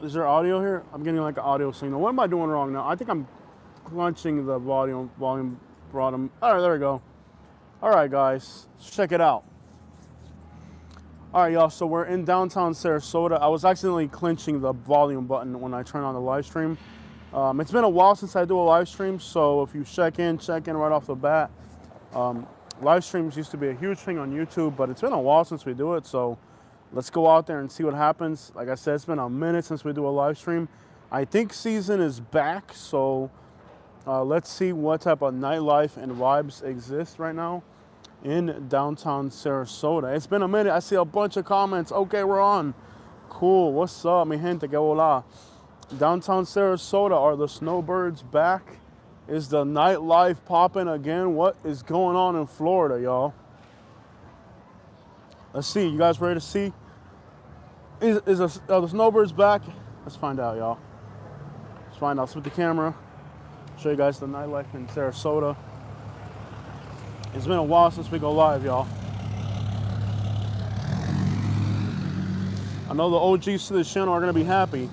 Is there audio here? I'm getting like an audio signal. What am I doing wrong now? I think I'm crunching the volume bottom. All right, there we go. All right, guys, let's check it out. All right, y'all, so we're in downtown Sarasota. I was accidentally clenching the volume button when I turned on the live stream. It's been a while since I do a live stream, so if you check in right off the bat. Live streams used to be a huge thing on YouTube, but it's been a while since we do it, so let's go out there and see what happens. Like I said, it's been a minute since we do a live stream. I think season is back, so let's see what type of nightlife and vibes exist right now in downtown Sarasota. It's been a minute. I see a bunch of comments. Okay, we're on. Cool. What's up, mi gente? Que hola. Downtown Sarasota, are the Snowbirds back? Is the nightlife popping again? What is going on in Florida, y'all? Let's see. You guys ready to see? Are the Snowbirds back? Let's find out, y'all. Let's find out. Let's put the camera. Show you guys the nightlife in Sarasota. It's been a while since we go live, y'all. I know the OGs to this channel are going to be happy.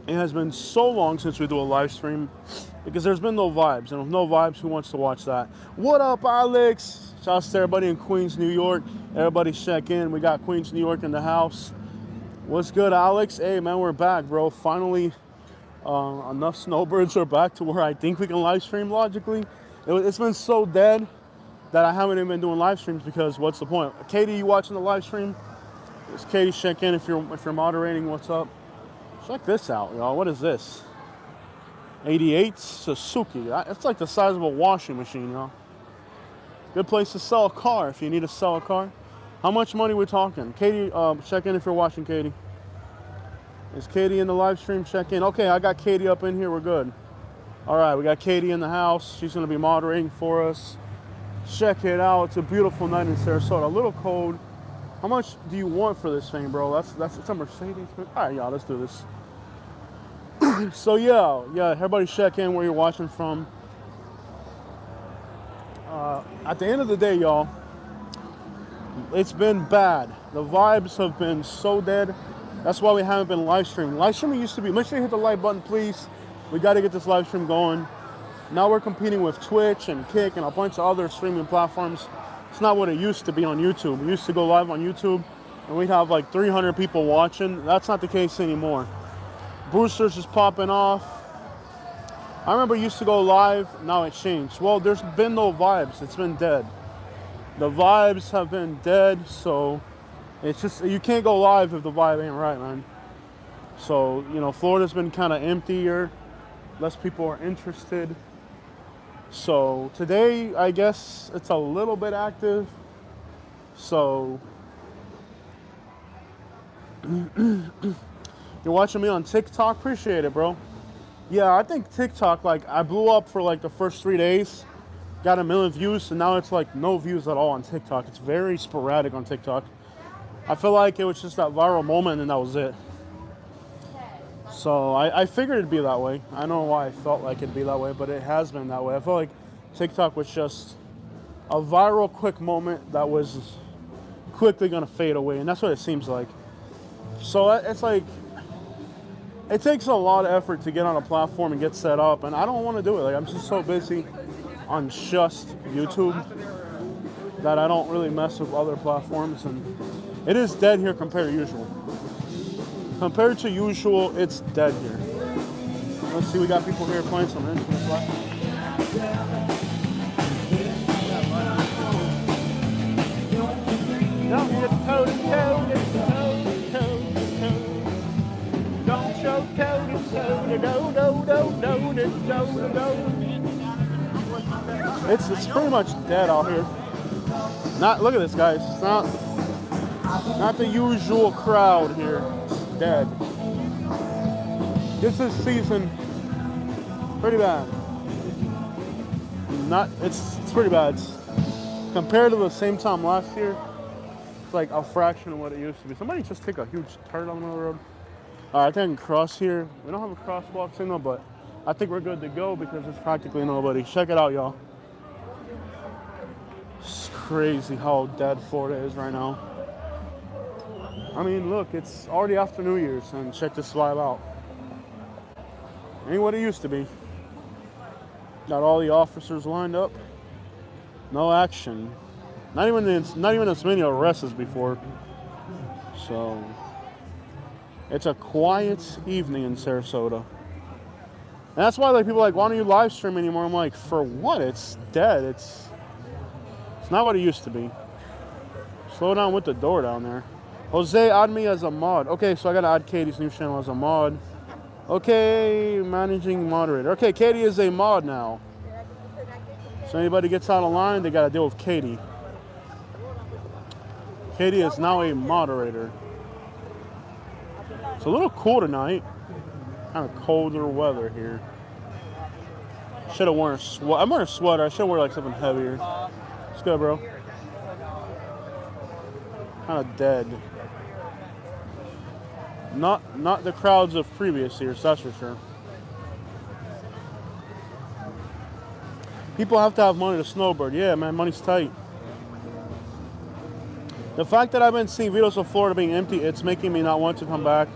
It has been so long since we do a live stream because there's been no vibes. And with no vibes, who wants to watch that? What up, Alex? Shouts to everybody in Queens, New York. Everybody check in. We got Queens, New York in the house. What's good, Alex? Hey, man, we're back, bro. Finally, enough Snowbirds are back to where I think we can live stream logically. It's been so dead that I haven't even been doing live streams because what's the point? Katie, you watching the live stream? It's Katie, check in if you're moderating. What's up? Check this out, y'all. What is this? 88 Suzuki. It's like the size of a washing machine, y'all. Good place to sell a car if you need to sell a car. How much money we talking? Katie, check in if you're watching, Katie. Is Katie in the live stream? Check in. Okay, I got Katie up in here. We're good. All right, we got Katie in the house. She's going to be moderating for us. Check it out. It's a beautiful night in Sarasota. A little cold. How much do you want for this thing, bro? It's a Mercedes. All right, y'all, let's do this. So yeah, everybody check in where you're watching from. At the end of the day, y'all, it's been bad. The vibes have been so dead. That's why we haven't been live streaming. Live streaming used to be, make sure you hit the like button, please. We got to get this live stream going. Now we're competing with Twitch and Kick and a bunch of other streaming platforms. It's not what it used to be on YouTube. We used to go live on YouTube and we'd have like 300 people watching. That's not the case anymore. Boosters is popping off. I remember used to go live, now it changed. Well, there's been no vibes, it's been dead. The vibes have been dead, so it's just, you can't go live if the vibe ain't right, man. So, you know, Florida's been kind of emptier, less people are interested. So today, I guess it's a little bit active. So, you're watching me on TikTok? Appreciate it, bro. Yeah, I think TikTok, like, I blew up for like the first 3 days, got 1 million views, and now it's like no views at all on TikTok. It's very sporadic on TikTok. I feel like it was just that viral moment and that was it. So I figured it'd be that way. I don't know why I felt like it'd be that way, but it has been that way. I feel like TikTok was just a viral quick moment that was quickly gonna fade away, and that's what it seems like. So it's like, it takes a lot of effort to get on a platform and get set up, and I don't want to do it. Like, I'm just so busy on just YouTube that I don't really mess with other platforms, and it is dead here compared to usual. Compared to usual, it's dead here. Let's see, we got people here playing some instruments. It's pretty much dead out here. Look at this, guys. It's not the usual crowd here. It's dead. This is season pretty bad. It's pretty bad. Compared to the same time last year, it's like a fraction of what it used to be. Somebody just take a huge turn on the road. I think I can cross here. We don't have a crosswalk signal, but I think we're good to go because there's practically nobody. Check it out, y'all. It's crazy how dead Florida is right now. I mean, look, it's already after New Year's, and check this vibe out. Ain't what it used to be. Got all the officers lined up. No action. Not even as many arrests as before. So it's a quiet evening in Sarasota. And that's why like people are like, why don't you live stream anymore? I'm like, for what? It's dead. It's not what it used to be. Slow down with the door down there. Jose, add me as a mod. Okay, so I gotta add Katie's new channel as a mod. Okay, managing moderator. Okay, Katie is a mod now. So anybody gets out of line, they gotta deal with Katie. Katie is now a moderator. It's a little cool tonight. Kind of colder weather here. Should have worn a sweater. I'm wearing a sweater. I should wear like something heavier. Let's go, bro. Kind of dead. Not the crowds of previous years, that's for sure. People have to have money to snowbird. Yeah, man, money's tight. The fact that I've been seeing videos of Florida being empty, it's making me not want to come back.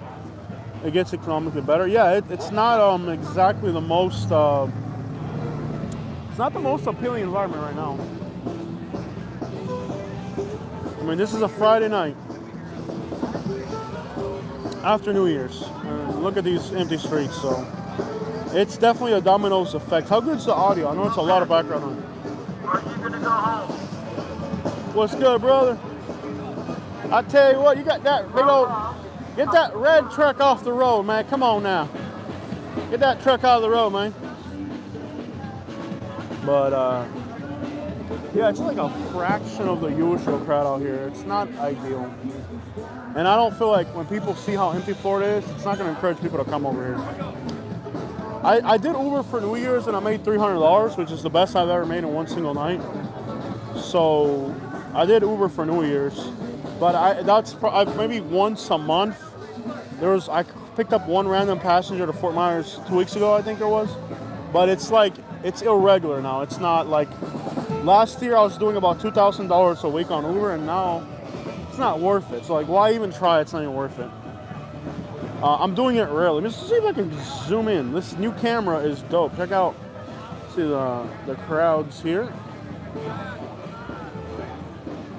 It gets economically better. Yeah, it's not exactly the most. It's not the most appealing environment right now. I mean, this is a Friday night after New Year's. Look at these empty streets. So it's definitely a dominoes effect. How good's the audio? I know it's a lot of background noise. Are you gonna go home? What's good, brother? I tell you what, you got that big old. Get that red truck off the road, man. Come on now. Get that truck out of the road, man. But, yeah, it's like a fraction of the usual crowd out here. It's not ideal. And I don't feel like when people see how empty Florida is, it's not going to encourage people to come over here. I did Uber for New Year's and I made $300, which is the best I've ever made in one single night. So I did Uber for New Year's. But that's maybe once a month. I picked up one random passenger to Fort Myers 2 weeks ago, I think it was. But it's like, it's irregular now. It's not like, last year I was doing about $2,000 a week on Uber, and now it's not worth it. So like, why even try? It's not even worth it. I'm doing it rarely. Let's see if I can zoom in. This new camera is dope. Check out, see the crowds here.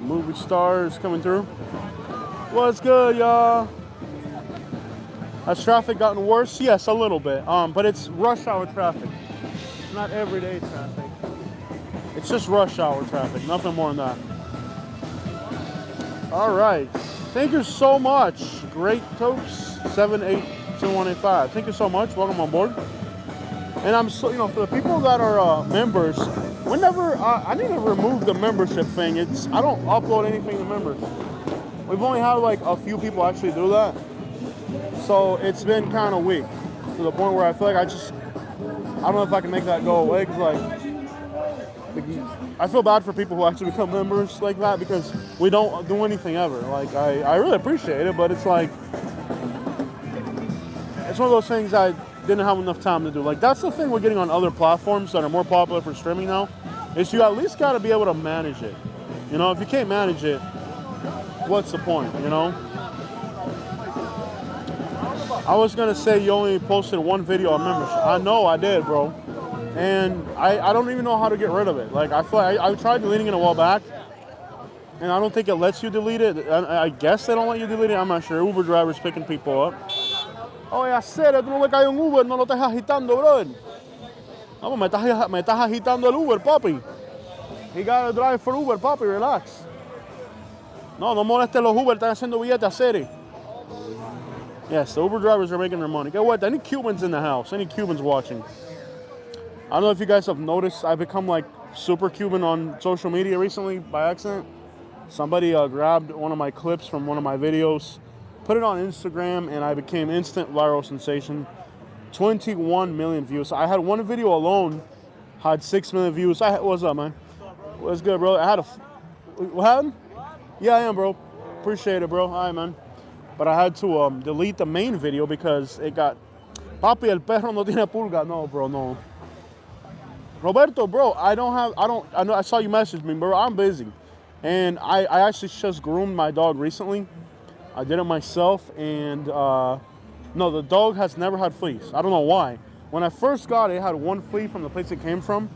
Movie stars coming through. What's good, y'all? Has traffic gotten worse? Yes, a little bit. But it's rush hour traffic. It's not everyday traffic. It's just rush hour traffic. Nothing more than that. All right. Thank you so much. Great Topes 787185. Thank you so much. Welcome on board. And I'm so, for the people that are members, whenever I need to remove the membership thing. I don't upload anything to members. We've only had like a few people actually do that. So it's been kind of weak to the point where I feel like I don't know if I can make that go away. Cause like I feel bad for people who actually become members like that because we don't do anything ever. Like I really appreciate it, but it's like, it's one of those things I didn't have enough time to do. Like that's the thing we're getting on other platforms that are more popular for streaming now, is you at least got to be able to manage it. If you can't manage it, what's the point, I was gonna say you only posted one video on membership. I know I did, bro. And I don't even know how to get rid of it. Like I feel like I tried deleting it a while back, and I don't think it lets you delete it. I guess they don't let you delete it. I'm not sure. Uber drivers picking people up. Oh, ya sé, tú no le caes un Uber, no lo estás agitando, brother. Vamos, me estás agitando el Uber, papi. He gotta drive for Uber, papi, relax. No molestes los Uber, están haciendo billetes a serie. Yes, the Uber drivers are making their money. Get what? Any Cubans in the house? Any Cubans watching? I don't know if you guys have noticed, I've become like super Cuban on social media recently by accident. Somebody grabbed one of my clips from one of my videos, put it on Instagram, and I became instant viral sensation. 21 million views. I had one video alone, had 6 million views. What's up, man? What's good, bro? What happened? Yeah, I am, bro. Appreciate it, bro. All right, man. But I had to delete the main video because it got, papi, el perro no tiene pulga. No, bro, no. Roberto, bro, I know I saw you message me, bro. I'm busy. And I actually just groomed my dog recently. I did it myself, and no, the dog has never had fleas. I don't know why. When I first got it, it had one flea from the place it came from.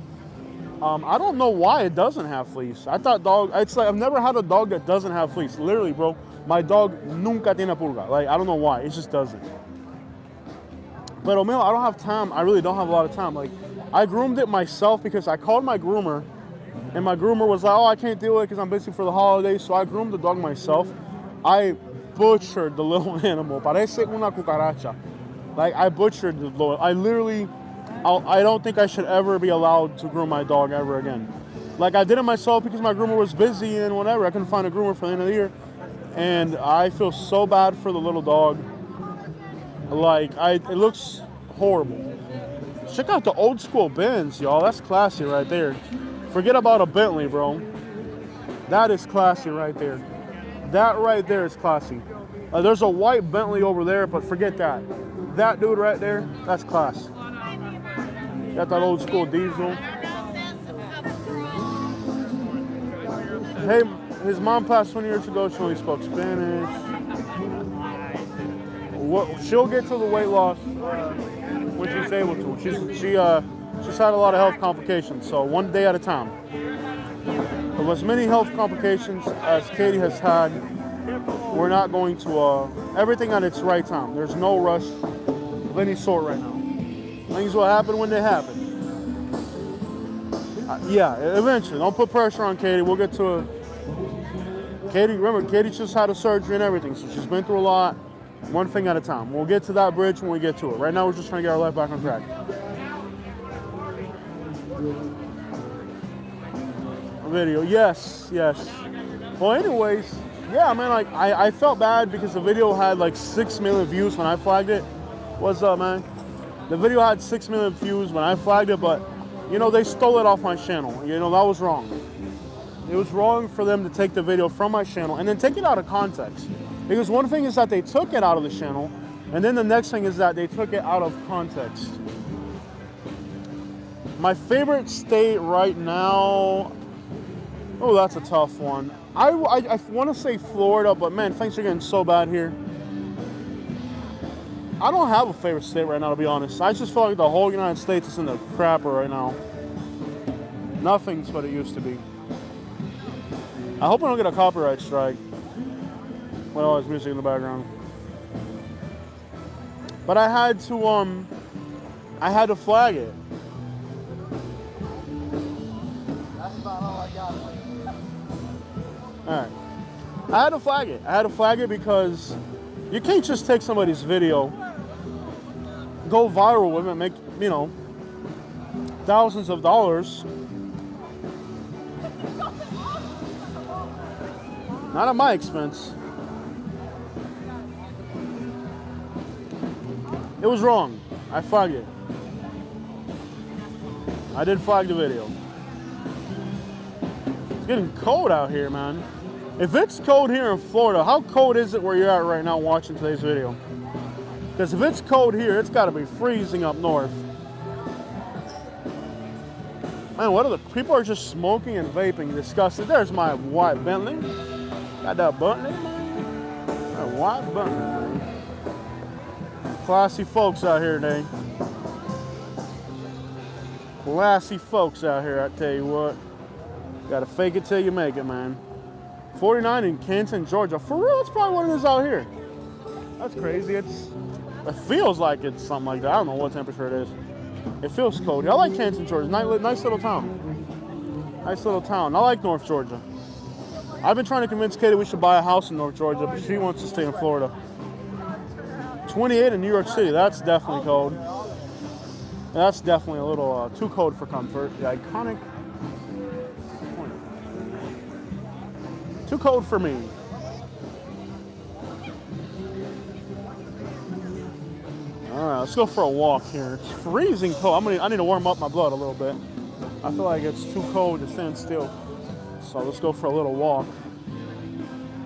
I don't know why it doesn't have fleas. I thought it's like I've never had a dog that doesn't have fleas. Literally, bro, my dog nunca tiene pulga. Like, I don't know why, it just doesn't. But Omeo, I don't have time. I really don't have a lot of time. Like, I groomed it myself because I called my groomer, and my groomer was like, oh, I can't do it because I'm busy for the holidays. So I groomed the dog myself. I butchered the little animal. Parece una cucaracha. Like, I butchered the dog. I don't think I should ever be allowed to groom my dog ever again. Like, I did it myself because my groomer was busy and whatever. I couldn't find a groomer for the end of the year. And I feel so bad for the little dog. Like, it looks horrible. Check out the old school Benz, y'all. That's classy right there. Forget about a Bentley, bro. That is classy right there. That right there is classy. There's a white Bentley over there, but forget that. That dude right there, that's class. Got that old school diesel. Hey, his mom passed 20 years ago. She only spoke Spanish. She'll get to the weight loss when she's able to. She's had a lot of health complications, so one day at a time. But as many health complications as Katie has had, we're not going to, everything at its right time. There's no rush of any sort right now. Things will happen when they happen. Yeah, eventually. Don't put pressure on Katie. We'll get to it. Remember, Katie just had a surgery and everything, so she's been through a lot. One thing at a time. We'll get to that bridge when we get to it. Right now, we're just trying to get our life back on track. Video, yes. Well, anyways, yeah, man, like, I felt bad because the video had like 6 million views when I flagged it. What's up, man? The video had 6 million views when I flagged it, but, you know, they stole it off my channel. You know, that was wrong. It was wrong for them to take the video from my channel and then take it out of context. Because one thing is that they took it out of the channel, and then the next thing is that they took it out of context. My favorite state right now, oh, that's a tough one. I want to say Florida, but man, things are getting so bad here. I don't have a favorite state right now, to be honest. I just feel like the whole United States is in the crapper right now. Nothing's what it used to be. I hope I don't get a copyright strike with all this music in the background. But I had to flag it. That's about all I got. All right. I had to flag it. I had to flag it because you can't just take somebody's video, go viral with it, make, you know, thousands of dollars. Not at my expense. It was wrong. I flagged it. I did flag the video. It's getting cold out here, man. If it's cold here in Florida, how cold is it where you're at right now watching today's video? Because if it's cold here, it's got to be freezing up north. Man, what are the people are just smoking and vaping? Disgusting. There's my white Bentley. Got that Bentley, man. That white Bentley, man. Classy folks out here today. Classy folks out here, I tell you what. Gotta fake it till you make it, man. 49 in Canton, Georgia. For real, that's probably what it is out here. That's crazy. It feels like it's something like that. I don't know what temperature it is. It feels cold. I like Canton, Georgia. Nice little town. Nice little town. I like North Georgia. I've been trying to convince Katie we should buy a house in North Georgia, but she wants to stay in Florida. 28 in New York City. That's definitely cold. That's definitely a little too cold for comfort. The iconic. Too cold for me. All right, let's go for a walk here. It's freezing cold. I need to warm up my blood a little bit. I feel like it's too cold to stand still. So let's go for a little walk.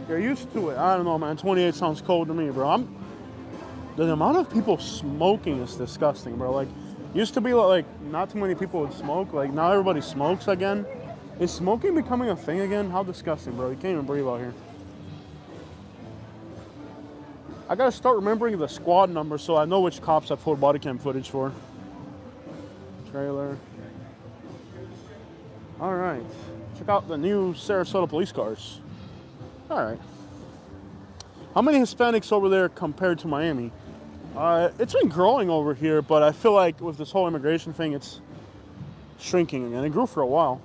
You're used to it. I don't know, man. 28 sounds cold to me, bro. The amount of people smoking is disgusting, bro. Like, used to be like not too many people would smoke. Like, now everybody smokes again. Is smoking becoming a thing again? How disgusting, bro. You can't even breathe out here. I gotta start remembering the squad number so I know which cops I pulled body cam footage for. Trailer. All right. Check out the new Sarasota police cars. All right. How many Hispanics over there compared to Miami? It's been growing over here, but I feel like with this whole immigration thing, it's shrinking again. It grew for a while.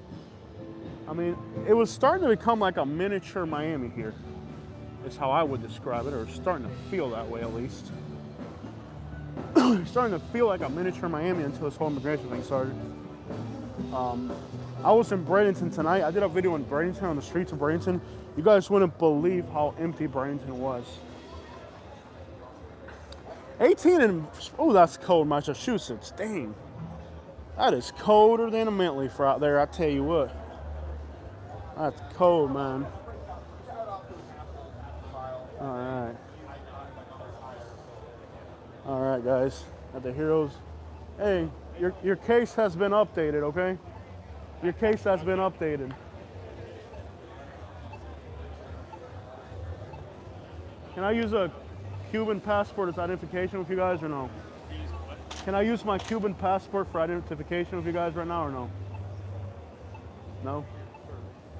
I mean, it was starting to become like a miniature Miami here, is how I would describe it, or starting to feel that way at least. Starting to feel like a miniature Miami until this whole immigration thing started. I was in Bradenton tonight. I did a video in Bradenton, on the streets of Bradenton. You guys wouldn't believe how empty Bradenton was. 18 and, oh, that's cold, Massachusetts. Dang. That is colder than a mint leaf out there, I tell you what. That's cold, man. All right. All right, guys. At the Heroes. Hey, your case has been updated, okay? Your case has been updated. Can I use a Cuban passport as identification with you guys or no? Can I use my Cuban passport for identification with you guys right now or no? No?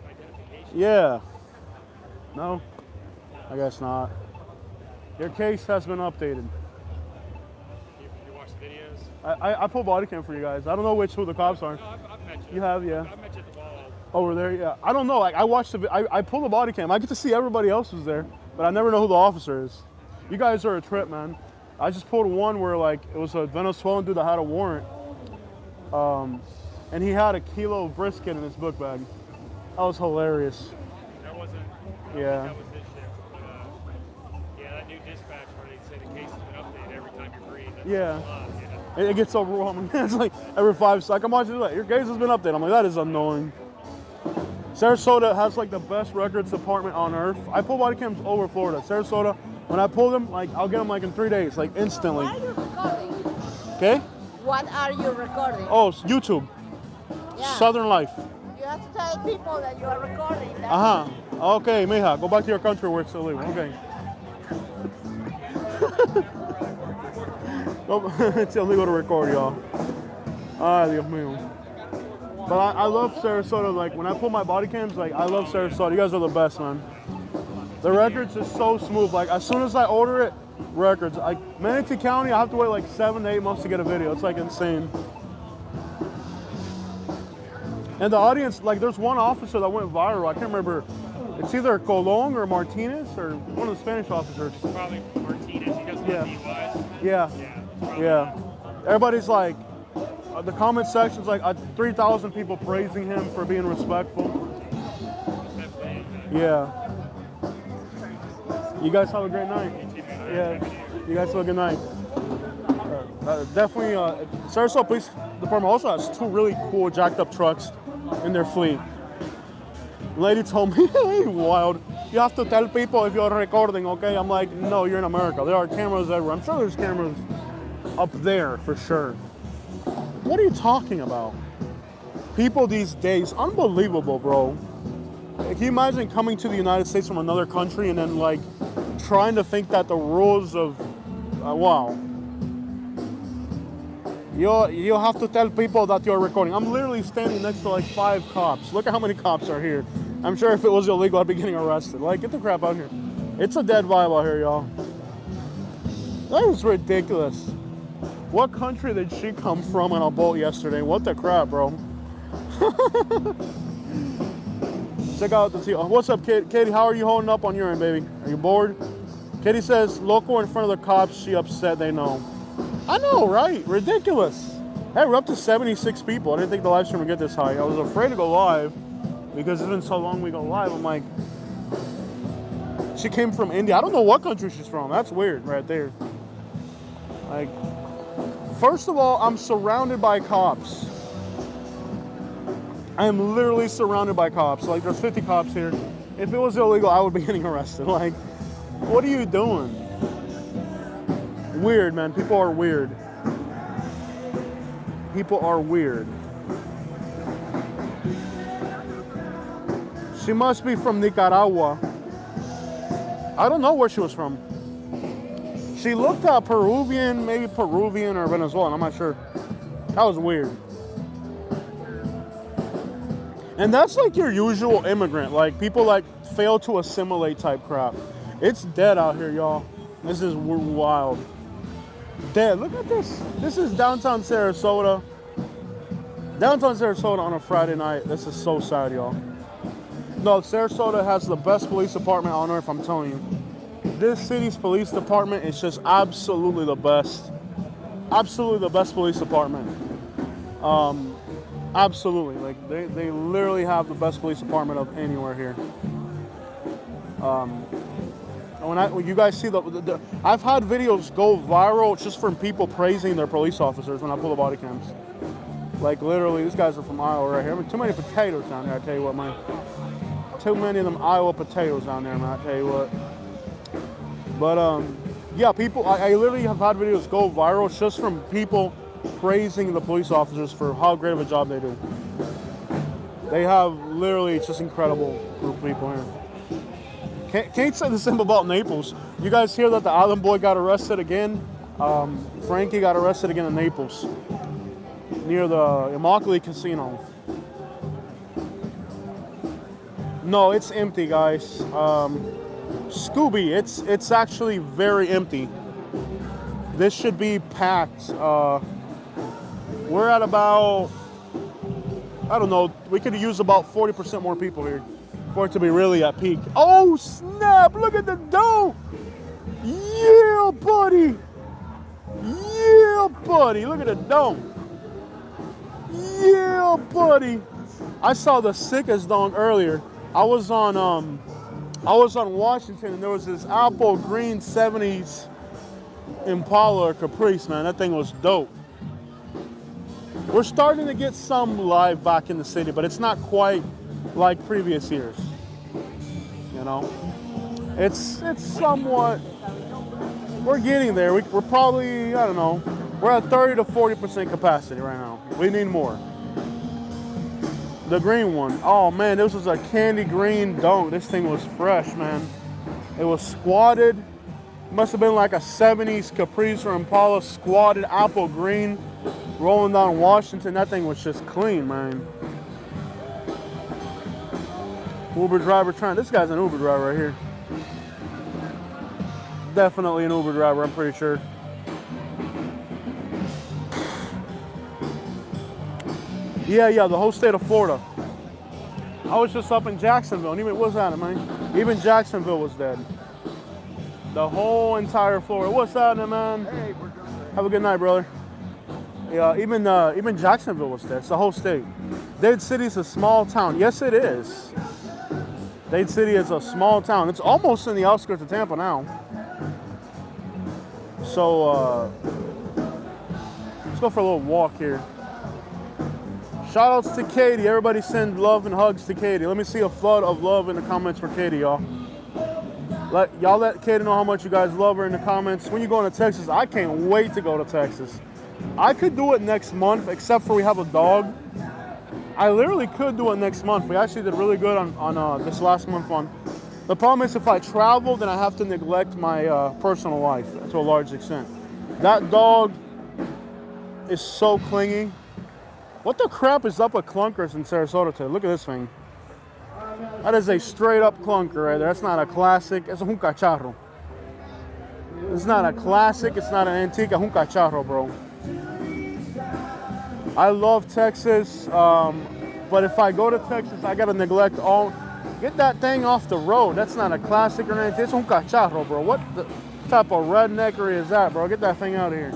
For identification? Yeah. No? I guess not. Your case has been updated. You watch the videos? I pull body cam for you guys. I don't know who the cops are. No, I've met you. You have, yeah. I've met you at the mall. Over there, yeah. I don't know. Like I watched I pulled the body cam. I get to see everybody else who's there, but I never know who the officer is. You guys are a trip, man. I just pulled one where like it was a Venezuelan dude that had a warrant, and he had a kilo of brisket in his book bag. That was hilarious. That wasn't. Yeah. That was this shift. Yeah, that new dispatch where they say the case has been updated every time you breathe. That's Yeah. a lot, you know? It gets overwhelming. It's like every 5 seconds. I'm watching it like, your case has been updated. I'm like, that is annoying. Sarasota has like the best records department on earth. I pull body cams over Florida. Sarasota, when I pull them, like I'll get them like in 3 days, like instantly. What are you recording? Okay? What are you recording? Oh, it's YouTube. Yeah. Southern Life. You have to tell people that you are recording. Okay, mija, go back to your country where it's illegal. Okay. It's illegal to record, y'all. Ay, Dios mío. But I love Sarasota. Like when I pull my body cams, like I love Sarasota. You guys are the best, man. The records is so smooth. Like as soon as I order it, records. Like Manatee County, I have to wait like 7 to 8 months to get a video. It's like insane. And the audience, like there's one officer that went viral. I can't remember. It's either Colon or Martinez or one of the Spanish officers. Probably Martinez. He doesn't Yeah. DUIs. Yeah. Yeah. Yeah. Everybody's like, the comment section's like 3,000 people praising him for being respectful. Yeah. You guys have a great night. Yeah. You guys have a good night. Definitely, Sarasota Police Department also has 2 really cool jacked up trucks in their fleet. Lady told me, wild, you have to tell people if you're recording, okay? I'm like, no, you're in America. There are cameras everywhere. I'm sure there's cameras up there for sure. What are you talking about? People these days, unbelievable, bro. Can you imagine coming to the United States from another country and then like trying to think that the rules of, wow. You have to tell people that you're recording. I'm literally standing next to like 5 cops. Look at how many cops are here. I'm sure if it was illegal, I'd be getting arrested. Like, get the crap out here. It's a dead vibe out here, y'all. That is ridiculous. What country did she come from on a boat yesterday? What the crap, bro? Check out the tea. What's up, Katie? How are you holding up on your end, baby? Are you bored? Katie says, local in front of the cops. She upset, they know. I know, right? Ridiculous. Hey, we're up to 76 people. I didn't think the live stream would get this high. I was afraid to go live because it's been so long we go live. I'm like, she came from India. I don't know what country she's from. That's weird right there. Like, first of all, I'm surrounded by cops. I am literally surrounded by cops. Like, there's 50 cops here. If it was illegal, I would be getting arrested. Like, what are you doing? Weird, man. People are weird. People are weird. She must be from Nicaragua. I don't know where she was from. She looked Peruvian, maybe Peruvian or Venezuelan. I'm not sure. That was weird. And that's like your usual immigrant. Like people like fail to assimilate type crap. It's dead out here, y'all. This is wild. Dead. Look at this. This is downtown Sarasota. Downtown Sarasota on a Friday night. This is so sad, y'all. No, Sarasota has the best police department on earth, I'm telling you. This city's police department is just absolutely the best. Absolutely the best police department. Absolutely. Like they literally have the best police department of anywhere here. When you guys see I've had videos go viral just from people praising their police officers when I pull the body cams. Like literally, these guys are from Iowa right here. I mean, too many potatoes down there, I tell you what, man. Too many of them Iowa potatoes down there, man, I tell you what. But yeah, people, I literally have had videos go viral just from people praising the police officers for how great of a job they do. They have literally just incredible group of people here. Can't say the same about Naples. You guys hear that the Island Boy got arrested again? Frankie got arrested again in Naples, near the Immokalee Casino. No, it's empty, guys. Scooby, it's actually very empty. This should be packed. We're at about, I don't know, we could use about 40% more people here for it to be really at peak. Oh snap, look at the dome. Yeah, buddy. Yeah, buddy, look at the dome. Yeah, buddy. I saw the sickest dome earlier. I was on Washington and there was this apple green 70s Impala or Caprice, man. That thing was dope. We're starting to get some live back in the city, but it's not quite like previous years. You know, it's somewhat. We're getting there. We're probably, I don't know, we're at 30 to 40% capacity right now. We need more. The green one. Oh man, this was a candy green dome. This thing was fresh, man. It was squatted. Must have been like a 70s Caprice or Impala squatted apple green rolling down Washington. That thing was just clean, man. Uber driver trying. This guy's an Uber driver right here. Definitely an Uber driver, I'm pretty sure. Yeah, the whole state of Florida. I was just up in Jacksonville, and even what's that, man? Even Jacksonville was dead. The whole entire Florida. What's happening, man? Hey, we're doing great. Have a good night, brother. Yeah, even Jacksonville was dead. It's the whole state. Dade City's a small town. Yes, it is. Dade City is a small town. It's almost in the outskirts of Tampa now. So let's go for a little walk here. Shout outs to Katie. Everybody send love and hugs to Katie. Let me see a flood of love in the comments for Katie, y'all. Let Katie know how much you guys love her in the comments. When you going to Texas, I can't wait to go to Texas. I could do it next month, except for we have a dog. I literally could do it next month. We actually did really good on this last month on. The problem is if I travel, then I have to neglect my personal life to a large extent. That dog is so clingy. What the crap is up with clunkers in Sarasota today? Look at this thing. That is a straight up clunker right there. That's not a classic. It's un cacharro. It's not a classic. It's not an antique. It's un cacharro, bro. I love Texas, but if I go to Texas, I gotta neglect all. Get that thing off the road. That's not a classic or anything. It's un cacharro, bro. What the type of redneckery is that, bro? Get that thing out of here.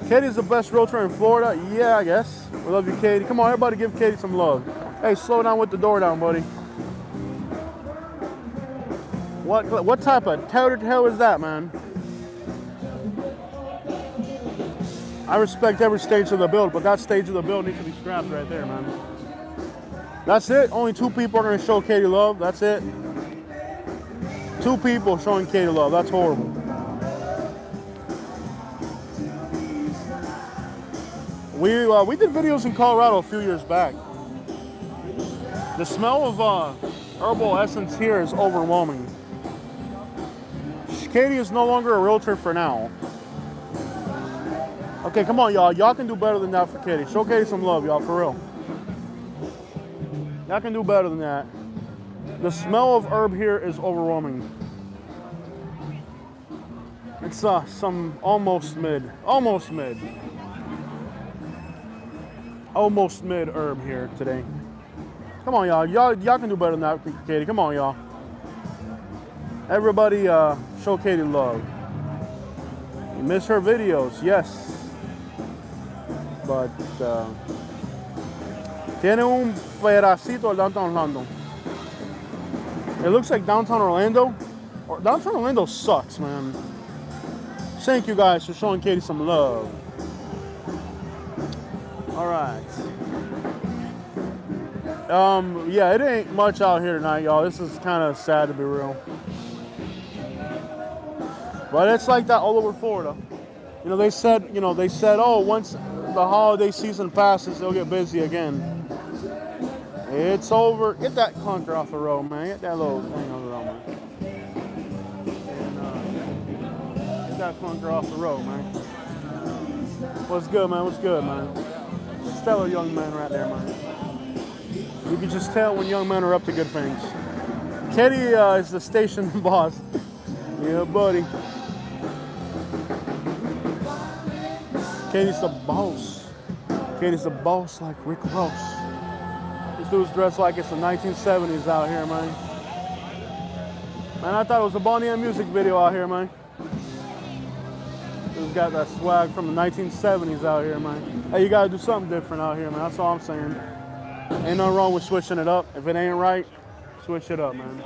Katie's the best realtor in Florida. Yeah, I guess. We love you, Katie. Come on, everybody give Katie some love. Hey, slow down with the door down, buddy. What type of hell is that, man? I respect every stage of the build, but that stage of the build needs to be scrapped right there, man. That's it. Only 2 people are going to show Katie love. That's it. 2 people showing Katie love. That's horrible. We did videos in Colorado a few years back. The smell of herbal essence here is overwhelming. Katie is no longer a realtor for now. Okay, come on, y'all. Y'all can do better than that for Katie. Show Katie some love, y'all, for real. Y'all can do better than that. The smell of herb here is overwhelming. It's some almost mid herb here today. Come on, y'all. Y'all can do better than that, Katie. Come on, y'all. Everybody, show Katie love. You miss her videos, yes. But tiene un pedacito de downtown Orlando. It looks like downtown Orlando. Downtown Orlando sucks, man. Thank you guys for showing Katie some love. All right. Yeah, it ain't much out here tonight, y'all. This is kind of sad to be real. But it's like that all over Florida. You know, they said, oh, once the holiday season passes, they'll get busy again. It's over. Get that clunker off the road, man. Get that little thing on the road, man. And, get that clunker off the road, man. What's good, man? What's good, man? Stellar young man right there, man. You can just tell when young men are up to good things. Katie is the station boss. Yeah, buddy. Katie's the boss. Katie's the boss like Rick Ross. This dude's dressed like it's the 1970s out here, man. Man, I thought it was a Bonnie M music video out here, man. Dude's got that swag from the 1970s out here, man. Hey, you gotta do something different out here, man. That's all I'm saying. Ain't nothing wrong with switching it up. If it ain't right, switch it up, man.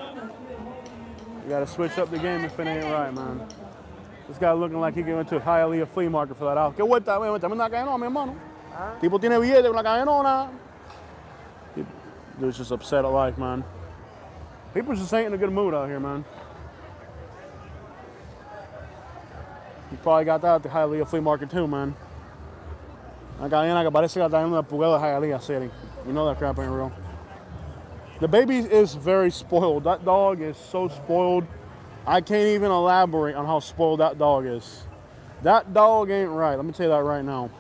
You gotta switch up the game if it ain't right, man. This guy looking like he went to a Hialeah flea market for that out. ¿Qué vuelta? Me una cadenona, mi hermano. Tipo tiene billete, una cadenona. Dude's just upset at life, man. People just ain't in a good mood out here, man. You probably got that at the Hialeah flea market too, man. La cadena que parece que está en una pulgada de Hialeah City. You know that crap ain't real. The baby is very spoiled. That dog is so spoiled. I can't even elaborate on how spoiled that dog is. That dog ain't right. Let me tell you that right now.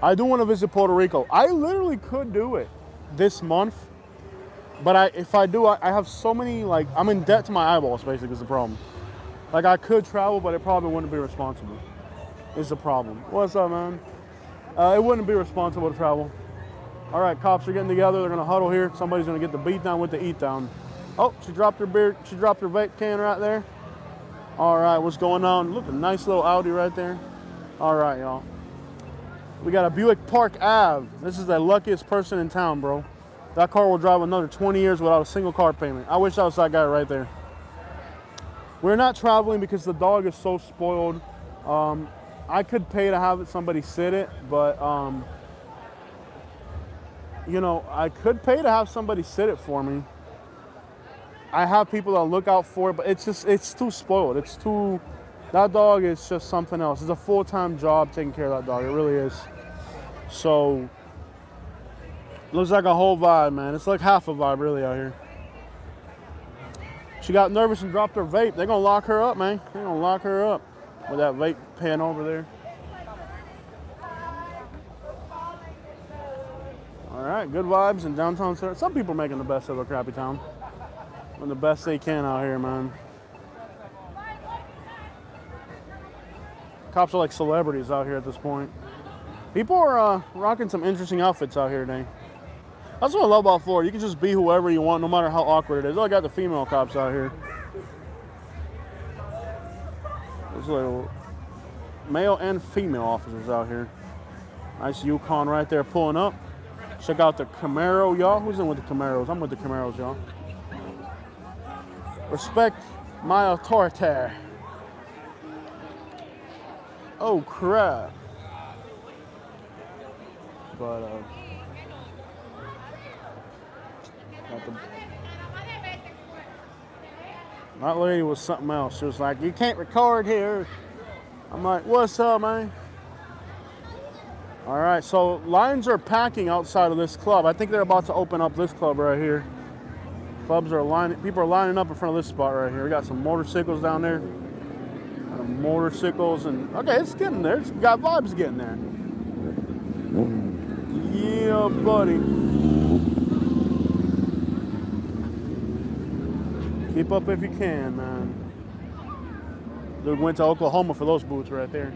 I do want to visit Puerto Rico. I literally could do it this month. But if I do, I have so many, like, I'm in debt to my eyeballs, basically, is the problem. Like, I could travel, but it probably wouldn't be responsible. Is the problem. What's up, man? It wouldn't be responsible to travel. All right, cops are getting together. They're going to huddle here. Somebody's going to get the beat down with the eat down. Oh, she dropped her beer. She dropped her vape can right there. All right, what's going on? Look, a nice little Audi right there. All right, y'all. We got a Buick Park Ave. This is the luckiest person in town, bro. That car will drive another 20 years without a single car payment. I wish I was that guy right there. We're not traveling because the dog is so spoiled. I could pay to have somebody sit it, but you know, I could pay to have somebody sit it for me. I have people that look out for it, but it's too spoiled. That dog is just something else. It's a full-time job taking care of that dog. It really is. So, looks like a whole vibe, man. It's like half a vibe really out here. She got nervous and dropped her vape. They're gonna lock her up, man. They're gonna lock her up with that vape pen over there. All right, good vibes in downtown Sarasota. Some people are making the best of a crappy town. Doing the best they can out here, man. Cops are like celebrities out here at this point. People are rocking some interesting outfits out here today. That's what I love about Florida. You can just be whoever you want, no matter how awkward it is. Oh, I got the female cops out here. There's little male and female officers out here. Nice Yukon right there pulling up. Check out the Camaro, y'all. Who's in with the Camaros? I'm with the Camaros, y'all. Respect my authority. Oh, crap. But, that lady was something else. She was like, you can't record here. I'm like, what's up, man? All right, so lines are packing outside of this club. I think they're about to open up this club right here. Clubs are lining, people are lining up in front of this spot right here. We got some motorcycles down there. Motorcycles and okay, it's getting there. It's got vibes getting there. Yeah, buddy. Keep up if you can, man. Dude went to Oklahoma for those boots right there.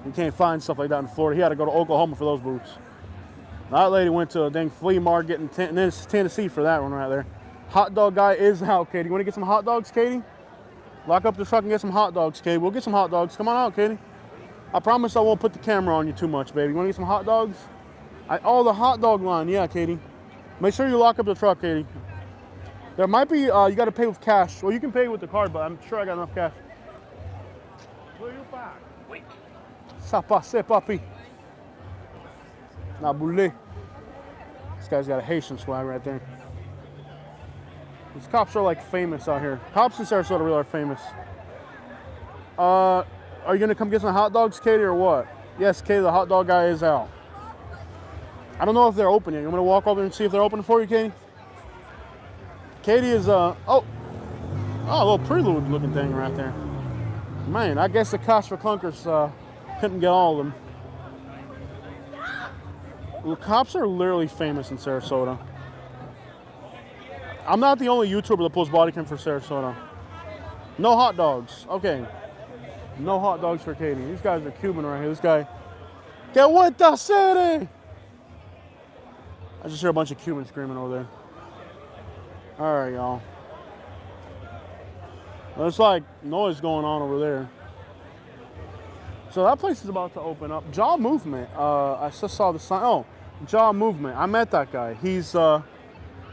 You can't find stuff like that in Florida. He had to go to Oklahoma for those boots. That lady went to a dang flea market in and then it's Tennessee for that one right there. Hot dog guy is out, Katie. You want to get some hot dogs, Katie? Lock up the truck and get some hot dogs, Katie. We'll get some hot dogs. Come on out, Katie. I promise I won't put the camera on you too much, baby. You want to get some hot dogs? Oh, the hot dog line. Yeah, Katie. Make sure you lock up the truck, Katie. There might be, you got to pay with cash. Well, you can pay with the card, but I'm sure I got enough cash. Ça passe, papi. Na boule. This guy's got a Haitian swag right there. These cops are like famous out here. Cops in Sarasota really are famous. Are you gonna come get some hot dogs, Katie, or what? Yes, Katie, the hot dog guy is out. I don't know if they're open yet. You want me to walk over and see if they're open for you, Katie? Katie is, oh, a little prelude looking thing right there. Man, I guess the cops for clunkers couldn't get all of them. The cops are literally famous in Sarasota. I'm not the only YouTuber that pulls body cam for Sarasota. No hot dogs. Okay. No hot dogs for Katie. These guys are Cuban right here. This guy. Que vuelta city! I just hear a bunch of Cubans screaming over there. Alright, y'all. There's like noise going on over there. So that place is about to open up. Jaw Movement. I just saw the sign. Oh, Jaw Movement. I met that guy. He's,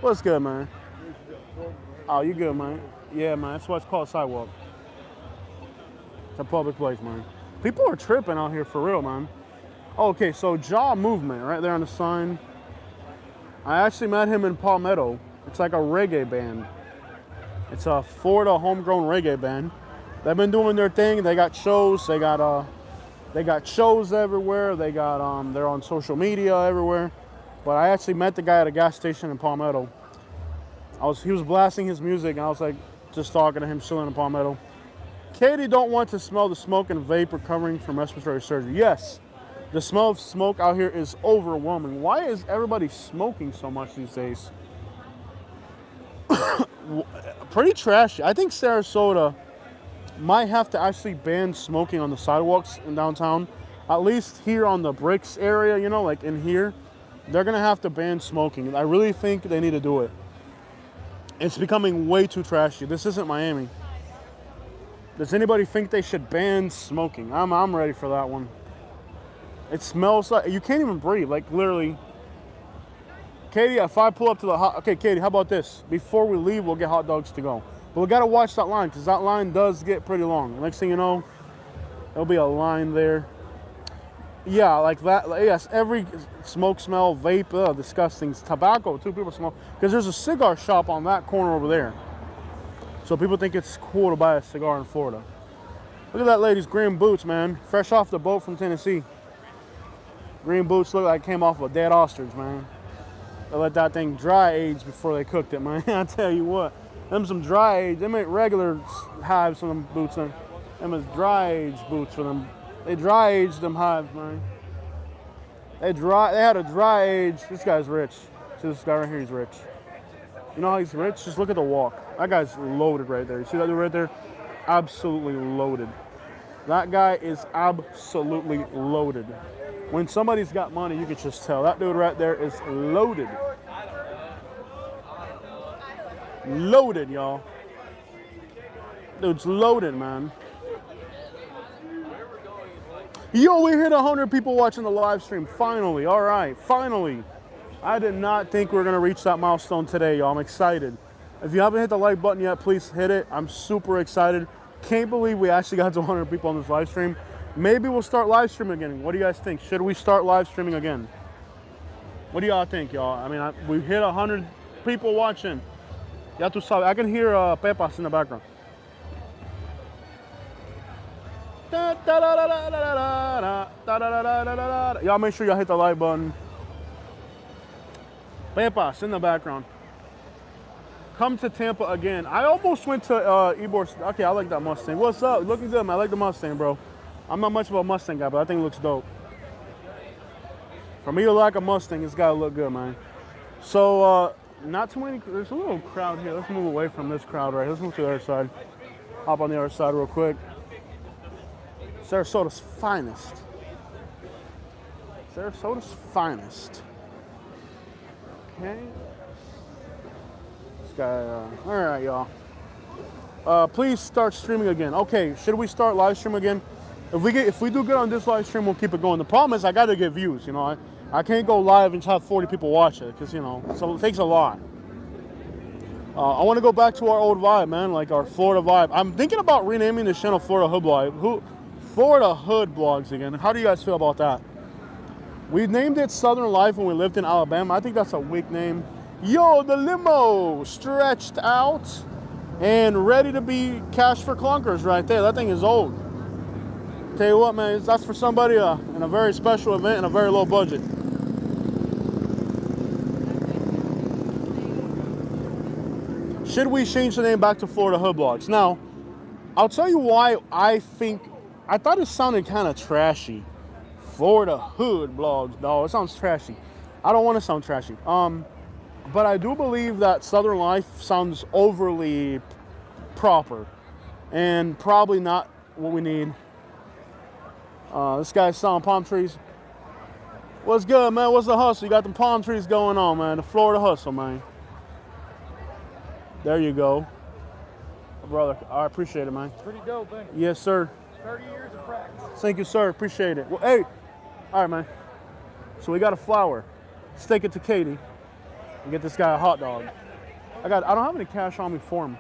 what's good, man? Oh, you good, man? Yeah, man. That's why it's called sidewalk. It's a public place, man. People are tripping out here for real, man. Okay, so Jaw Movement, right there on the sign. I actually met him in Palmetto. It's like a reggae band. It's a Florida homegrown reggae band. They've been doing their thing. They got shows. They got shows everywhere. They got they're on social media everywhere. But I actually met the guy at a gas station in Palmetto. He was blasting his music, and I was like just talking to him, chilling in Palmetto. Katie don't want to smell the smoke and vape recovering from respiratory surgery. Yes, the smell of smoke out here is overwhelming. Why is everybody smoking so much these days? Pretty trashy. I think Sarasota might have to actually ban smoking on the sidewalks in downtown. At least here on the bricks area, you know, like in here, they're gonna have to ban smoking. I really think they need to do it. It's becoming way too trashy. This isn't Miami. Does anybody think they should ban smoking? I'm ready for that one. It smells like, you can't even breathe, like literally. Katie, if I pull up to the okay, Katie, how about this? Before we leave, we'll get hot dogs to go. But we gotta watch that line, because that line does get pretty long. Next thing you know, there'll be a line there. Yeah, like that, yes, every smoke smell, vape, disgusting. It's tobacco, too, people smoke. Because there's a cigar shop on that corner over there. So people think it's cool to buy a cigar in Florida. Look at that lady's green boots, man. Fresh off the boat from Tennessee. Green boots look like came off a dead ostrich, man. They let that thing dry age before they cooked it, man. I tell you what. Them some dry age. Them ain't regular hives for them boots. Them is dry age boots for them. They dry aged them hives, man. They had a dry age. This guy's rich. See this guy right here, he's rich. You know how he's rich? Just look at the walk. That guy's loaded right there. You see that dude right there? Absolutely loaded. That guy is absolutely loaded. When somebody's got money, you can just tell. That dude right there is loaded. Loaded, y'all. Dude's loaded, man. Yo, we hit 100 people watching the live stream. Finally, all right, finally. I did not think we were gonna reach that milestone today, y'all. I'm excited. If you haven't hit the like button yet, please hit it. I'm super excited. Can't believe we actually got to 100 people on this live stream. Maybe we'll start live streaming again. What do you guys think? Should we start live streaming again? What do y'all think, y'all? I mean, we hit 100 people watching. Ya tu sabes. I can hear Pepas in the background. Y'all make sure y'all hit the like button. Pepas in the background. Come to Tampa again. I almost went to Ebor's. Okay, I like that Mustang. What's up? Looking good, man. I like the Mustang, bro. I'm not much of a Mustang guy, but I think it looks dope. For me to like a Mustang, it's gotta look good, man. So, not too many. There's a little crowd here. Let's move away from this crowd, right? Let's move to the other side. Hop on the other side real quick. Sarasota's finest. Sarasota's finest. Okay. This guy. All right, y'all. Please start streaming again. Okay, should we start live stream again? If we do good on this live stream, we'll keep it going. The problem is I got to get views. You know, I can't go live and have 40 people watch it because, you know, so it takes a lot. I want to go back to our old vibe, man, like our Florida vibe. I'm thinking about renaming this channel Florida Hood Blog. Florida Hood Blogs again. How do you guys feel about that? We named it Southern Life when we lived in Alabama. I think that's a weak name. Yo, the limo stretched out and ready to be cash for clunkers right there. That thing is old. Tell you what, man, that's for somebody in a very special event and a very low budget. Should we change the name back to Florida Hood Blogs? Now, I'll tell you why I thought it sounded kind of trashy. Florida Hood Blogs, dog. It sounds trashy. I don't want to sound trashy. But I do believe that Southern Life sounds overly proper and probably not what we need. This guy's selling palm trees. What's good, man? What's the hustle? You got them palm trees going on, man. The Florida hustle, man. There you go. Brother, I appreciate it, man. Pretty dope, man. Yes, sir. 30 years of practice. Thank you, sir. Appreciate it. Well, hey. All right, man. So we got a flower. Let's take it to Katie and get this guy a hot dog. I don't have any cash on me for him.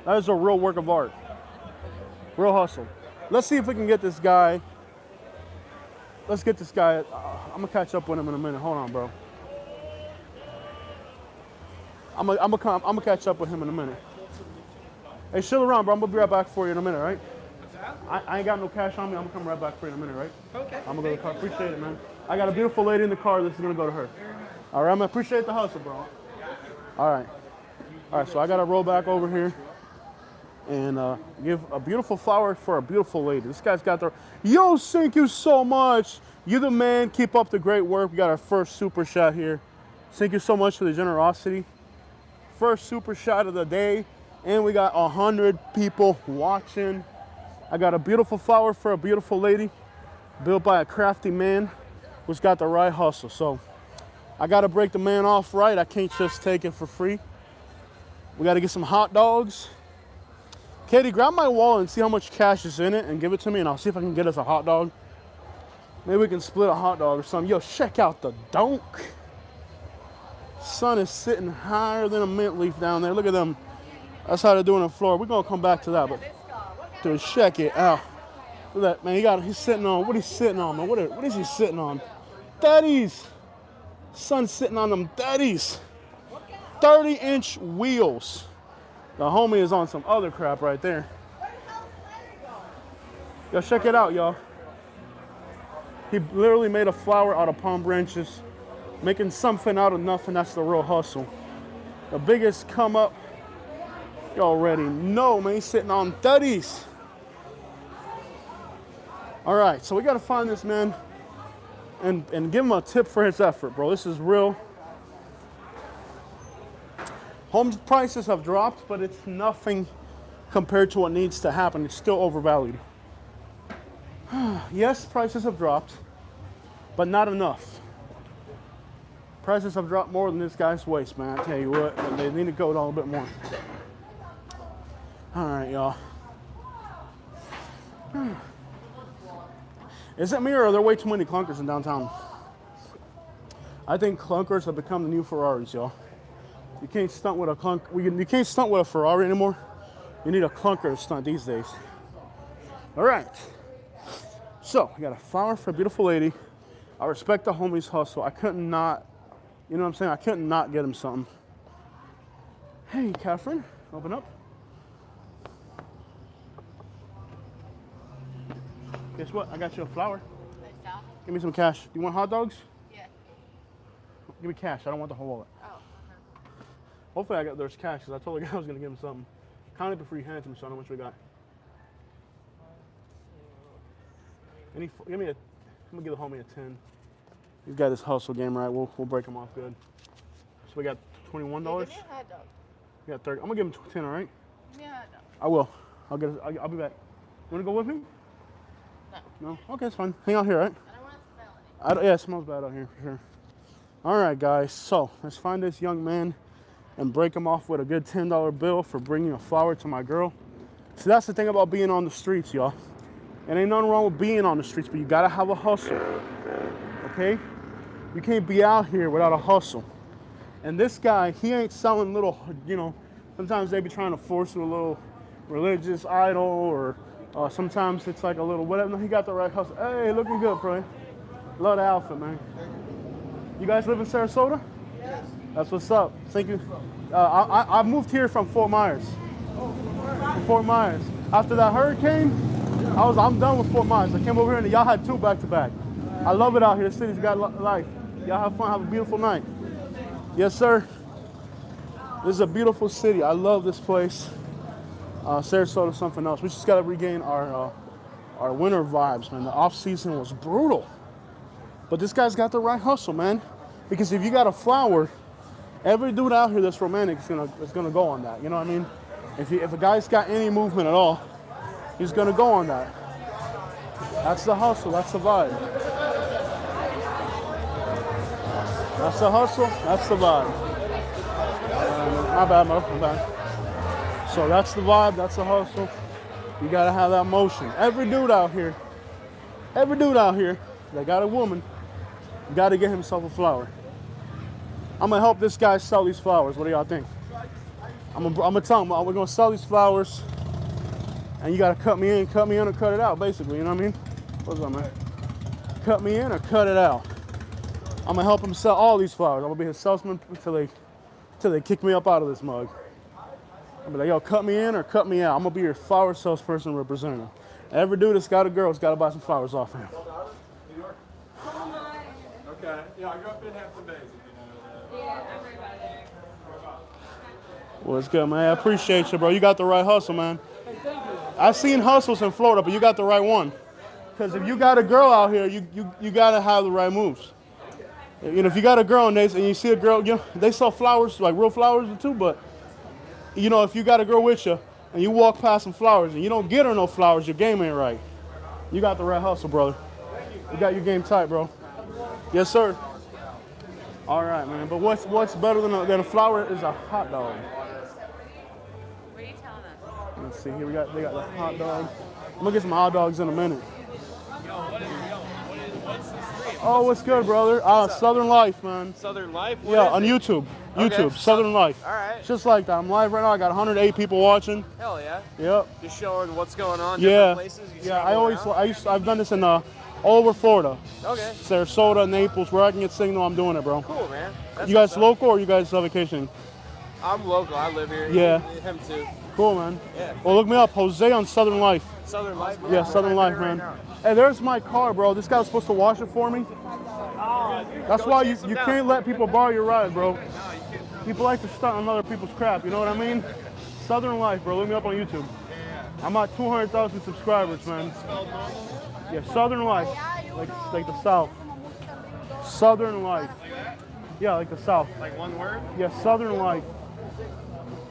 That is a real work of art. Real hustle. Let's see if we can get this guy. Let's get this guy. I'm gonna catch up with him in a minute. Hold on, bro. I'm gonna catch up with him in a minute. Hey, chill around, bro. I'm gonna be right back for you in a minute, right? What's that? I ain't got no cash on me. I'm gonna come right back for you in a minute, right? Okay. I'm gonna go to the car. Appreciate it, man. I got a beautiful lady in the car. This is gonna go to her. All right, man. Appreciate the hustle, bro. All right. All right. So I gotta roll back over here and give a beautiful flower for a beautiful lady. This guy's got the. Yo, thank you so much. You the man. Keep up the great work. We got our first super shot here. Thank you so much for the generosity. First super shot of the day, and we got 100 people watching. I got a beautiful flower for a beautiful lady, built by a crafty man who's got the right hustle. So I got to break the man off right. I can't just take it for free. We got to get some hot dogs. Katie, grab my wallet and see how much cash is in it and give it to me, and I'll see if I can get us a hot dog. Maybe we can split a hot dog or something. Yo, check out the donk. Sun is sitting higher than a mint leaf down there. Look at them. That's how they're doing in Florida. We're going to come back to that, but dude, check it out. Look at that, man. He's sitting on, what he's sitting on, man. What is he sitting on? Daddies. Sun's sitting on them daddies. 30-inch wheels. The homie is on some other crap right there. Yo, check it out, y'all. He literally made a flower out of palm branches, making something out of nothing. That's the real hustle. The biggest come up, you already know, man. He's sitting on 30s. All right, so we got to find this man and give him a tip for his effort, bro. This is real. Home prices have dropped, but it's nothing compared to what needs to happen. It's still overvalued. Yes, prices have dropped, but not enough. Prices have dropped more than this guy's waist, man. I tell you what, they need to go down a bit more. All right, y'all. Is it me or are there way too many clunkers in downtown? I think clunkers have become the new Ferraris, y'all. You can't stunt with a clunk. You can't stunt with a Ferrari anymore. You need a clunker to stunt these days. All right. So we got a flower for a beautiful lady. I respect the homie's hustle. I couldn't not, you know what I'm saying? I couldn't not get him something. Hey, Catherine, open up. Guess what? I got you a flower. Give me some cash. Do you want hot dogs? Yeah. Give me cash. I don't want the whole wallet. Hopefully there's cash, because I told the guy I was going to give him something. Kindly before you hand it to me, so I know how much we got. I'm going to give the homie a 10. He's got his hustle game right. We'll break him off good. So we got $21. Give me a hot dog. We got 30. I'm going to give him 10, all right? Give me a hot dog. I will. I'll be back. You want to go with me? No. No? Okay, it's fine. Hang out here, all right? I don't want to smell it. Yeah, it smells bad out here for sure. All right, guys. So let's find this young man and break him off with a good $10 bill for bringing a flower to my girl. So that's the thing about being on the streets, y'all. And ain't nothing wrong with being on the streets, but you gotta have a hustle, okay? You can't be out here without a hustle. And this guy, he ain't selling little, sometimes they be trying to force a little religious idol, or sometimes it's like a little whatever. No, he got the right hustle. Hey, looking good, bro. Love the outfit, man. You guys live in Sarasota? Yes. That's what's up. Thank you. I moved here from Fort Myers. Fort Myers. After that hurricane, I'm done with Fort Myers. I came over here and y'all had 2 back to back. I love it out here. The city's got life. Y'all have fun. Have a beautiful night. Yes, sir. This is a beautiful city. I love this place. Sarasota is something else. We just got to regain our winter vibes, man. The off season was brutal, but this guy's got the right hustle, man. Because if you got a flower, every dude out here that's romantic is gonna go on that. You know what I mean? If a guy's got any movement at all, he's gonna go on that. That's the hustle. That's the vibe. That's the hustle. That's the vibe. My bad. So that's the vibe. That's the hustle. You gotta have that motion. Every dude out here that got a woman, gotta get himself a flower. I'm gonna help this guy sell these flowers. What do y'all think? I'm gonna tell him we're gonna sell these flowers, and you gotta cut me in or cut it out, basically. You know what I mean? What's up, man? Cut me in or cut it out. I'm gonna help him sell all these flowers. I'm gonna be his salesman until they kick me up out of this mug. I'm be like, yo, cut me in or cut me out. I'm gonna be your flower salesperson representative. Every dude that's got a girl has got to buy some flowers off him. New York? Okay. Yeah, I grew up in Hampton Bays, if you know that. Yeah, I'm right by there. Well, it's good, man. I appreciate you, bro. You got the right hustle, man. I've seen hustles in Florida, but you got the right one. Because if you got a girl out here, you got to have the right moves. If you got a girl and you see a girl, they sell flowers, like real flowers too, but, if you got a girl with you and you walk past some flowers and you don't get her no flowers, your game ain't right. You got the right hustle, brother. You got your game tight, bro. Yes, sir. All right, man. But what's better than a flower is a hot dog. What are you telling us? Let's see here. They got the hot dog. I'm gonna get some hot dogs in a minute. Oh, what's good, brother? Southern Life, man. Southern Life? Yeah, on YouTube. Okay. Southern Life. All right. Just like that. I'm live right now. I got 108 people watching. Hell yeah. Yep. Just showing what's going on, Yeah. different places. You Yeah. travel around? I've done this in all over Florida. Okay. Sarasota, Naples, where I can get signal. I'm doing it, bro. Cool, man. That's You guys what's up. local or you guys vacationing? I'm local. I live here. Yeah. Him too. Cool, man. Yeah. Well, look me up, Jose on Southern Life. Southern Life. Yeah, Southern Life, man. Hey, there's my car, bro. This guy was supposed to wash it for me. That's why you can't let people borrow your ride, bro. People like to stunt on other people's crap, you know what I mean? Southern Life, bro. Look me up on YouTube. I'm at 200,000 subscribers, man. Yeah, Southern Life, like the South. Southern Life. Yeah, like the South. Like one word? Yeah, Southern Life.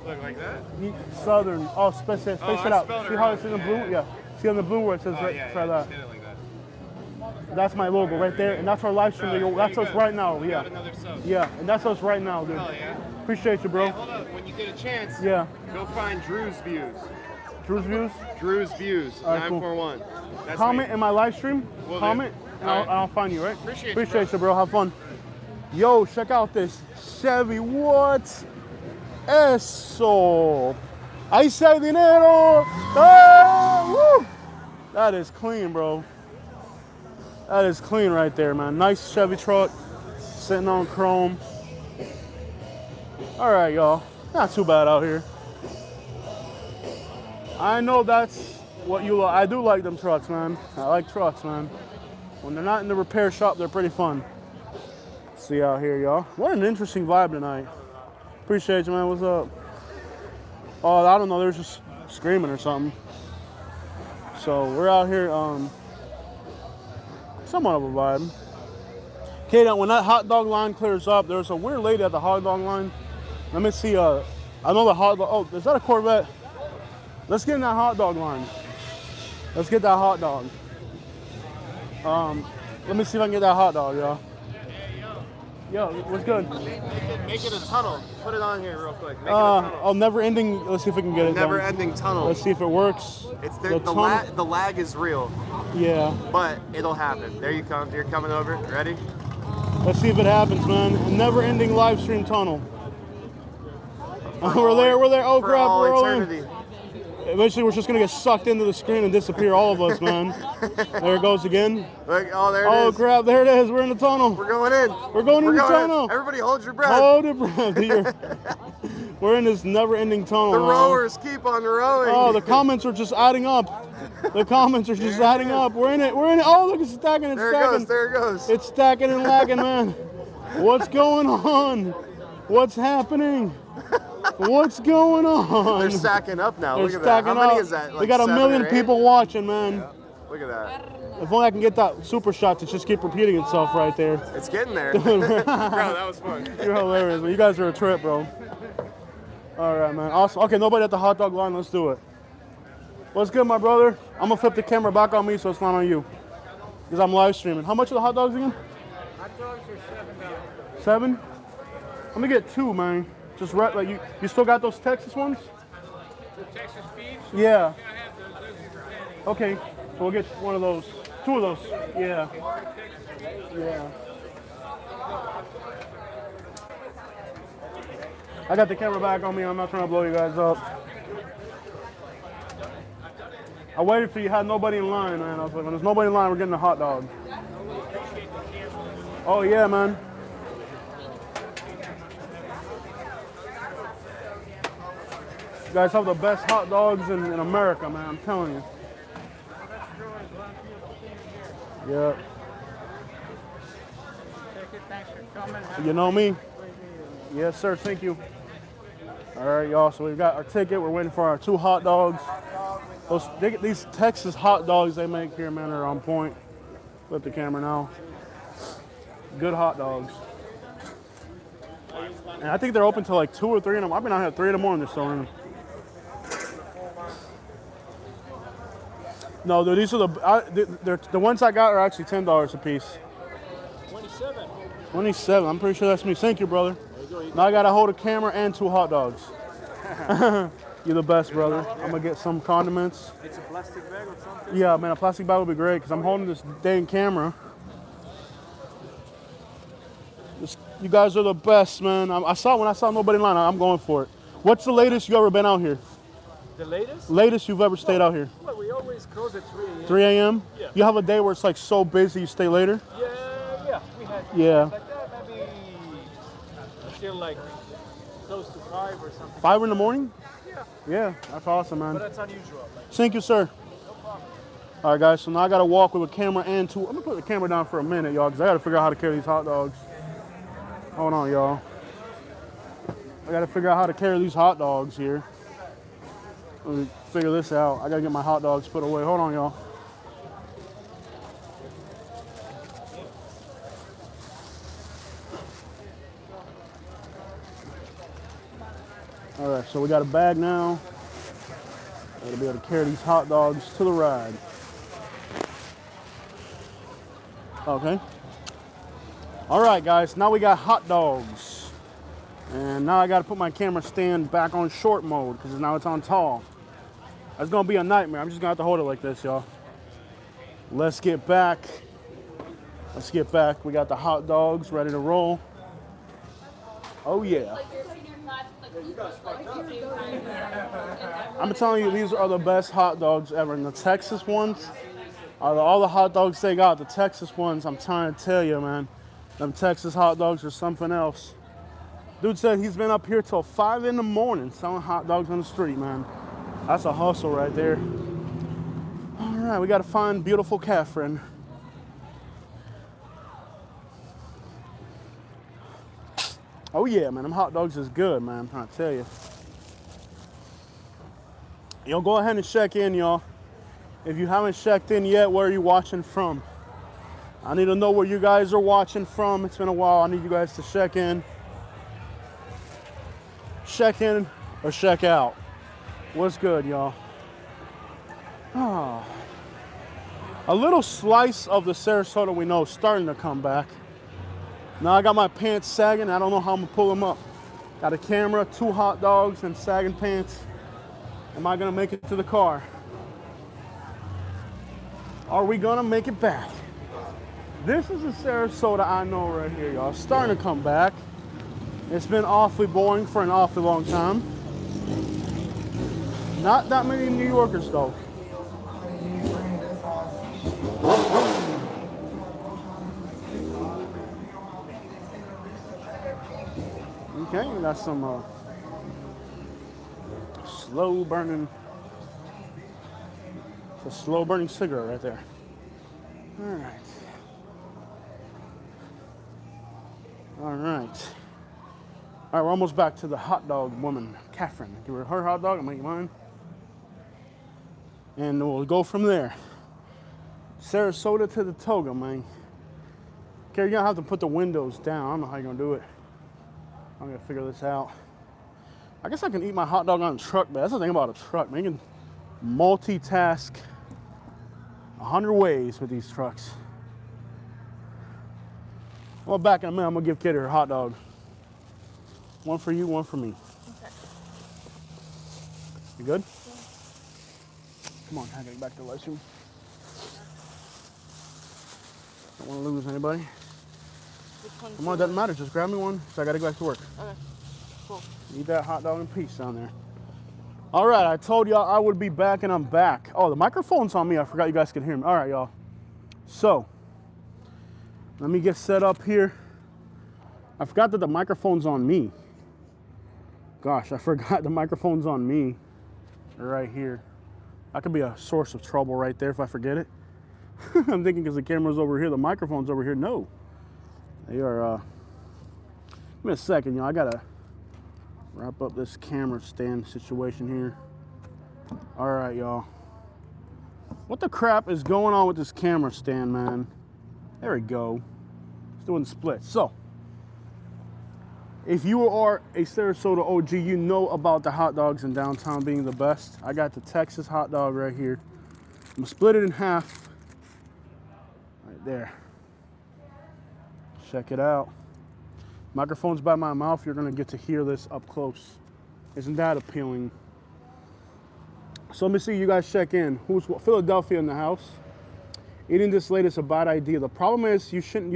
Look like that? Southern. Oh, space it out. spelled it See how wrong. it says in blue? Yeah. See on the blue where it says try that. Just did it like that. That's my logo right there, and that's our live stream video. That's us right now. We got Yeah. another sub. Yeah, and that's us right now, dude. Hell yeah. Appreciate you, bro. Hey, hold up. When you get a chance, Yeah. go find Drew's Views. Drew's views. Drew's Views, All right, cool. 941. That's Comment me. in my live stream. Will do. Comment, and All right. I'll find you, right? Appreciate you, you, bro. Have fun. Yo, check out this Chevy. What? Eso. Ahí se hay dinero. Ah, woo. That is clean, bro. That is clean right there, man. Nice Chevy truck, sitting on chrome. All right, y'all. Not too bad out here. I know that's what you like. I do like them trucks, man. I like trucks, man. When they're not in the repair shop, they're pretty fun. See out here, y'all. What an interesting vibe tonight. Appreciate you, man. What's up? Oh, I don't know. They were just screaming or something. So we're out here, somewhat of a vibe. Okay, when that hot dog line clears up, there's a weird lady at the hot dog line. Let me see. I know the hot dog. Oh, is that a Corvette? Let's get in that hot dog line. Let's get that hot dog. Let me see if I can get that hot dog, y'all. Yo, what's good? Make it a tunnel. Put it on here real quick. Make it a tunnel. Oh, never ending. Let's see if we can get it Never done. ending tunnel. Let's see if it works. It's The the lag is real, Yeah. but it'll happen. There you come. You're coming over. Ready? Let's see if it happens, man. A never-ending live stream tunnel. We're there. Oh For crap, all we're all in. eternity. Eventually, we're just gonna get sucked into the screen and disappear, all of us, man. There it goes again. Look, oh, there it Oh is. crap, there it is. We're in the tunnel. We're going in. We're going in the tunnel. Everybody hold your breath. Hold it, bro. We're in this never-ending tunnel. The man. rowers keep on rowing. Oh, the comments are just adding up. The comments are just adding up. We're in it. Oh, look, it's stacking. It's there stacking. it goes. There it goes. It's stacking and lagging, man. What's going on? What's happening? What's going on? They're stacking up now. They're Look at that. How stacking many up. is that? Like we got a 7 million or 8? people watching, man. Look at that. If only I can get that super shot to just keep repeating itself right there. It's getting there. Bro, that was fun. You're hilarious, man. You guys are a trip, bro. All right, man. Awesome. Okay, nobody at the hot dog line. Let's do it. What's good, my brother? I'm gonna flip the camera back on me so it's not on you, because I'm live streaming. How much are the hot dogs again? Hot dogs are $7. 7? Let me get 2, man. Just right, like you still got those Texas ones? The Texas beef? Yeah. Yeah, I have those. Those are $10. Okay, so we'll get one of those. 2 of those. Yeah. Yeah. I got the camera back on me. I'm not trying to blow you guys up. I waited for you. Had nobody in line, man. I was like, when there's nobody in line, we're getting a hot dog. Oh yeah, man. You guys have the best hot dogs in America, man. I'm telling you. Yeah. Thanks for coming. You know me. Yes, sir. Thank you. All right, y'all. So we've got our ticket. We're waiting for our 2 hot dogs. These Texas hot dogs they make here, man, are on point. Flip the camera now. Good hot dogs. And I think they're open till like 2 or 3 in the morning. I've been out here at 3 in the morning. They're still in. No, dude, these are the ones I got are actually $10 a piece. 27. 27. I'm pretty sure that's me. Thank you, brother. Now I gotta hold a camera and 2 hot dogs. You're the best, brother. I'm gonna get some condiments. It's a plastic bag or something? Yeah, man, a plastic bag would be great because I'm holding this dang camera. You guys are the best, man. When I saw nobody in line, I'm going for it. What's the latest you ever been out here? The latest? Latest you've ever stayed out here? Well, we always close at 3 a.m. 3 a.m. Yeah. You have a day where it's like so busy you stay later. Yeah, we had Yeah. like that, maybe till like close to 5 or something. 5 in the morning? Yeah, Yeah, that's awesome, man. but that's unusual. Like, Thank you, sir. no problem. All right, guys, so now I got to walk with a camera and 2. I'm going to put the camera down for a minute, y'all, because I got to figure out how to carry these hot dogs. Hold on, y'all. I got to figure out how to carry these hot dogs here. Let me figure this out. I got to get my hot dogs put away. Hold on, y'all. All right, so we got a bag now. Gotta be able to carry these hot dogs to the ride. Okay. All right, guys, now we got hot dogs. And now I gotta put my camera stand back on short mode because now it's on tall. That's gonna be a nightmare. I'm just gonna have to hold it like this, y'all. Let's get back. Let's get back. We got the hot dogs ready to roll. Oh yeah. I'm telling you, these are the best hot dogs ever. And the Texas ones, all the hot dogs they got, the Texas ones, I'm trying to tell you, man. Them Texas hot dogs are something else. Dude said he's been up here till 5 in the morning selling hot dogs on the street, man. That's a hustle right there. All right, we got to find beautiful Catherine. Oh yeah, man, them hot dogs is good, man. I'm trying to tell you. Yo, go ahead and check in, y'all. If you haven't checked in yet, where are you watching from? I need to know where you guys are watching from. It's been a while. I need you guys to check in. Check in or check out. What's good, y'all? Oh. A little slice of the Sarasota we know is starting to come back. Now I got my pants sagging. I don't know how I'm gonna pull them up. Got a camera, 2 hot dogs, and sagging pants. Am I gonna make it to the car? Are we gonna make it back? This is the Sarasota I know right here, y'all. It's starting to come back. It's been awfully boring for an awfully long time. Not that many New Yorkers though. Okay, we got some slow burning. It's a slow burning cigarette right there. All right. All right. All right, we're almost back to the hot dog woman, Catherine. Give her hot dog, I'll make mine. And we'll go from there. Sarasota to the Toga, man. Okay, you're gonna have to put the windows down. I don't know how you're gonna do it. I'm gonna figure this out. I guess I can eat my hot dog on a truck, but that's the thing about a truck, man. You can multitask 100 ways with these trucks. Well, back in a minute, I'm gonna give Kitty her hot dog. One for you, one for me. Okay. You good? Yeah. Come on, I gotta get back to the restroom. Don't wanna lose anybody. Come on, doesn't matter, just grab me one, so I gotta go back to work. Okay, cool. Eat that hot dog in peace down there. All right, I told y'all I would be back, and I'm back. Oh, the microphone's on me. I forgot you guys could hear me. All right, y'all. So, let me get set up here. I forgot that the microphone's on me. Gosh, I forgot the microphone's on me right here. That could be a source of trouble right there if I forget it. I'm thinking because the camera's over here, the microphone's over here. No. They are, give me a second, y'all. I gotta wrap up this camera stand situation here. All right, y'all. What the crap is going on with this camera stand, man? There we go. It's doing the split. So, if you are a Sarasota OG, you know about the hot dogs in downtown being the best. I got the Texas hot dog right here. I'm gonna split it in half. Right there. Check it out. Microphone's by my mouth. You're gonna get to hear this up close. Isn't that appealing? So let me see you guys check in. Who's Philadelphia in the house? Eating this late is a bad idea. The problem is you don't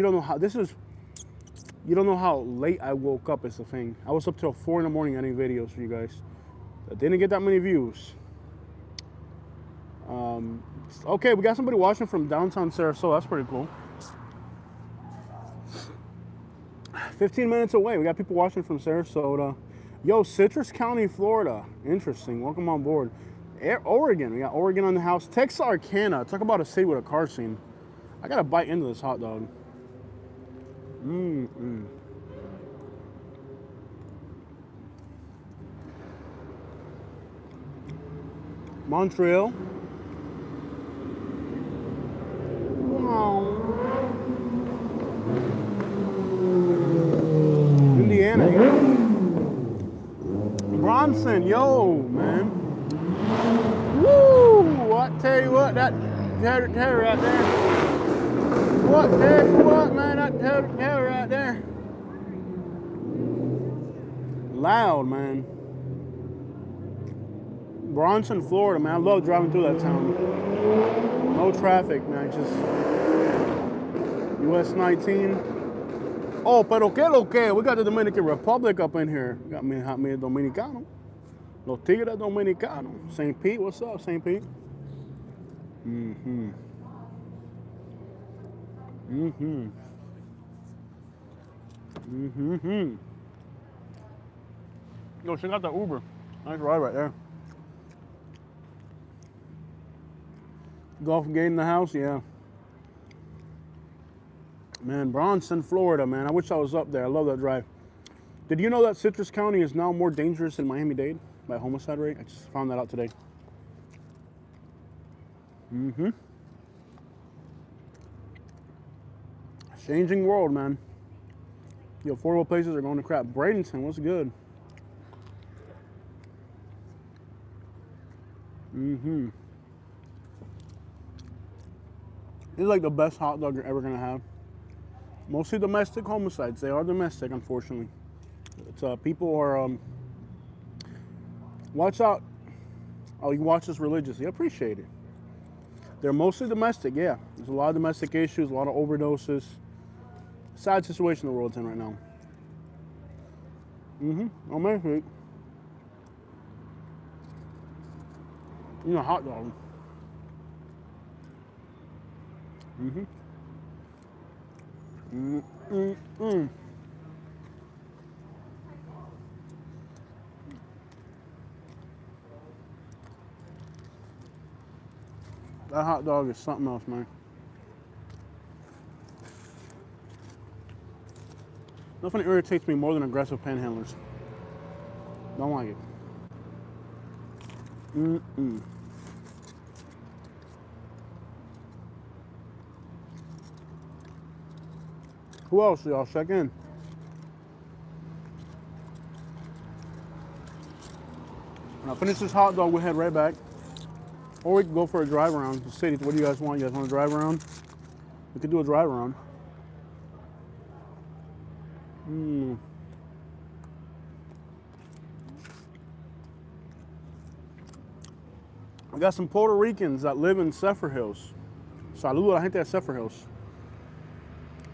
know how late I woke up is the thing. I was up till 4 in the morning editing videos for you guys. I didn't get that many views. Okay, we got somebody watching from downtown Sarasota. That's pretty cool. 15 minutes away. We got people watching from Sarasota. Yo, Citrus County, Florida. Interesting. Welcome on board. Oregon. We got Oregon on the house. Texarkana. Talk about a city with a car scene. I got to bite into this hot dog. Montreal. Wow. Indiana. Bronson, yo, man. Woo! I tell you what, that terror right there. What, tell you what, man, that terror right there. Loud, man. Bronson, Florida, man. I love driving through that town. No traffic, man. Just US 19. Oh, pero que lo que? We got the Dominican Republic up in here. We got me hot meal Dominicano. Los Tigres Dominicano. St. Pete, what's up, St. Pete? Yo, check out the Uber. Nice ride right there. Golf gate in the house, yeah. Man, Bronson, Florida, man. I wish I was up there. I love that drive. Did you know that Citrus County is now more dangerous than Miami-Dade by homicide rate? I just found that out today. Mm-hmm. Changing world, man. The affordable places are going to crap. Bradenton, what's good? Mm-hmm. This is like the best hot dog you're ever gonna have. Mostly domestic homicides. They are domestic, unfortunately. It's people are watch out. Oh, you watch this religiously. I appreciate it. They're mostly domestic, yeah. There's a lot of domestic issues, a lot of overdoses. Sad situation the world's in right now. Mm-hmm. On Main Street. You know, hot dog. Mm-hmm. Mm-mm-mm. That hot dog is something else, man. Nothing irritates me more than aggressive panhandlers. Don't like it. Mm-mm. Who else, y'all? Check in. When I finish this hot dog, we'll head right back. Or we can go for a drive around the city. What do you guys want? You guys want to drive around? We could do a drive around. I got some Puerto Ricans that live in Zephyr Hills. Saludo a la gente de Zephyr Hills.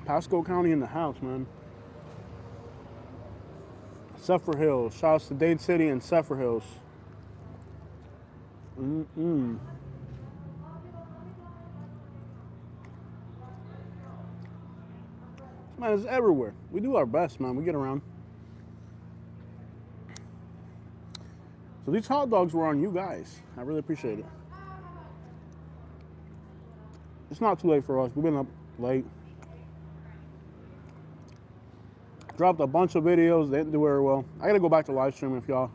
Pasco County in the house, man. Zephyr Hills. Shouts to Dade City and Zephyr Hills. Man, it's everywhere. We do our best, man. We get around. So these hot dogs were on you guys. I really appreciate it. It's not too late for us. We've been up late. Dropped a bunch of videos. They didn't do very well. I gotta go back to live streaming if y'all.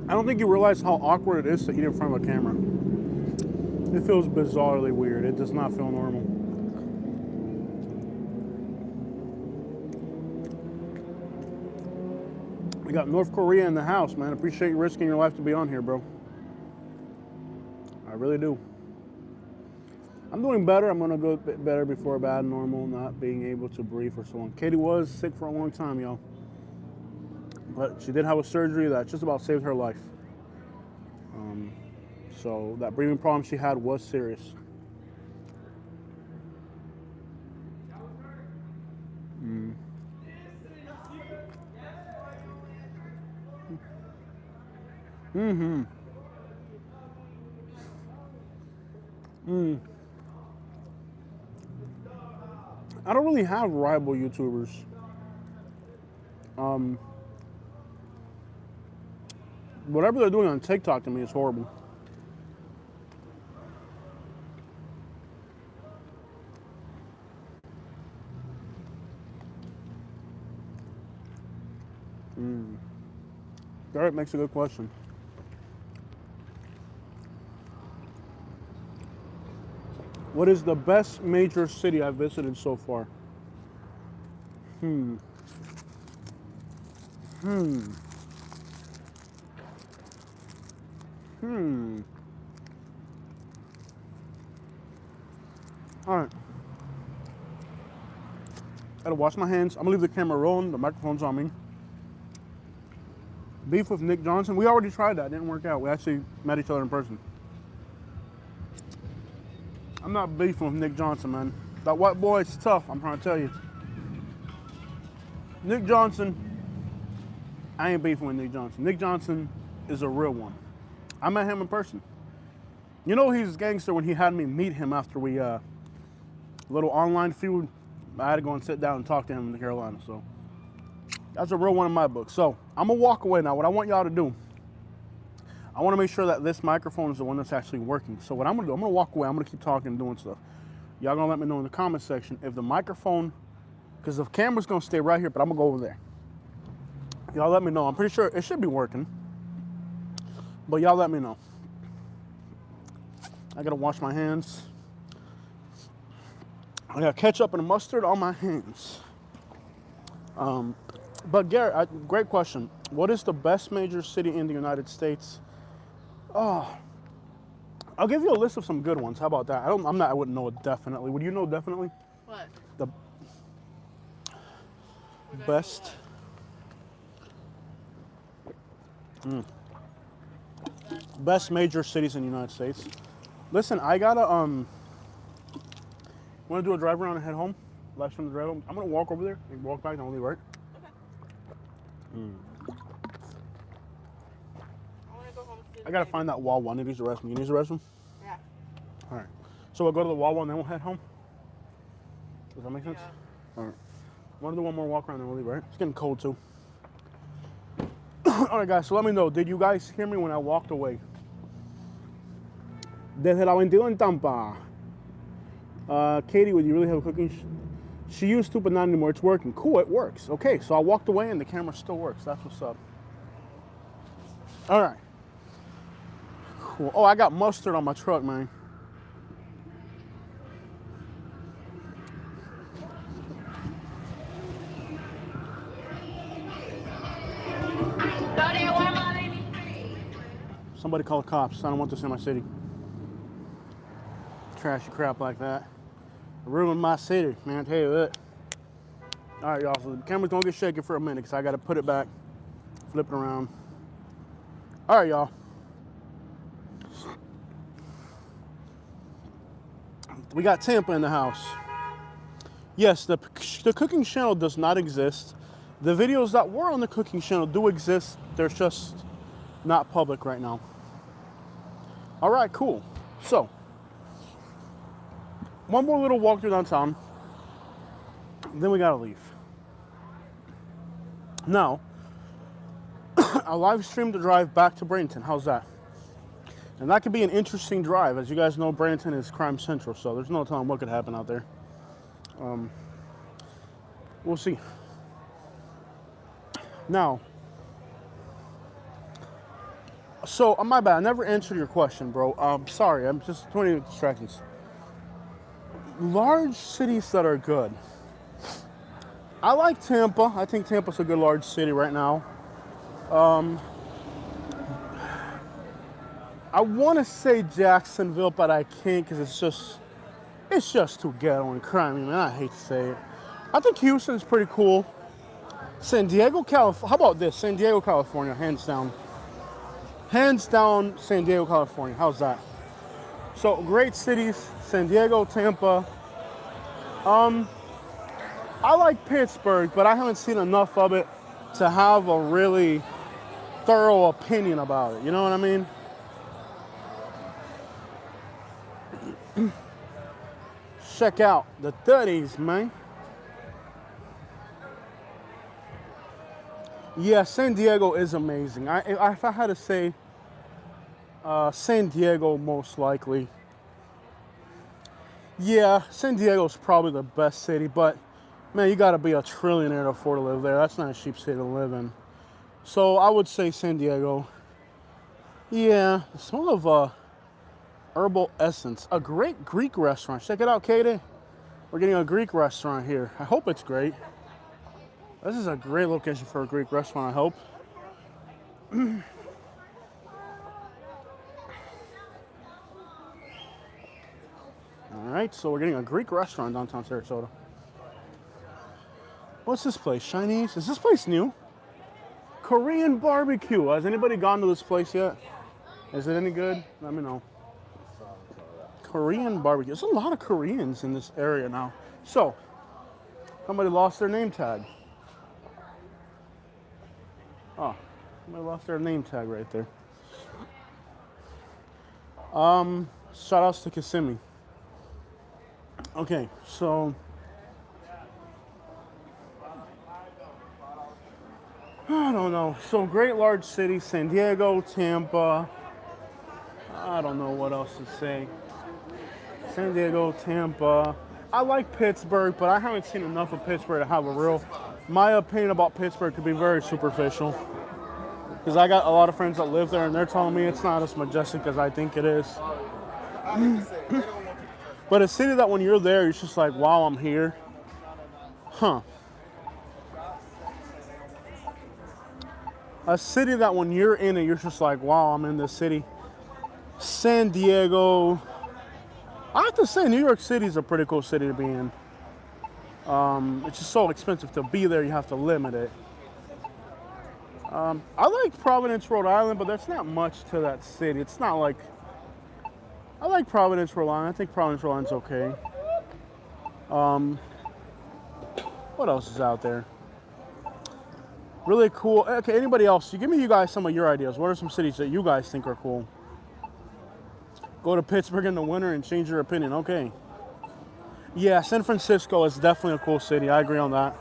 I don't think you realize how awkward it is to eat in front of a camera. It feels bizarrely weird. It does not feel normal. We got North Korea in the house, man. Appreciate you risking your life to be on here, bro. I really do. I'm doing better. I'm gonna go a bit better before bad normal, not being able to breathe for so long. Katie was sick for a long time, y'all. But she did have a surgery that just about saved her life. So that breathing problem she had was serious. I don't really have rival YouTubers. Whatever they're doing on TikTok to me is horrible. Garrett makes a good question. What is the best major city I've visited so far? All right. Gotta wash my hands. I'm gonna leave the camera rolling. The microphone's on me. Beef with Nick Johnson. We already tried that. It didn't work out. We actually met each other in person. I'm not beefing with Nick Johnson, man. That white boy is tough, I'm trying to tell you. Nick Johnson, I ain't beefing with Nick Johnson. Nick Johnson is a real one. I met him in person. You know he's a gangster when he had me meet him after we, little online feud. I had to go and sit down and talk to him in Carolina, so. That's a real one in my book. So I'm gonna walk away now. What I want y'all to do, I want to make sure that this microphone is the one that's actually working. So what I'm gonna do, I'm gonna walk away. I'm gonna keep talking and doing stuff. Y'all gonna let me know in the comment section if the microphone, because the camera's gonna stay right here, but I'm gonna go over there. Y'all let me know. I'm pretty sure it should be working, but y'all let me know. I gotta wash my hands. I got ketchup and mustard on my hands. But Garrett, great question. What is the best major city in the United States? Oh, I'll give you a list of some good ones. How about that? I wouldn't know it definitely. Would you know definitely? What? The best. Best major cities in the United States. Listen, I gotta wanna do a drive around and head home? Last from the drive home. I'm gonna walk over there and walk back and I'll leave, right? I want to go home soon. I gotta find that Wawa. I need to use the restroom. You need the restroom? Yeah. All right. So we'll go to the Wawa and then we'll head home? Does that make sense? Yeah. All right. I want to do one more walk around and we'll leave, right? It's getting cold too. All right, guys. So let me know. Did you guys hear me when I walked away? Desde la 21 en Tampa. Katie, would you really have a cooking? She used to, but not anymore. It's working. Cool, it works. Okay, so I walked away and the camera still works. That's what's up. All right. Cool. Oh, I got mustard on my truck, man. Somebody call the cops. I don't want this in my city. Trashy crap like that. Ruin my city, man. I tell you what. All right, y'all. So the camera's gonna get shaky for a minute because I gotta put it back, flip it around. All right, y'all. We got Tampa in the house. Yes, the cooking channel does not exist. The videos that were on the cooking channel do exist. They're just not public right now. All right, cool. So, one more little walk through downtown, then we gotta leave. Now, I live streamed the drive back to Bradenton. How's that? And that could be an interesting drive. As you guys know, Bradenton is crime central, so there's no telling what could happen out there. We'll see. Now, so my bad, I never answered your question, bro. Sorry, I'm just 20 distractions. Large cities that are good. I like Tampa. I think Tampa's a good large city right now. I want to say Jacksonville, but I can't because it's just too ghetto and crimey, man. I hate to say it. I think Houston's pretty cool. San Diego, California. How about this? San Diego, California, hands down. Hands down, San Diego, California. How's that? So great cities, San Diego, Tampa. I like Pittsburgh, but I haven't seen enough of it to have a really thorough opinion about it. You know what I mean? Check out the 30s, man. Yeah, San Diego is amazing. If I had to say, San Diego most likely. Yeah, San Diego's probably the best city, but man, you gotta be a trillionaire to afford to live there. That's not a cheap city to live in. So I would say San Diego. Yeah, the smell of herbal essence. A great Greek restaurant. Check it out, Katie. We're getting a Greek restaurant here. I hope it's great. This is a great location for a Greek restaurant, I hope. All right, so we're getting a Greek restaurant downtown Sarasota. What's this place? Chinese? Is this place new? Korean barbecue. Has anybody gone to this place yet? Is it any good? Let me know. Korean barbecue. There's a lot of Koreans in this area now. So, somebody lost their name tag. Oh, somebody lost their name tag right there. Shout outs to Kissimmee. Okay, so don't know. So great large cities, San Diego, Tampa. I don't know what else to say. San Diego, Tampa. I like Pittsburgh, but I haven't seen enough of Pittsburgh to have a real. My opinion about Pittsburgh could be very superficial. Because I got a lot of friends that live there and they're telling me it's not as majestic as I think it is. But a city that when you're there, you're just like, wow, I'm here. Huh. A city that when you're in it, you're just like, wow, I'm in this city. San Diego. I have to say, New York City is a pretty cool city to be in. It's just so expensive to be there, you have to limit it. I like Providence, Rhode Island, but there's not much to that city. It's not like... I like Providence, Rhode Island. I think Providence, Rhode Island's okay. What else is out there? Really cool. Okay, anybody else? Give me you guys some of your ideas. What are some cities that you guys think are cool? Go to Pittsburgh in the winter and change your opinion. Okay. Yeah, San Francisco is definitely a cool city. I agree on that.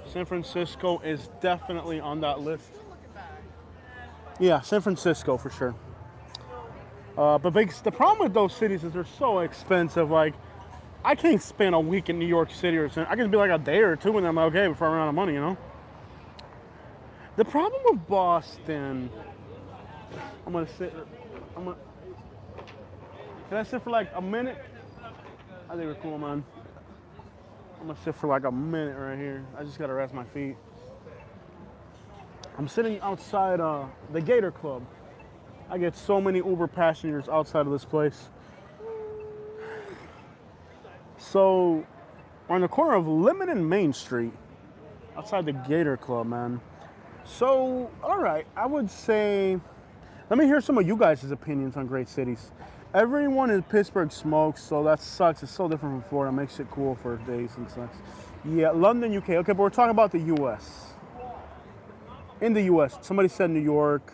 San Francisco is definitely on that list. Yeah, San Francisco for sure. But the problem with those cities is they're so expensive. Like, I can't spend a week in New York City or something. I can be like a day or two and I'm okay before I run out of money, you know? The problem with Boston, can I sit for like a minute? I think we're cool, man. I'm gonna sit for like a minute right here. I just gotta rest my feet. I'm sitting outside the Gator Club. I get so many Uber passengers outside of this place. So, we're on the corner of Lemon and Main Street, outside the Gator Club, man. So, all right, I would say, let me hear some of you guys' opinions on great cities. Everyone in Pittsburgh smokes, so that sucks. It's so different from Florida. It makes it cool for days and such. Yeah, London, UK. Okay, but we're talking about the U.S. In the U.S., somebody said New York.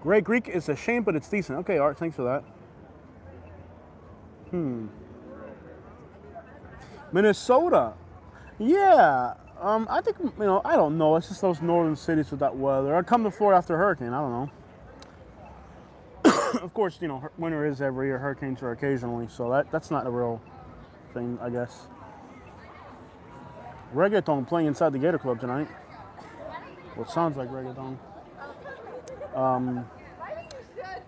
Great Greek is a shame, but it's decent. Okay, Art, thanks for that. Minnesota. Yeah, I think, I don't know. It's just those northern cities with that weather. I come to Florida after a hurricane. I don't know. Of course, winter is every year. Hurricanes are occasionally, so that's not a real thing, I guess. Reggaeton playing inside the Gator Club tonight. Well, it sounds like reggaeton.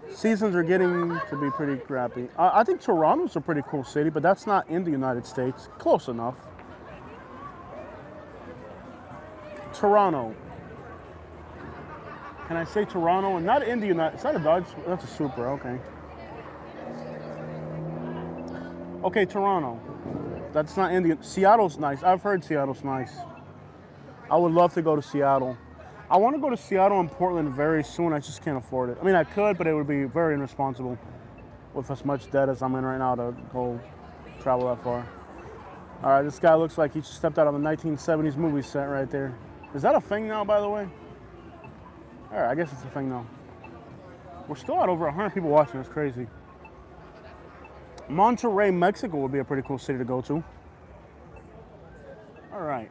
Seasons are getting to be pretty crappy. I think Toronto's a pretty cool city, but that's not in the United States. Close enough. Toronto. Can I say Toronto? And not in the United States. Is that a Dodge? That's a Supra, okay. Okay, Toronto. That's not in the... Seattle's nice. I've heard Seattle's nice. I would love to go to Seattle. I want to go to Seattle and Portland very soon. I just can't afford it. I mean, I could, but it would be very irresponsible with as much debt as I'm in right now to go travel that far. All right, this guy looks like he just stepped out of a 1970s movie set right there. Is that a thing now, by the way? All right, I guess it's a thing now. We're still at over 100 people watching. It's crazy. Monterrey, Mexico would be a pretty cool city to go to. All right,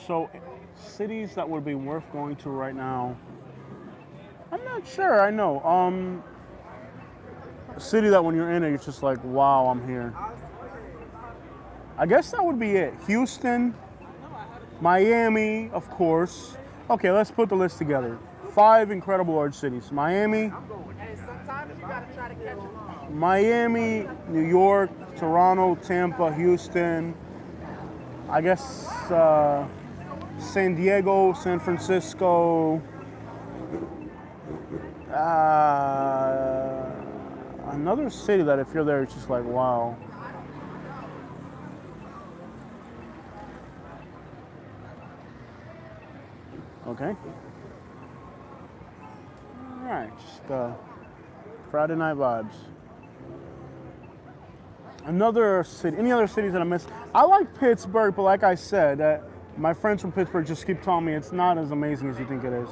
so cities that would be worth going to right now. I'm not sure, I know. A city that when you're in it, you're just like, wow, I'm here. I guess that would be it. Houston, Miami, of course. Okay, let's put the list together. 5 incredible large cities. Miami, New York, Toronto, Tampa, Houston. I guess San Diego, San Francisco. Another city that if you're there, it's just like, wow. Okay. All right, just Friday night vibes. Another city, any other cities that I missed? I like Pittsburgh, but like I said, my friends from Pittsburgh just keep telling me it's not as amazing as you think it is.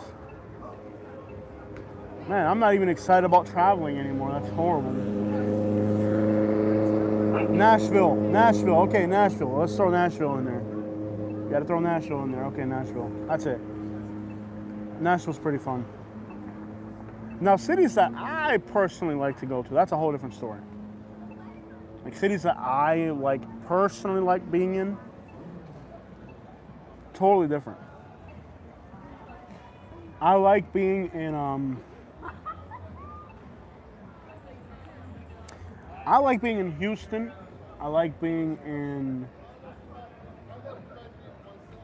Man, I'm not even excited about traveling anymore. That's horrible. Nashville. Okay, Nashville. Let's throw Nashville in there. Gotta throw Nashville in there. Okay, Nashville. That's it. Nashville's pretty fun. Now, cities that I personally like to go to, that's a whole different story. Like cities that I like personally like being in, totally different. I like being in Houston. I like being in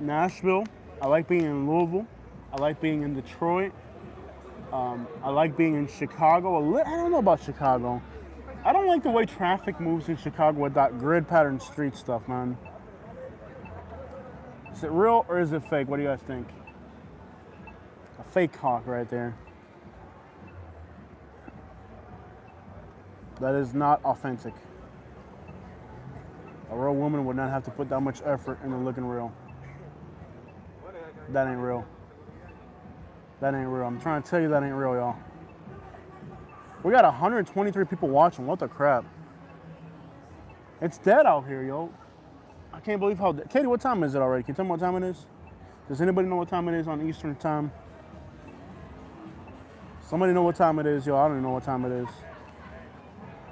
Nashville. I like being in Louisville. I like being in Detroit. I like being in Chicago. I don't know about Chicago. I don't like the way traffic moves in Chicago with that grid pattern street stuff, man. Is it real or is it fake? What do you guys think? A fake hawk right there. That is not authentic. A real woman would not have to put that much effort into looking real. That ain't real. That ain't real. I'm trying to tell you that ain't real, y'all. We got 123 people watching. What the crap? It's dead out here, yo. I can't believe how dead. Katie, what time is it already? Can you tell me what time it is? Does anybody know what time it is on Eastern time? Somebody know what time it is, yo. I don't even know what time it is.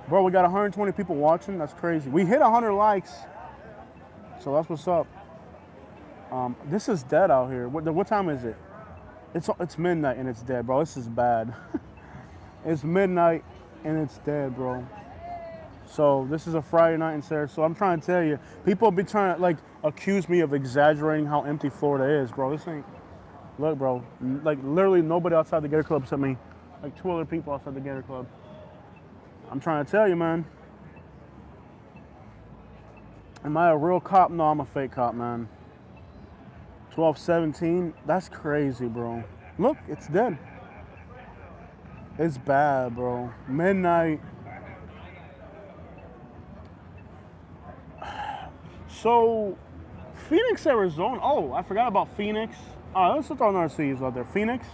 Bro, we got 120 people watching. That's crazy. We hit 100 likes. So that's what's up. This is dead out here. What time is it? It's midnight and it's dead, bro. This is bad. It's midnight and it's dead, bro. So this is a Friday night in Sarasota. I'm trying to tell you, people be trying to like accuse me of exaggerating how empty Florida is, bro. This ain't. Look, bro. Like literally nobody outside the Gator Club except me. Like 2 other people outside the Gator Club. I'm trying to tell you, man. Am I a real cop? No, I'm a fake cop, man. 12:17. That's crazy, bro. Look, it's dead. It's bad, bro. Midnight. So, Phoenix, Arizona. Oh, I forgot about Phoenix. Oh, let's throw another cities out there. Phoenix.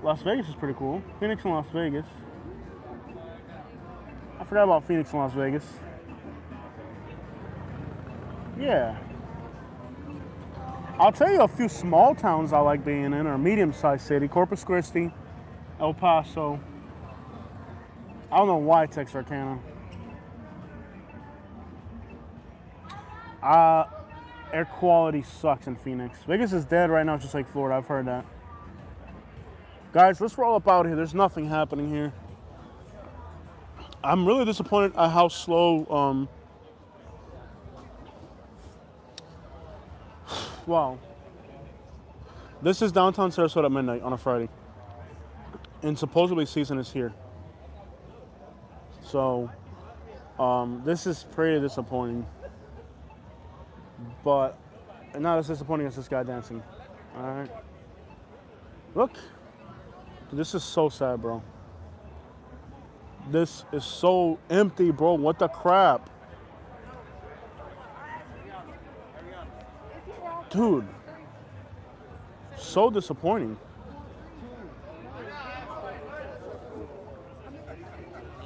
Las Vegas is pretty cool. Phoenix and Las Vegas. I forgot about Phoenix and Las Vegas. Yeah. I'll tell you a few small towns I like being in, or a medium-sized city. Corpus Christi, El Paso. I don't know why Texarkana. Air quality sucks in Phoenix. Vegas is dead right now, just like Florida. I've heard that. Guys, let's roll up out here. There's nothing happening here. I'm really disappointed at how slow. Wow. This is downtown Sarasota at midnight on a Friday. And supposedly season is here. So, this is pretty disappointing. But not as disappointing as this guy dancing. Alright. Look. This is so sad, bro. This is so empty, bro. What the crap? Dude. So disappointing.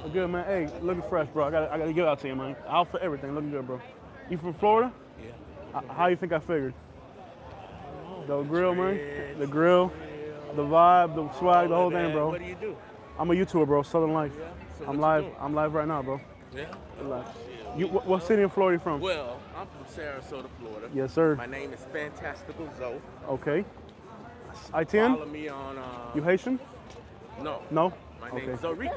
Look good, man. Hey, looking fresh, bro. I gotta give it out to you, man. Outfit, everything. Looking good, bro. You from Florida? Yeah. How you think I figured? The grill, man. The grill, the vibe, the swag, the whole thing, bro. What do you do? I'm a YouTuber, bro. Southern Life. Yeah. So I'm what live. you doing? I'm live right now, bro. Yeah. I'm live. You, what city in Florida you from? Well, I'm from Sarasota, Florida. Yes, sir. My name is Fantastical Zoe. Okay. I-10? Follow me on. You Haitian? No. No? My name Okay. is Zoe.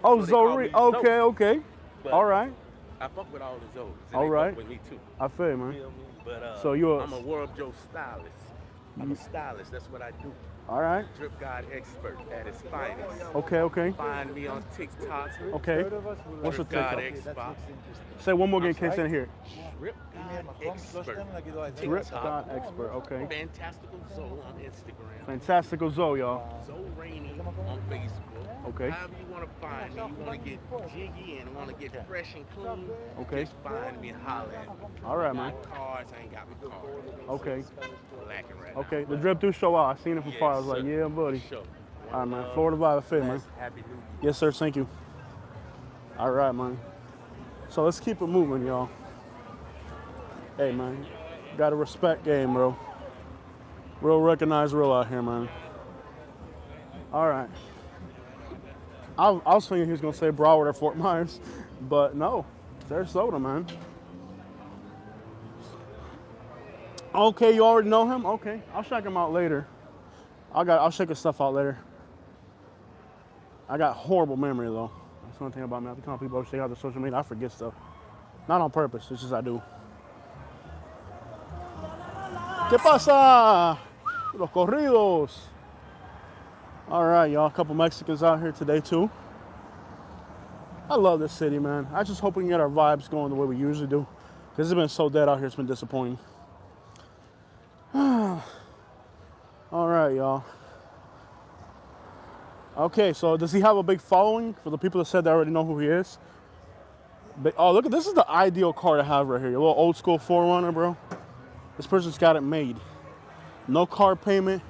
Oh, So they call Zori. me Zoe. Okay, okay. But All right. I fuck with all the Zoes. and All they right. Fuck with me too. I feel you, man. Feel me? But So you I'm a World Joe stylist. I'm a stylist. That's what I do. All right. Drip God expert at his finest. Okay, okay. Find me on TikTok. Okay. What's the Drip God TikTok? expert. Say one more again in case I didn't hear. Drip God expert. Drip TikTok. God expert. Okay. Fantastical Zoe on Instagram. Fantastical Zoe, y'all. Zoe Rainey on Facebook. Okay. However you want to find me, you want to get jiggy and want to get fresh and clean. Okay. Just find me and holler at me. All right, man. Cards, I ain't got my cards. Okay. Lacking right Okay. now. The drip do show out. I seen it from Yes, far. I was like, sir. yeah, buddy. For sure. All right, man. Florida vibe, I feel, man. Happy New Year. Yes, sir. Thank you. All right, man. So let's keep it moving, y'all. Hey, man. Got a respect game, bro. Real recognize real out here, man. All right. I was thinking he was gonna say Broward or Fort Myers, but no, Sarasota, man. Okay, you already know him. Okay, I'll check him out later. I'll check his stuff out later. I got horrible memory though. That's one thing about me. I have to tell people check out the social media. I forget stuff. Not on purpose. It's just I do. ¿Qué pasa? Los corridos. All right, y'all. A couple Mexicans out here today too. I love this city, man. I just hope we can get our vibes going the way we usually do. Because it's been so dead out here. It's been disappointing. All right, y'all. Okay, so does he have a big following? For the people that said they already know who he is. But, oh, look, this is the ideal car to have right here. Your little old school 4Runner, bro. This person's got it made. No car payment.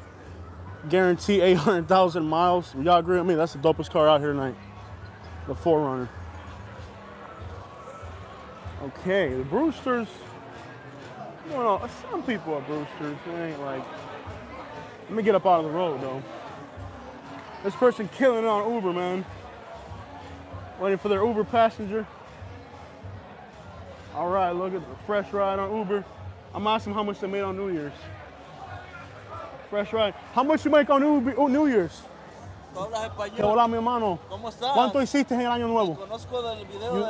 Guarantee 800,000 miles. Y'all agree with me? That's the dopest car out here tonight. The 4Runner. Okay, the Brewsters. Well, some people are Brewsters. They ain't like. Let me get up out of the road, though. This person killing it on Uber, man. Waiting for their Uber passenger. All right, look at the fresh ride on Uber. I'm asking how much they made on New Year's. Fresh ride. How much you make on Uber, New Year's? ¿Tú hablas español? Que hola, mi hermano. ¿Cómo estás? ¿Cuánto hiciste en el año nuevo? Conozco del video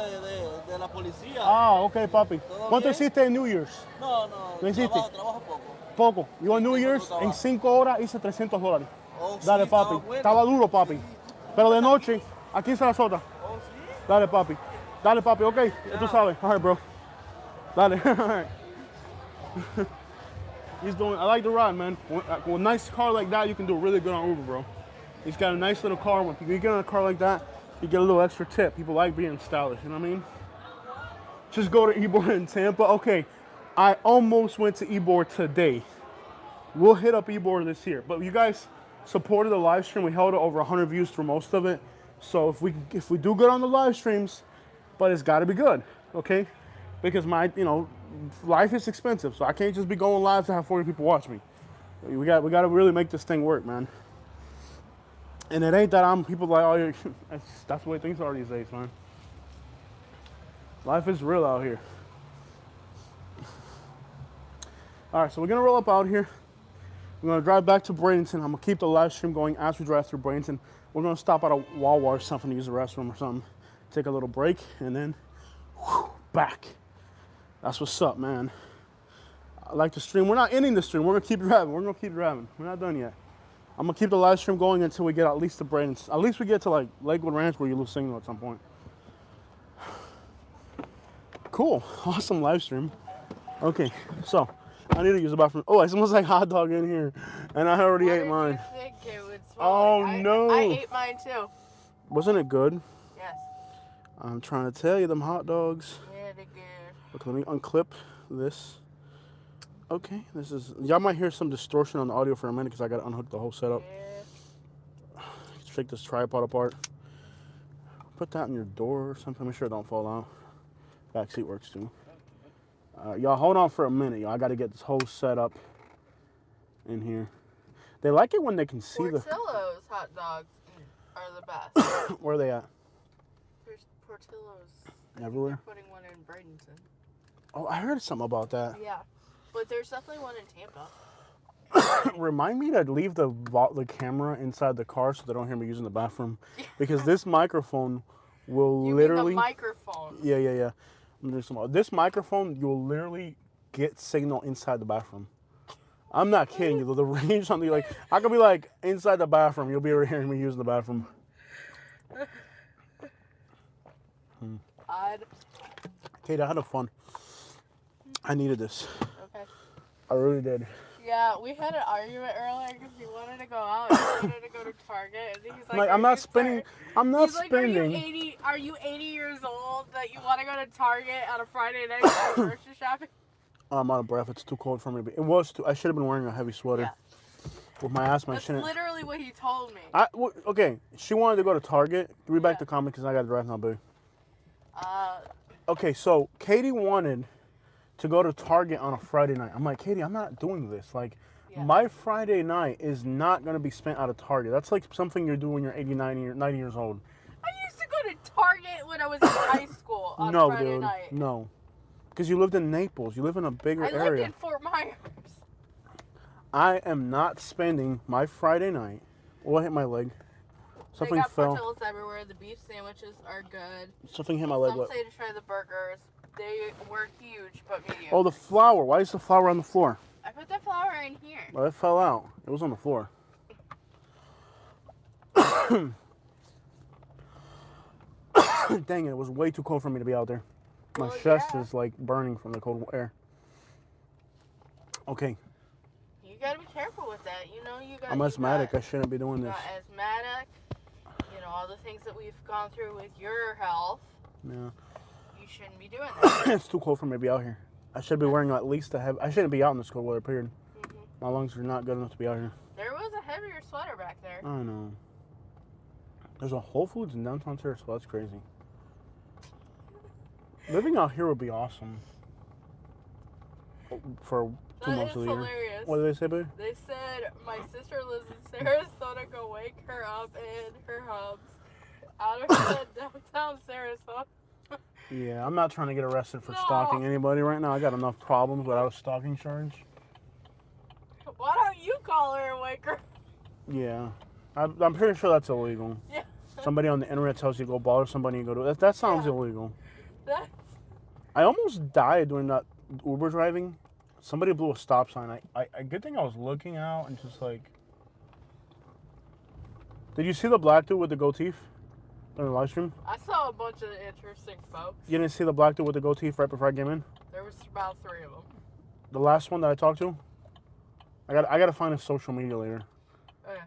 de la policía. Ah, ok, papi. ¿Todo ¿Cuánto bien? hiciste en New Year's? No, ¿Lo hiciste? trabajo poco. Poco. Yo en New Sí, Year's, trabajo. en 5 horas, hice $300. Oh, sí, Dale, papi. estaba bueno. Estaba duro, papi. Pero de noche, aquí en Sarasota. Oh, sí. Dale, papi. Dale, papi, ok. Ya tú sabes. All right, bro. Dale. All right. He's doing, I like the ride, man. With a nice car like that, you can do really good on Uber, bro. He's got a nice little car. When you get in a car like that, you get a little extra tip. People like being stylish, you know what I mean? Just go to Ybor in Tampa. Okay, I almost went to Ybor today. We'll hit up Ybor this year. But you guys supported the live stream. We held over 100 views for most of it. So if we do good on the live streams, but it's got to be good, okay? Because life is expensive, so I can't just be going live to have 40 people watch me. We got to really make this thing work, man. And it ain't that people like, oh, that's the way things are these days, man. Life is real out here. All right, so we're gonna roll up out here. We're gonna drive back to Bradenton. I'm gonna keep the live stream going as we drive through Bradenton. We're gonna stop at a Wawa or something to use the restroom or something. Take a little break and then back. That's what's up, man. I like the stream. We're not ending the stream. We're gonna keep driving. We're not done yet. I'm gonna keep the live stream going until we get at least to Bradenton. At least we get to like Lakewood Ranch where you lose signal at some point. Cool, awesome live stream. Okay, so I need to use the bathroom. Oh, it smells like hot dog in here, and I already ate mine. I think it would smell Oh like? no! I ate mine too. Wasn't it good? Yes. I'm trying to tell you, them hot dogs. Yeah, they're good. Okay, let me unclip this. Okay, this is. Y'all might hear some distortion on the audio for a minute because I got to unhook the whole setup. Yeah. Take this tripod apart. Put that in your door or something. Make sure it don't fall out. Back seat works too. Y'all hold on for a minute, y'all. I got to get this whole setup in here. They like it when they can see Portillo's hot dogs are the best. Where are they at? There's Portillo's. Everywhere? They're putting one in Bradenton. Oh, I heard something about that. Yeah. But there's definitely one in Tampa. Remind me to leave the camera inside the car so they don't hear me using the bathroom. Because this microphone will literally... mean the microphone? Yeah. This microphone, you'll literally get signal inside the bathroom. I'm not kidding you. The range on the, I could be inside the bathroom. You'll be able to hear me using the bathroom. Odd. Kate, I had fun. I needed this. Okay. I really did. Yeah, we had an argument earlier because he wanted to go out. He wanted to go to Target, and he's like, I'm not spending. I'm not he's like, spending. Are you 80 years old that you want to go to Target on a Friday night for grocery shopping? I'm out of breath. It's too cold for me. It was too. I should have been wearing a heavy sweater. Yeah. With my asthma, That's literally what he told me. Okay, she wanted to go to Target. Read back the comment because I got to drive now, baby. Okay, so Katie wanted to go to Target on a Friday night. I'm like, Katie, I'm not doing this. Like, Yeah. my Friday night is not going to be spent out of Target. That's like something you're doing when you're 80, 90 years old. I used to go to Target when I was in high school on No, Friday dude. night. No. Because you lived in Naples. You live in a bigger I lived area. in Fort Myers. I am not spending my Friday night. What hit my leg? They Something got fell. portillos everywhere. The beef sandwiches are good. Something hit my leg. Some What? say to try the burgers. They were huge, but medium. Oh, the flour. Why is the flour on the floor? I put the flour in here. Well, it fell out. It was on the floor. Dang it, it was way too cold for me to be out there. My Well, chest yeah. is like burning from the cold air. Okay, You gotta be careful with that. You know, you got. I'm you asthmatic. I Got, shouldn't be doing you this. got asthmatic. You know, all the things that we've gone through with your health. Yeah. You shouldn't be doing that. It's too cold for me to be out here. I should be wearing at least a heavy. I shouldn't be out in this cold weather, period. Mhm. My lungs are not good enough to be out here. There was a heavier sweater back there. I know. There's a Whole Foods in downtown Sarasota. That's crazy. Living out here would be awesome. For 2 That months is of the year. hilarious. What did they say, babe? They said my sister lives in Sarasota. Go wake her up in her hubs. Out of bed, downtown Sarasota. Yeah, I'm not trying to get arrested for No. stalking anybody right now. I got enough problems without a stalking charge. Why don't you call her and wake her? Yeah, I'm pretty sure that's illegal. Yeah. Somebody on the internet tells you to go bother somebody and go do that sounds Yeah. illegal. That's I almost died doing that Uber driving. Somebody blew a stop sign. I good thing I was looking out and just like. Did you see the black dude with the goatee on the live stream? I saw a bunch of interesting folks. You didn't see the black dude with the goatee right before I came in? There was about 3 of them. The last one that I talked to? I got to find his social media later. Okay.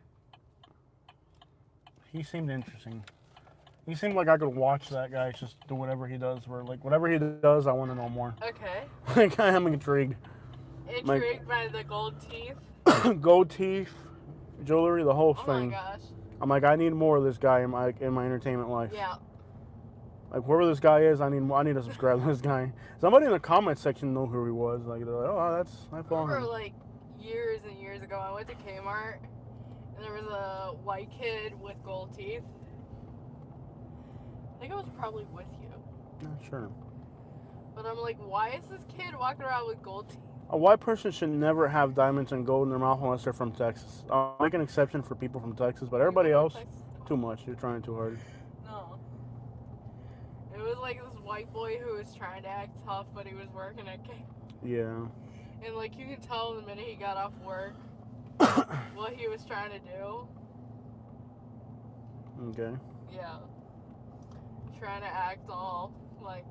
He seemed interesting. He seemed like I could watch that guy just do whatever he does. Where like whatever he does, I want to know more. Okay. Like I am intrigued. Intrigued by the gold teeth. Gold teeth, jewelry, the whole Oh thing. my gosh. I'm like, I need more of this guy in my entertainment life. Yeah. Like whoever this guy is, I need to subscribe to this guy. Somebody in the comment section know who he was. Like they're like, oh, I follow Remember, him. like years and years ago, I went to Kmart and there was a white kid with gold teeth. I think I was probably with you. Yeah, sure. But I'm like, why is this kid walking around with gold teeth? A white person should never have diamonds and gold in their mouth unless they're from Texas. I'll make an exception for people from Texas, but everybody else, too much. You're trying too hard. No. It was like this white boy who was trying to act tough, but he was working at Kmart. Yeah. And like you can tell the minute he got off work what he was trying to do. Okay. Yeah. Trying to act all like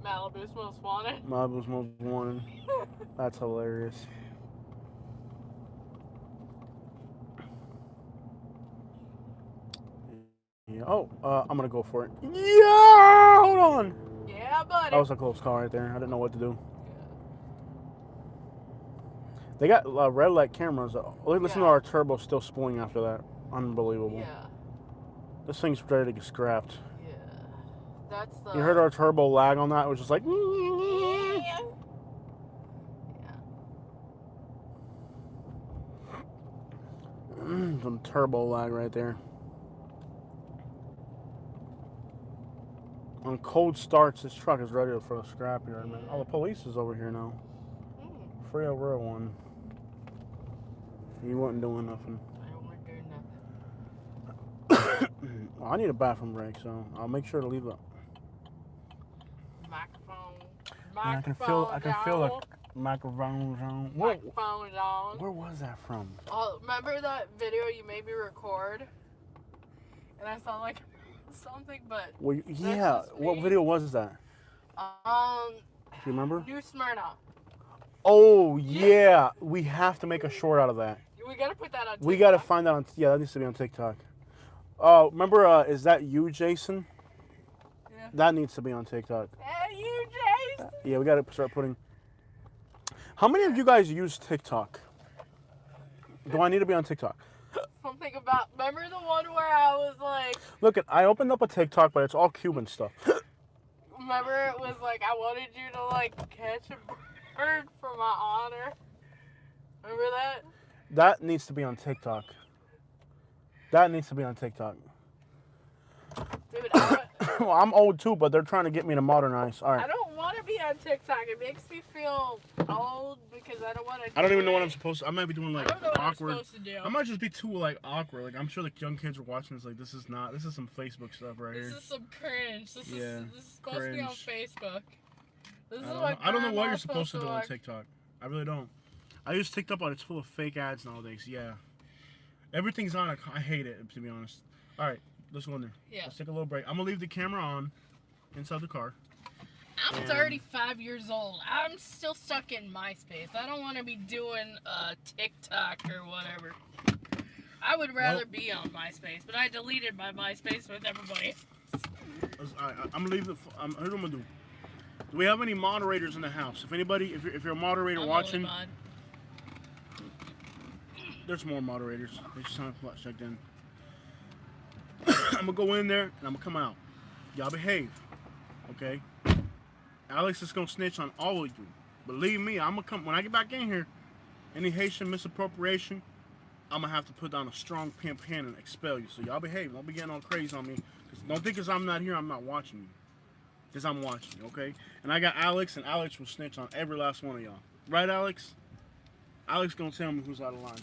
Malibu's most wanted. Malibu's most wanted. That's hilarious. Yeah. Oh, I'm gonna go for it. Yeah! Hold on. Yeah, buddy. That was a close call right there. I didn't know what to do. They got red light cameras. Listen to our turbo still spooling after that. Unbelievable. Yeah. This thing's ready to get scrapped. Yeah. That's the. You heard our turbo lag on that? It was just like. Yeah. Some turbo lag right there. On cold starts, this truck is ready for the scrapyard, man. Oh, the police is over here now. 301. You wasn't doing nothing. I don't want to do nothing. Well, I need a bathroom break, so I'll make sure to leave it. Microphone. I can feel the microphones on. Microphone on. Where was that from? Oh, remember that video you made me record? And I sound like something, but Well, yeah. just What me. video was that? do you remember? New Smyrna. Oh yeah, we have to make a short out of that. We gotta put that on TikTok. We gotta find that on. Yeah, that needs to be on TikTok. Oh, remember? Is that you, Jason? Yeah. That needs to be on TikTok. Hey, you, Jason. Yeah, we gotta start putting. How many of you guys use TikTok? Do I need to be on TikTok? Something about. Remember the one where I was like. Look, I opened up a TikTok, but it's all Cuban stuff. Remember, it was like I wanted you to like catch a bird for my honor. Remember that? That needs to be on TikTok. That needs to be on TikTok. Dude, Well, I'm old too, but they're trying to get me to modernize. All I right. don't want to be on TikTok. It makes me feel old because I don't want to. I don't even know what I'm supposed to. I might be doing I like don't know what awkward. I'm supposed to do. I might just be too like awkward. Like I'm sure the young kids are watching this. Like this is some Facebook stuff right This here. is some cringe. This Yeah, is supposed to be on Facebook. This is I don't know what grandma's you're supposed to do on watch. TikTok. I really don't. I use TikTok, but it's full of fake ads nowadays. Yeah, everything's on. I hate it, to be honest. All right, let's go in there. Yeah. Let's take a little break. I'm gonna leave the camera on inside the car. I'm 35 years old. I'm still stuck in MySpace. I don't want to be doing TikTok or whatever. I would rather be on MySpace, but I deleted my MySpace with everybody. I'm gonna leave the. Here's what I'm gonna do. Do we have any moderators in the house? If anybody, if you're a moderator I'm watching, only mod. there's more moderators. They just haven't checked in. I'm gonna go in there and I'm gonna come out. Y'all behave, okay? Alex is gonna snitch on all of you. Believe me, I'm gonna come when I get back in here. Any Haitian misappropriation, I'm gonna have to put down a strong pimp hand and expel you. So y'all behave. Don't be getting all crazy on me. Don't think because I'm not here, I'm not watching you. Because I'm watching you, okay? And I got Alex, and Alex will snitch on every last one of y'all. Right, Alex? Alex gonna tell me who's out of line.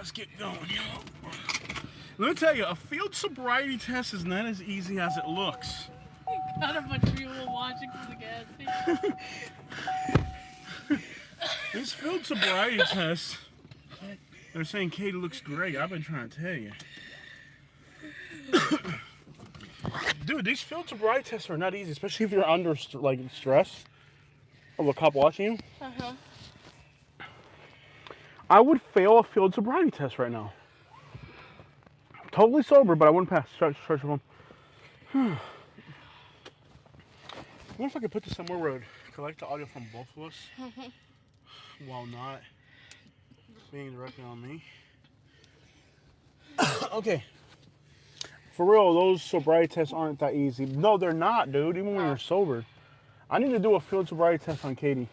let's get going, yo. Let me tell you, a field sobriety test is not as easy as it looks. Got a bunch of people watching from the gas station. This field sobriety test, they're saying Katie looks great. I've been trying to tell you. Dude, these field sobriety tests are not easy, especially if you're under like stress of a cop watching you. Uh-huh. I would fail a field sobriety test right now. Totally sober, but I wouldn't pass. Stretch one. I wonder if I could put this somewhere where it would collect the audio from both of us while not being directly on me. Okay. For real, those sobriety tests aren't that easy. No, they're not, dude, even when you're sober. I need to do a field sobriety test on Katie.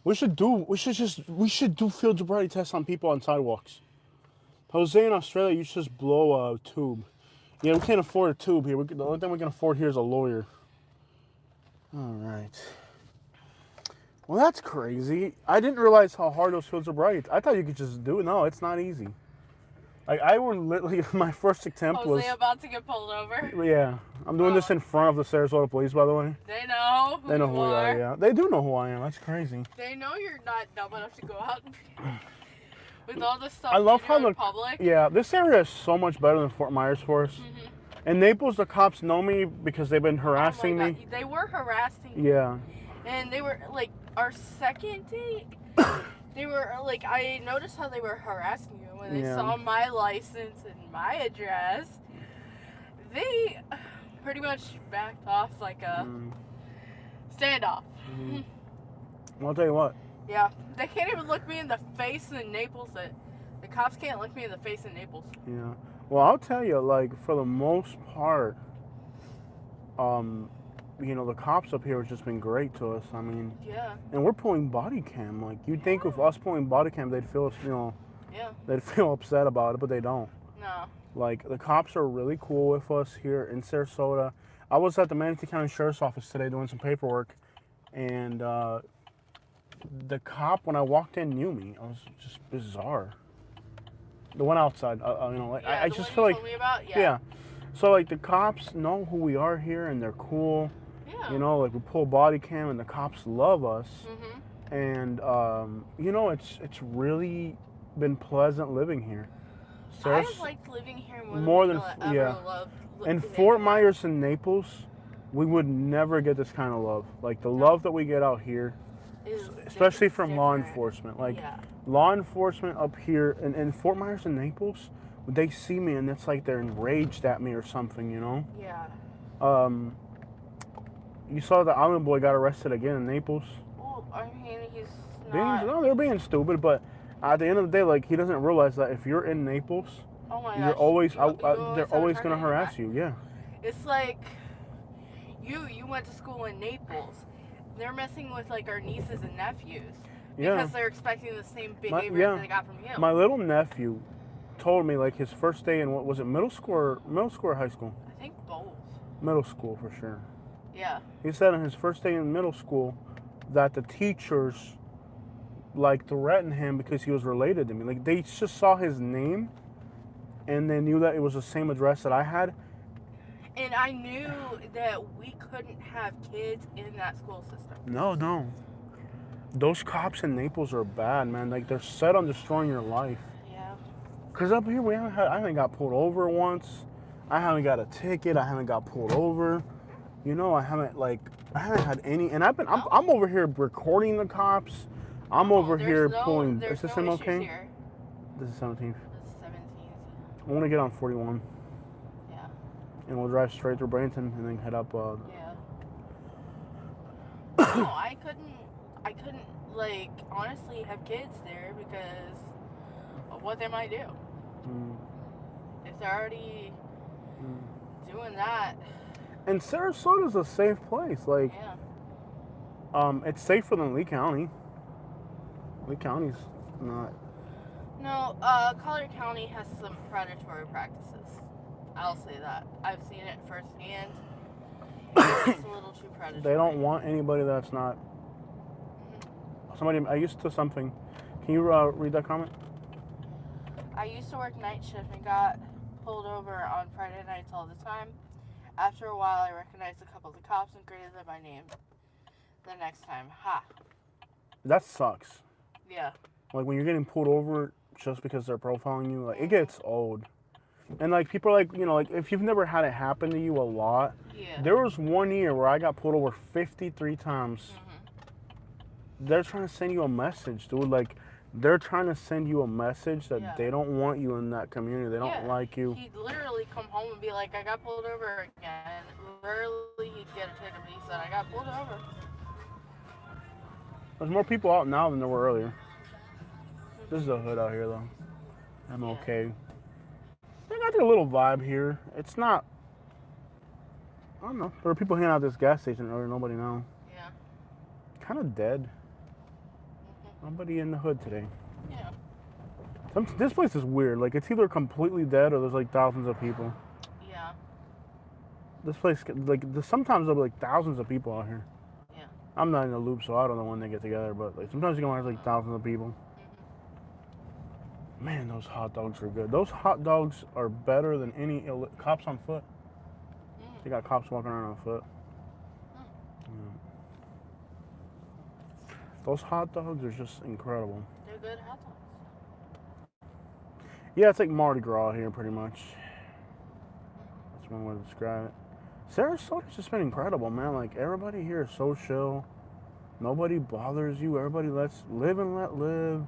We should do field sobriety tests on people on sidewalks. Jose in Australia, you should just blow a tube. Yeah, we can't afford a tube here. The only thing we can afford here is a lawyer. All right. Well, that's crazy. I didn't realize how hard those field sobriety. I thought you could just do it. No, it's not easy. Like I would literally, my first attempt was. Jose about to get pulled over. Yeah, I'm doing this in front of the Sarasota police, by the way. They know who They know you who we are. Yeah, they do know who I am. That's crazy. They know you're not dumb enough to go out with all this stuff. I love how in public. Yeah, this area is so much better than Fort Myers for us. In Naples, the cops know me because they've been harassing me. They were harassing me. Yeah. And they were like our second date. They were like, I noticed how they were harassing you when they saw my license and my address. They pretty much backed off like a standoff. Well, I'll tell you what. Yeah, they can't even look me in the face in Naples. The cops can't look me in the face in Naples. Yeah. Well, I'll tell you, like, for the most part, you know, the cops up here have just been great to us. I mean, yeah. And we're pulling body cam. Like, you'd think with us pulling body cam, they'd feel, you know, they'd feel upset about it, but they don't. No. Like, the cops are really cool with us here in Sarasota. I was at the Manatee County Sheriff's Office today doing some paperwork, and the cop, when I walked in, knew me. It was just bizarre. The one outside, you know, like, I just feel like, told me about? Yeah. So, like, the cops know who we are here, and they're cool. Yeah. You know, like, we pull body cam, and the cops love us. And, you know, it's really been pleasant living here. I've liked living here more than I ever loved. In Fort Myers and Naples, we would never get this kind of love. Like, the love that we get out here, especially from law enforcement. Like, law enforcement up here in Fort Myers and Naples, they see me and it's like they're enraged at me or something, you know? Yeah. You saw the island boy got arrested again in Naples. Well, I mean, he's not. No, they're being stupid, but at the end of the day, like, he doesn't realize that if you're in Naples, you're always, they're always going to harass you, yeah. It's like, you went to school in Naples. They're messing with, like, our nieces and nephews. Because they're expecting the same behavior that they got from him. My little nephew told me, like, his first day in, what was it, middle school or high school? I think both. Middle school, for sure. Yeah. He said on his first day in middle school that the teachers, like, threatened him because he was related to me. Like, they just saw his name and they knew that it was the same address that I had. And I knew that we couldn't have kids in that school system. No. Those cops in Naples are bad, man. Like, they're set on destroying your life. Yeah. Because up here, I haven't got pulled over once. I haven't got a ticket. I haven't got pulled over. You know, I haven't had any. And I'm over here recording the cops. I'm over here pulling. Is this okay? Here. This is 17th. This is 17th. I want to get on 41. Yeah. And we'll drive straight through Bradenton and then head up. Yeah. No, I couldn't, like, honestly have kids there because of what they might do. If they're already doing that. And Sarasota's a safe place. Like, it's safer than Lee County. Lee County's not. No, Collier County has some predatory practices. I'll say that. I've seen it firsthand. It's a little too predatory. They don't want anybody that's not. Somebody, I used to something. Can you read that comment? I used to work night shift and got pulled over on Friday nights all the time. After a while, I recognized a couple of the cops and greeted them by name. The next time, ha. That sucks. Yeah. Like when you're getting pulled over just because they're profiling you, like it gets old. And like people are like, you know, like if you've never had it happen to you a lot, Yeah. there was 1 year where I got pulled over 53 times. They're trying to send you a message, dude. Like they're trying to send you a message that they don't want you in that community. They don't like you. He'd literally come home and be like, I got pulled over again. Literally, he'd get a ticket, but he said, I got pulled over. There's more people out now than there were earlier. This is a hood out here, though. I'm okay. I got a little vibe here. It's not. I don't know. There were people hanging out at this gas station earlier. Nobody now. Yeah. Kind of dead. Nobody in the hood today. Yeah. This place is weird. Like it's either completely dead or there's like thousands of people. Yeah. This place, like sometimes there'll be like thousands of people out here. Yeah. I'm not in the loop, so I don't know when they get together. But like sometimes you can watch like thousands of people. Man, those hot dogs are good. Those hot dogs are better than any cops on foot. They got cops walking around on foot. Yeah. Those hot dogs are just incredible. They're good hot dogs. Yeah, it's like Mardi Gras here, pretty much. That's one way to describe it. Sarasota's just been incredible, man. Like everybody here is so chill. Nobody bothers you. Everybody lets live and let live.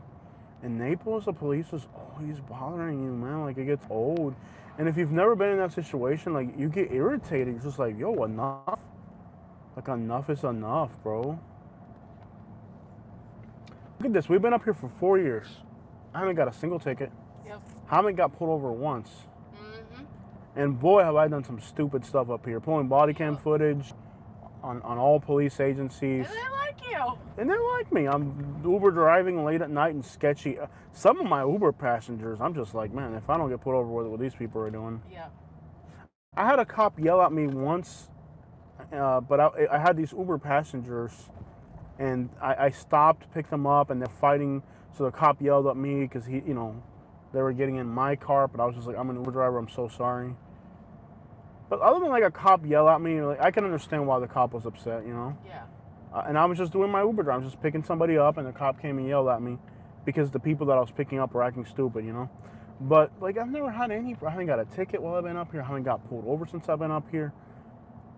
In Naples, the police is always bothering you, man. Like, it gets old. And if you've never been in that situation, like, you get irritated. It's just like, yo, enough. Like, enough is enough, bro. Look at this. We've been up here for 4 years. I haven't got a single ticket. Yep. Haven't got pulled over once. And boy, have I done some stupid stuff up here. Pulling body cam footage on all police agencies. And they like you. And they like me. I'm Uber driving late at night and sketchy. Some of my Uber passengers, I'm just like, man, if I don't get pulled over with what these people are doing. Yeah. I had a cop yell at me once, but I had these Uber passengers, and I stopped, picked them up, and they're fighting. So the cop yelled at me because he, you know, they were getting in my car, but I was just like, I'm an Uber driver, I'm so sorry. But other than like a cop yell at me, like I can understand why the cop was upset, you know? Yeah. And I was just doing my Uber drive. I was just picking somebody up, and the cop came and yelled at me because the people that I was picking up were acting stupid, you know? But like I've never had I haven't got a ticket while I've been up here. I haven't got pulled over since I've been up here.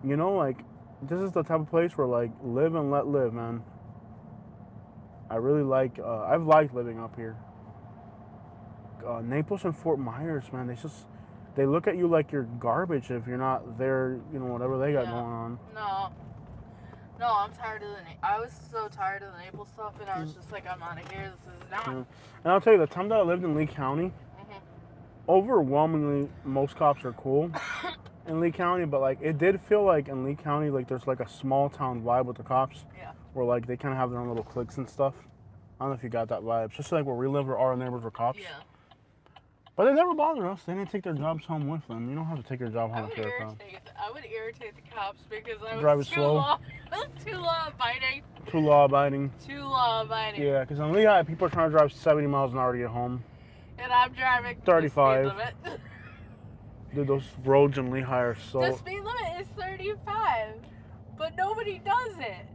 You know, like this is the type of place where like live and let live, man. I really like, I've liked living up here. Naples and Fort Myers, man, they look at you like you're garbage if you're not there, you know, whatever they got going on. No, I'm tired of I was so tired of the Naples stuff, and I was just like, I'm out of here. This is not. Yeah. And I'll tell you, the time that I lived in Lee County, overwhelmingly, most cops are cool in Lee County, but like it did feel like in Lee County, like there's like a small town vibe with the cops. Yeah. Where like they kind of have their own little cliques and stuff. I don't know if you got that vibe. Especially like where we live, where our neighbors were cops. Yeah. But they never bothered us. They didn't take their jobs home with them. You don't have to take your job home with your cop. I would irritate the cops because I was Driving too slow. too law-abiding. Too law-abiding. Too law-abiding. Yeah, because in Lehigh, people are trying to drive 70 miles an hour to get home. And I'm driving 35. the speed limit. Dude, those roads in Lehigh are so... The speed limit is 35, but nobody does it.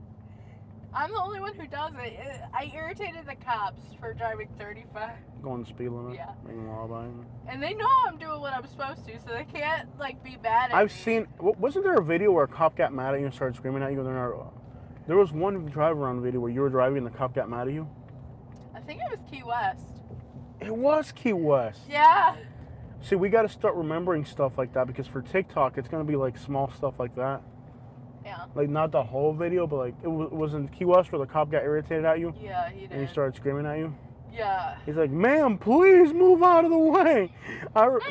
I'm the only one who does it. I irritated the cops for driving 35. Going the speed limit? Yeah. Being law-abiding. And they know I'm doing what I'm supposed to, so they can't, like, be mad at me. I've seen... Wasn't there a video where a cop got mad at you and started screaming at you? There was one drive-around video where you were driving and the cop got mad at you? I think it was Key West. It was Key West. Yeah. See, we got to start remembering stuff like that because for TikTok, it's going to be like small stuff like that. Yeah. Like not the whole video, but like it was in Key West where the cop got irritated at you. Yeah, he did. And he started screaming at you. Yeah. He's like, "Ma'am, please move out of the way."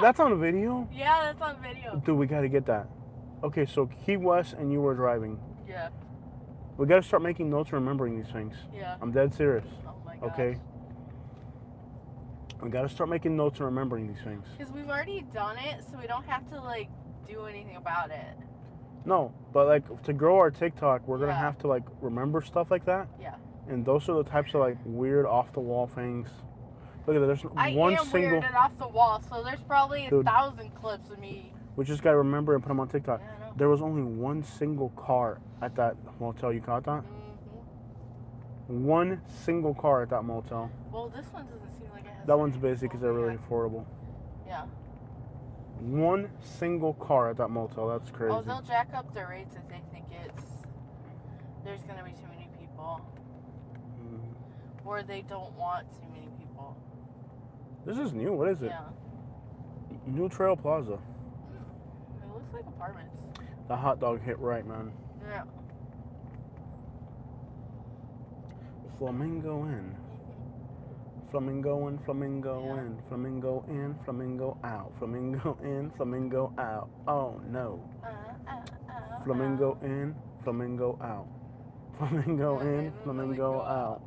That's on video. Yeah, that's on video. Dude, we got to get that. Okay, so Key West and you were driving. Yeah. We got to start making notes and remembering these things. Yeah. I'm dead serious. Oh my god. Okay. We got to start making notes and remembering these things. Because we've already done it, so we don't have to like do anything about it. No, but like to grow our TikTok, we're gonna have to like remember stuff like that. Yeah. And those are the types of like weird off the wall things. Look at that. There's I one am single. weirded off the wall, so there's probably a Dude. 1,000 clips of me. We just gotta remember and put them on TikTok. Yeah, I know. There was only one single car at that motel. You caught that? Mm-hmm. One single car at that motel. Well, this one doesn't seem like it has. That one's busy because they're really affordable. Yeah. One single car at that motel. That's crazy. Oh, they'll jack up their rates if they think there's gonna be too many people, or they don't want too many people. This is new. What is it? Yeah. New Trail Plaza. It looks like apartments. The hot dog hit right, man. Yeah. Flamingo in. Flamingo in, flamingo Yeah. in, flamingo in, flamingo out, flamingo in, flamingo out. Oh no. Flamingo in, flamingo out. Flamingo in, flamingo out.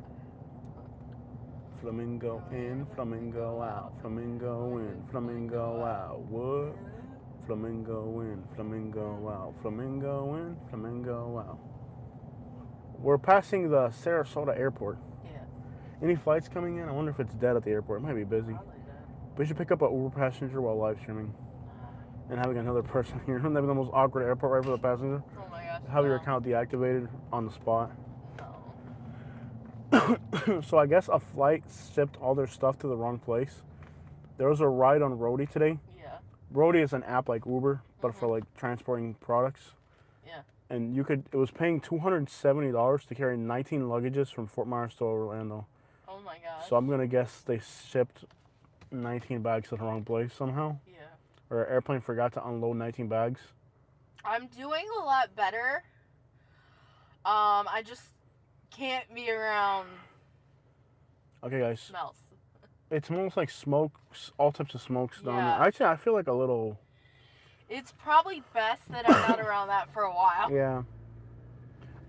Flamingo in, flamingo out. Flamingo in, flamingo out. What? Flamingo in, flamingo out. Flamingo in, flamingo out. We're passing the Sarasota airport. Yeah. Any flights coming in? I wonder if it's dead at the airport. It might be busy. Probably that. We should pick up an Uber passenger while live streaming. And having another person here. Wouldn't that be the most awkward airport right for the passenger? Oh my gosh. Have your no. account deactivated on the spot. No. So I guess a flight shipped all their stuff to the wrong place. There was a ride on Roadie today. Yeah. Roadie is an app like Uber, but for like transporting products. Yeah. And it was paying $270 to carry 19 luggages from Fort Myers to Orlando. Oh my gosh. So I'm gonna guess they shipped 19 bags to the wrong place somehow. Yeah. Or an airplane forgot to unload 19 bags. I'm doing a lot better. I just can't be around Okay, guys. smells. It smells like smoke, all types of smokes down Yeah. there. Actually, I feel like a little. It's probably best that I'm not around that for a while. Yeah.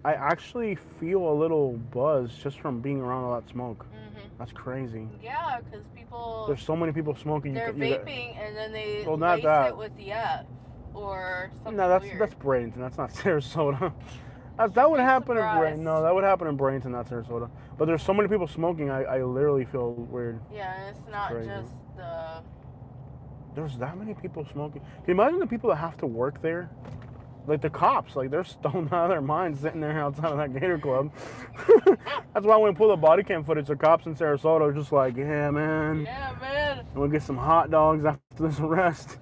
I actually feel a little buzz just from being around all that smoke. That's crazy. Yeah, because people, There's so many people smoking. they're vaping and then they Well, not lace that. it with the F or something No, that's weird. that's Bradenton. That's not Sarasota. That would happen in surprised. No, that would happen in Bradenton, not Sarasota. But there's so many people smoking. I literally feel weird. Yeah, and it's not crazy. just the... There's that many people smoking. Can you imagine the people that have to work there? Like the cops, like they're stoned out of their minds sitting there outside of that Gator Club. That's why when we pull the body cam footage, the cops in Sarasota are just like, yeah, man. Yeah, man. We'll get some hot dogs after this arrest.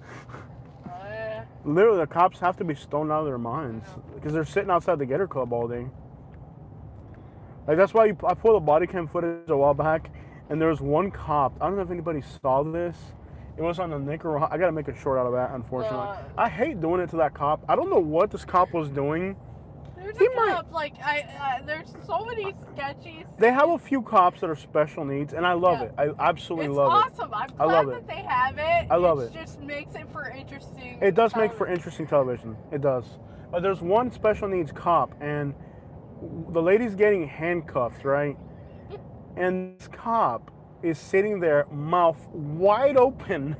Oh, yeah. Literally, the cops have to be stoned out of their minds because they're sitting outside the Gator Club all day. Like that's why I pulled the body cam footage a while back, and there was one cop. I don't know if anybody saw this. It was on the Nicaragua. I gotta make a short out of that, unfortunately. I hate doing it to that cop. I don't know what this cop was doing. There's He a might- cop, like, there's so many sketchy... They have a few cops that are special needs, and I love Yeah. it. I absolutely It's love awesome. I'm I glad love that it. they have it. I love It it. just makes it for interesting... it. It does make for television. interesting television. It does. But there's one special needs cop, and the lady's getting handcuffed, right? And this cop is sitting there, mouth wide open,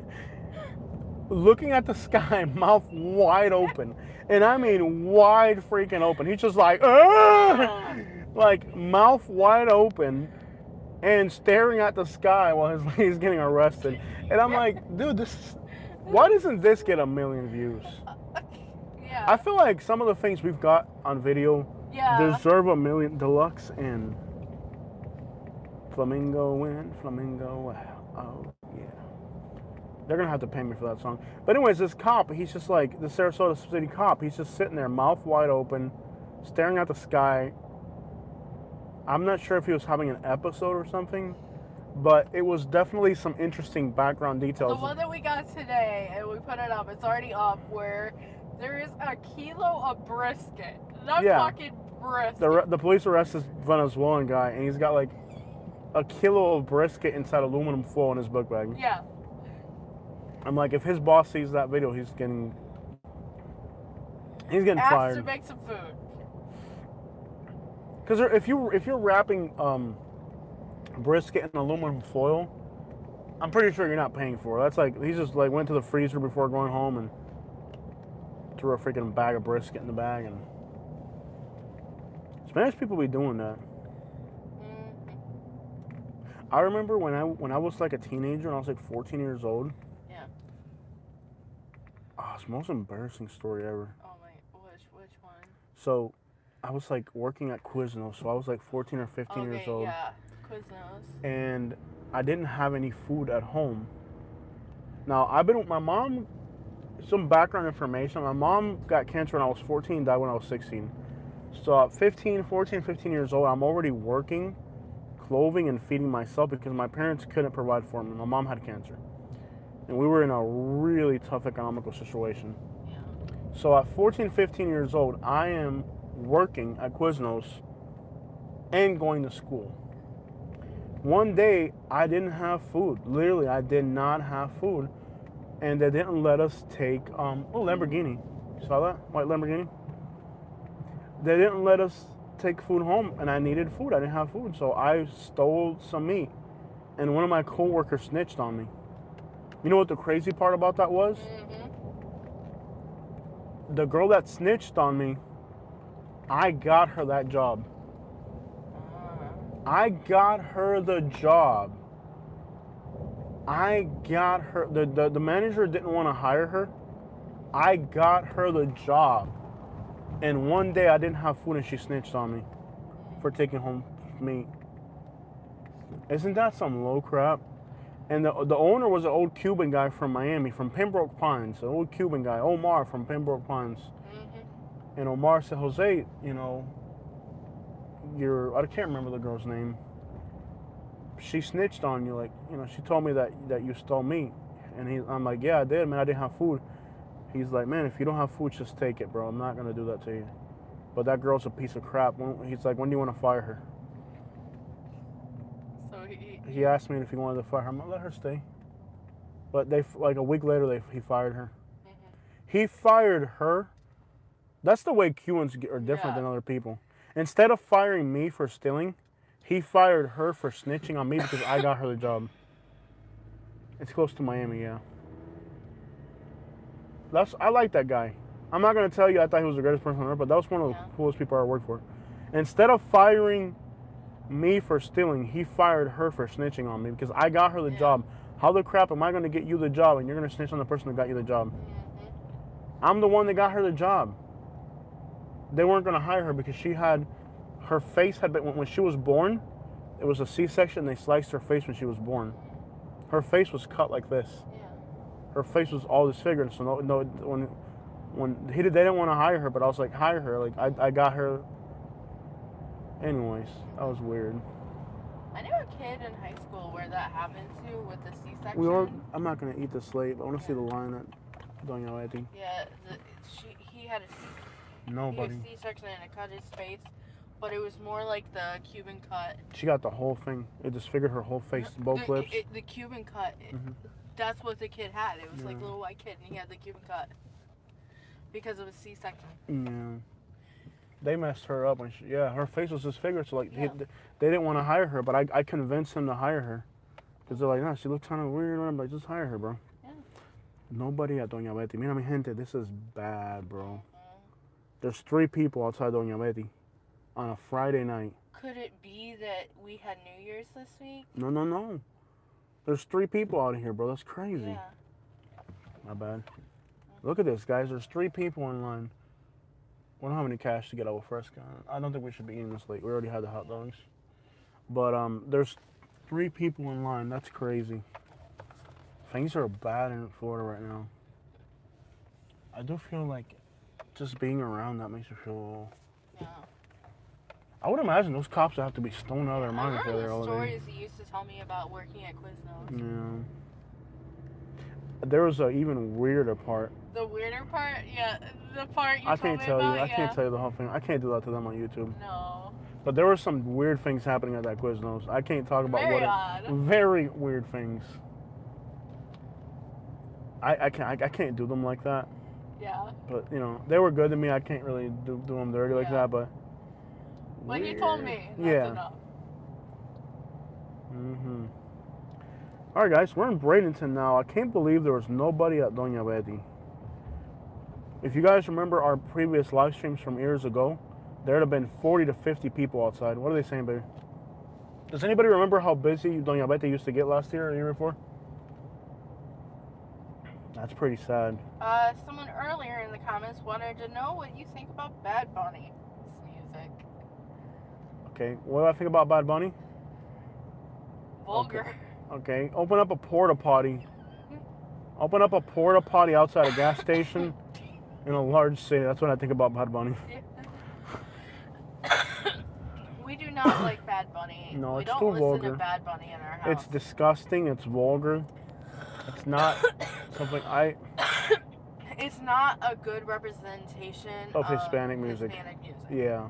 looking at the sky, mouth wide open. And I mean wide freaking open. He's just like, "Argh!" Like mouth wide open and staring at the sky while he's getting arrested. And I'm like, dude, why doesn't this get 1 million views? Yeah. I feel like some of the things we've got on video Yeah. deserve 1 million. Deluxe and Flamingo in, Flamingo out. Oh, yeah. They're going to have to pay me for that song. But anyways, this cop, he's just like, the Sarasota City cop, he's just sitting there, mouth wide open, staring at the sky. I'm not sure if he was having an episode or something, but it was definitely some interesting background details. The one that we got today, and we put it up, it's already up, where there is a kilo of brisket. Not Yeah. fucking brisket. The police arrest this Venezuelan guy, and he's got like a kilo of brisket inside aluminum foil in his book bag. Yeah. I'm like, if his boss sees that video, he's getting Asked to fired. make some food. Because if you're wrapping brisket in aluminum foil, I'm pretty sure you're not paying for it. That's like he just like went to the freezer before going home and threw a freaking bag of brisket in the bag. And Spanish people be doing that. I remember when I was like a teenager and I was like 14 years old. Yeah. Oh, it's the most embarrassing story ever. Oh my, which one? So, I was like working at Quiznos, so I was like 14 or 15 years old. Yeah, Quiznos. And I didn't have any food at home. Now, I've been with my mom, some background information. My mom got cancer when I was 14, died when I was 16. So at 15 years old, I'm already working, clothing, and feeding myself because my parents couldn't provide for me. My mom had cancer. And we were in a really tough economical situation. Yeah. So at 14, 15 years old, I am working at Quiznos and going to school. One day, I didn't have food. Literally, I did not have food. And they didn't let us take, Lamborghini. You saw that? White Lamborghini? They didn't let us take food home, and I needed food. I didn't have food, so I stole some meat. And one of my coworkers snitched on me. You know what the crazy part about that was? Mm-hmm. The girl that snitched on me, I got her that job. I got her the job. I got her, the manager didn't want to hire her. I got her the job. And one day I didn't have food and she snitched on me for taking home meat. Isn't that some low crap? And the owner was an old Cuban guy from Miami, from Pembroke Pines, an old Cuban guy, Omar from Pembroke Pines. Mm-hmm. And Omar said, Jose, you know, I can't remember the girl's name. She snitched on you, like, you know, she told me that you stole meat. And I'm like, yeah, I did, man, I didn't have food. He's like, man, if you don't have food, just take it, bro. I'm not gonna do that to you. But that girl's a piece of crap. He's like, when do you want to fire her? So He asked me if he wanted to fire her. I'm gonna let her stay. But like a week later, he fired her. Mm-hmm. He fired her. That's the way Cubans are different than other people. Instead of firing me for stealing, he fired her for snitching on me because I got her the job. It's close to Miami, yeah. I like that guy. I'm not gonna tell you I thought he was the greatest person on earth, but that was one of the coolest people I worked for. Instead of firing me for stealing, he fired her for snitching on me because I got her the job. How the crap am I gonna get you the job and you're gonna snitch on the person that got you the job? Mm-hmm. I'm the one that got her the job. They weren't gonna hire her because her face had been, when she was born, it was a C-section. They sliced her face when she was born. Her face was cut like this. Yeah. Her face was all disfigured. So when they didn't want to hire her, but I was like, hire her. Like I got her. Anyways, that was weird. I knew a kid in high school where that happened to with the C-section. I'm not gonna eat this late, but I want to see the line at Doña Betty. Yeah, he had a Nobody. C-section and it cut his face, but it was more like the Cuban cut. She got the whole thing. It disfigured her whole face, both lips. The Cuban cut. That's what the kid had. It was like a little white kid, and he had the Cuban cut because of a C-section. Yeah. They messed her up when her face was disfigured. So like they didn't want to hire her, but I convinced him to hire her because they're like, nah, she looked kind of weird. I'm like, just hire her, bro. Yeah. Nobody at Doña Betty. Mira mi gente, this is bad, bro. There's 3 people outside Doña Betty on a Friday night. Could it be that we had New Year's this week? No. There's 3 people out here, bro. That's crazy. Yeah. My bad. Look at this, guys. There's 3 people in line. We don't have any cash to get out with Fresca. I don't think we should be eating this late. We already had the hot dogs. But there's 3 people in line. That's crazy. Things are bad in Florida right now. I do feel like just being around that makes you feel... Yeah. I would imagine those cops would have to be stoned out of their mind if they're there all the day. stories you used to tell me about working at Quiznos. Yeah. There was an even weirder part. The weirder part? Yeah, the part you I told can't me tell about? you. I can't tell you the whole thing. I can't do that to them on YouTube. No. But there were some weird things happening at that Quiznos. I can't talk about Very what. odd. Very weird things. I can't do them like that. Yeah. But you know, they were good to me. I can't really do them dirty like that. But. Like you told me. That's enough. All right, guys, we're in Bradenton now. I can't believe there was nobody at Doña Betty. If you guys remember our previous live streams from years ago, there'd have been 40 to 50 people outside. What are they saying, baby? Does anybody remember how busy Doña Beta used to get last year or the year before? That's pretty sad. Someone earlier in the comments wanted to know what you think about Bad Bunny's music. Okay, what do I think about Bad Bunny? Vulgar. Okay, open up a porta potty. Open up a porta potty outside a gas station in a large city. That's what I think about Bad Bunny. We do not like Bad Bunny. No, we it's don't too listen vulgar. to Bad Bunny in our house. It's disgusting. It's vulgar. It's not something I. It's not a good representation Of Hispanic music. Hispanic music. Yeah.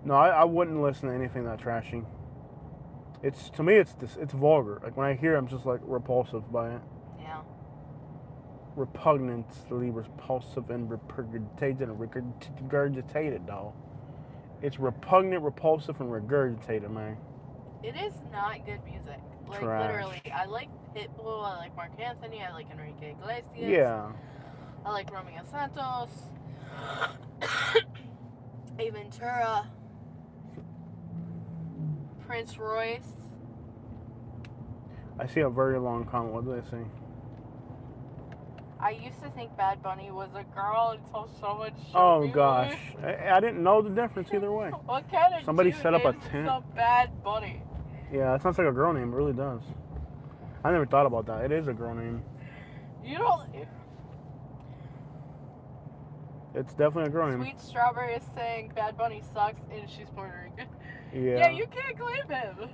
No, I wouldn't listen to anything that trashy. It's to me, it's vulgar. Like when I hear it, I'm just like repulsive by it. Yeah. Repugnantly repulsive and regurgitated, dog. It's repugnant, repulsive, and regurgitated, man. It is not good music. Like Trash. literally, I like Pitbull, I like Mark Anthony, I like Enrique Iglesias. Yeah. I like Romeo Santos. A Ventura. Prince Royce. I see a very long comment. What do they say? I used to think Bad Bunny was a girl until someone showed Oh me gosh, one. I didn't know the difference either way. What kind of Somebody dude set up a names tent. himself Bad Bunny? Yeah, that sounds like a girl name. It really does. I never thought about that. It is a girl name. You don't. It's definitely a girl name. Sweet Strawberry is saying Bad Bunny sucks and she's Puerto Rican. Yeah. Yeah, you can't claim him.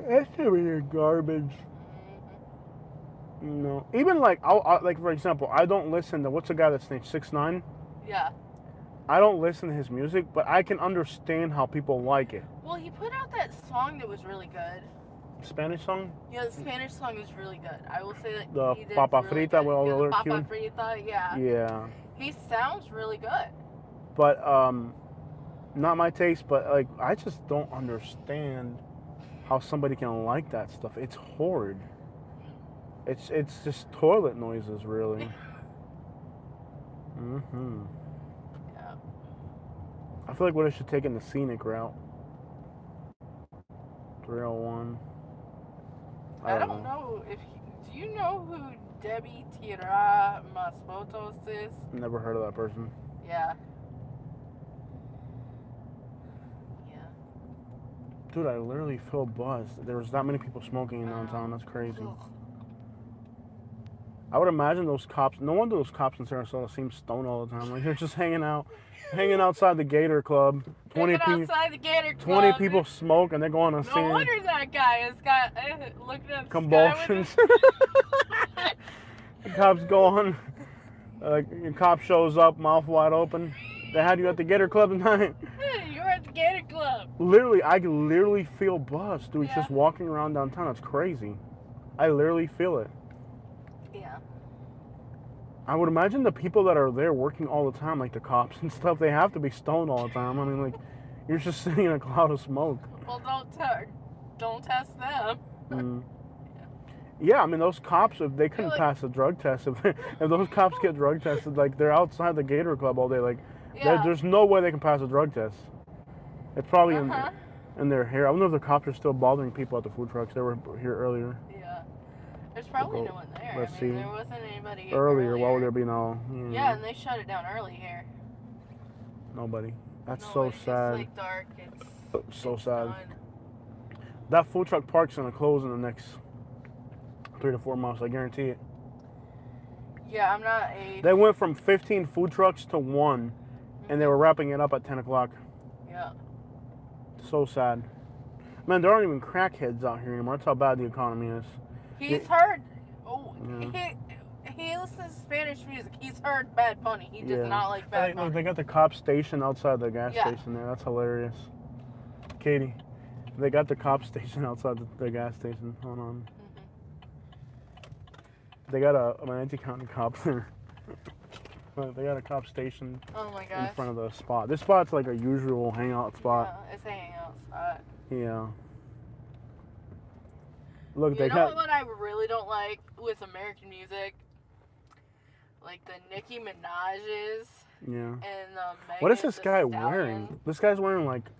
That's really garbage. No, even like I'll like for example, I don't listen to what's the guy that's named 6ix9ine. Yeah. I don't listen to his music, but I can understand how people like it. Well, he put out that song that was really good. Spanish song, Yeah, the Spanish song is really good. I will say that the he did Papa really Frita good. with all Yeah, the the other Papa cumin. Frita, yeah. Yeah, He sounds really good. but not my taste. But like, I just don't understand how somebody can like that stuff. It's horrid. It's just toilet noises, really. Mm-hmm. Yeah. I feel like what I should take in the scenic route. 301. I don't know if do you know who Debbie Tira Masfotos is? Never heard of that person. Yeah. Yeah. Dude, I literally feel buzzed. There was that many people smoking in downtown. That's crazy. I would imagine those cops. No wonder those cops in Sarasota seem stoned all the time. Like they're just hanging outside the Gator Club. 20 people. Outside the Gator Club. 20 people smoke and they're going on No scene. wonder that guy has got looking at the Convulsions. sky with The cops go on. Like your cop shows up, mouth wide open. They had you at the Gator Club tonight. You're at the Gator Club. Literally, I literally feel buzzed, dude. Yeah. Just walking around downtown. That's crazy. I literally feel it. Yeah. I would imagine the people that are there working all the time, like the cops and stuff, they have to be stoned all the time. I mean, like, you're just sitting in a cloud of smoke. Well, don't test them. Mm. Yeah, I mean, those cops, if they couldn't pass a drug test, if those cops get drug tested, like, they're outside the Gator Club all day. Like, Yeah. there's no way they can pass a drug test. It's probably in their hair. I wonder if the cops are still bothering people at the food trucks. They were here earlier. Yeah. There's probably no one there. Let's I mean, see. there wasn't anybody Earlier, why would there be no? Yeah, and they shut it down early here. Nobody. That's No, so it's sad. Just like dark. It's So sad. done. That food truck park's gonna close in the next 3 to 4 months. I guarantee it. Yeah, I'm not a. They went from 15 food trucks to 1, and they were wrapping it up at 10 o'clock. Yeah. So sad. Man, there aren't even crackheads out here anymore. That's how bad the economy is. He's heard. Oh, he listens to Spanish music. He's heard Bad Bunny. He does not like Bad Bunny. Look, they got the cop station outside the gas Yeah. station there. That's hilarious. Katie, they got the cop station outside the gas station. Hold on. They got an anti-county cop there. They got a cop station Oh my in gosh. front of the spot. This spot's like a usual hangout spot. Yeah, it's a hangout spot. Yeah. Look, You they know got. what I really don't like with American music? Like the Nicki Minaj's Yeah. and the Megan What is this Thee guy Stallion. wearing? This guy's wearing like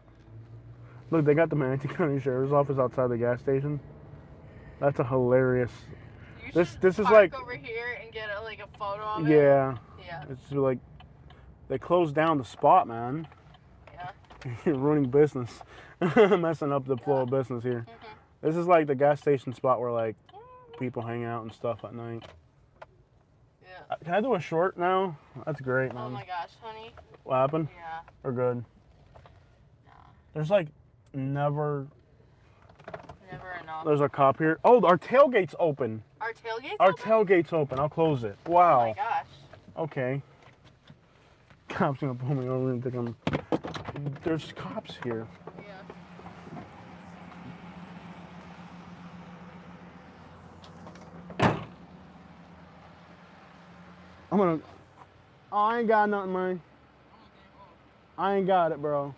Look, they got the Manatee County Sheriff's Office outside the gas station. That's a hilarious. You This should is park like over here and get like a photo of it. yeah. Yeah. It's like they closed down the spot, man. Yeah. You're ruining business, messing up the flow of business here. This is like the gas station spot where like people hang out and stuff at night. Yeah. Can I do a short now? That's great, man. Oh my gosh, honey. What happened? Yeah. We're good. There's like never. Never enough. There's a cop here. Oh, our tailgate's open. Our tailgate's Our open? tailgate's open. I'll close it. Oh Wow. my gosh. Okay. Cops gonna pull me over and think I'm. There's cops here. Yeah. I'm gonna. Oh, I ain't got nothing, man. I ain't got it, bro.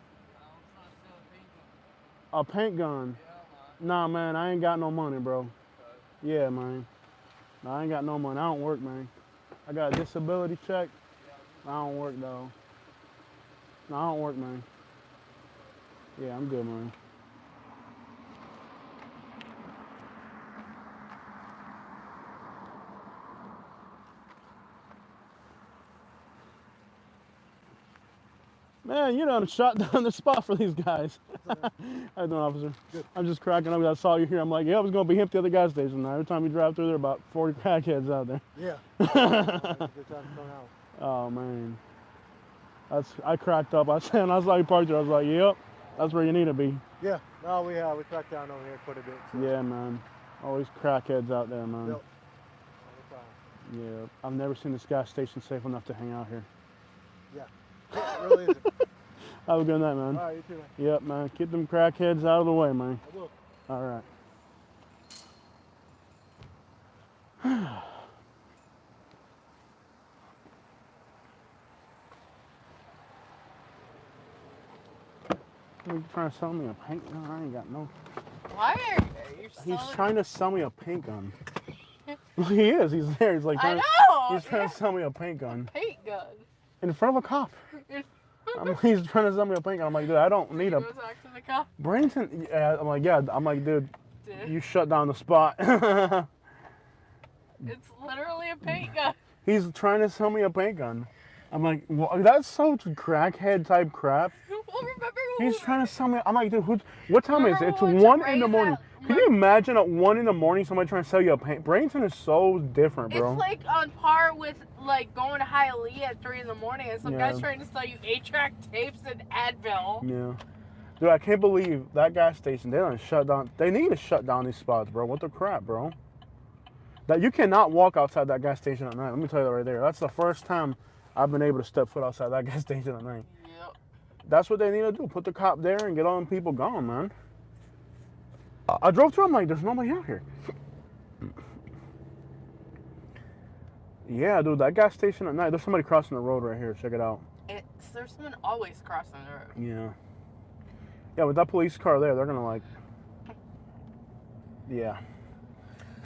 A paint gun? Nah, man, I ain't got no money, bro. Yeah, man. Nah, I ain't got no money. I don't work, man. I got a disability check. I don't work, though. No, I don't work, man. Yeah, I'm good, man. Man, you done shot down the spot for these guys. How you doing, officer? Good. I'm just cracking up. I saw you here. I'm like, yeah, it was going to be empty at the gas station. Now, every time you drive through there, about 40 crackheads out there. Yeah. Good time coming out. Oh, man. I cracked up. I saw you parked there. I was like, yep, that's where you need to be. Yeah. No, we cracked down over here quite a bit. So. Yeah, man. Always crackheads out there, man. Yep. Yeah. I've never seen this gas station safe enough to hang out here. Yeah. It really isn't. Have a good night, man. All right, you too, man. Yep, man. Keep them crackheads out of the way, man. I will. All right. You trying to sell me a paint gun? I ain't got no. Why are you He's selling? trying to sell me a paint gun. He is. He's there. He's like. I Trying know. He's trying to sell me a paint gun Paint gun. in front of a cop. He's trying to sell me a paint gun. I'm like, dude, I don't need Go a. talk to the cop. Bradenton. Yeah. I'm like, yeah. I'm like, dude, Dude. you shut down the spot. It's literally a paint gun. He's trying to sell me a paint gun. I'm like, well, that's so crackhead type crap. Well, remember He's trying to sell me. I'm like, dude, what time is it? It's Remember when 1 in the raise morning. that- Can you imagine at 1 in the morning somebody trying to sell you a paint? Bradenton is so different, bro. It's like on par with like going to Hialeah at 3 in the morning and some Yeah. guy's trying to sell you 8-track tapes and Advil. Yeah. Dude, I can't believe that gas station, they done shut down. They need to shut down these spots, bro. What the crap, bro? That you cannot walk outside that gas station at night. Let me tell you that right there. That's the first time I've been able to step foot outside that gas station at night. Yep. That's what they need to do. Put the cop there and get all them people gone, man. I drove through. I'm like, there's nobody out here. Yeah, dude, that gas station at night. There's somebody crossing the road right here. Check it out. There's someone always crossing the road. Yeah. Yeah, with that police car there, they're gonna like. Yeah.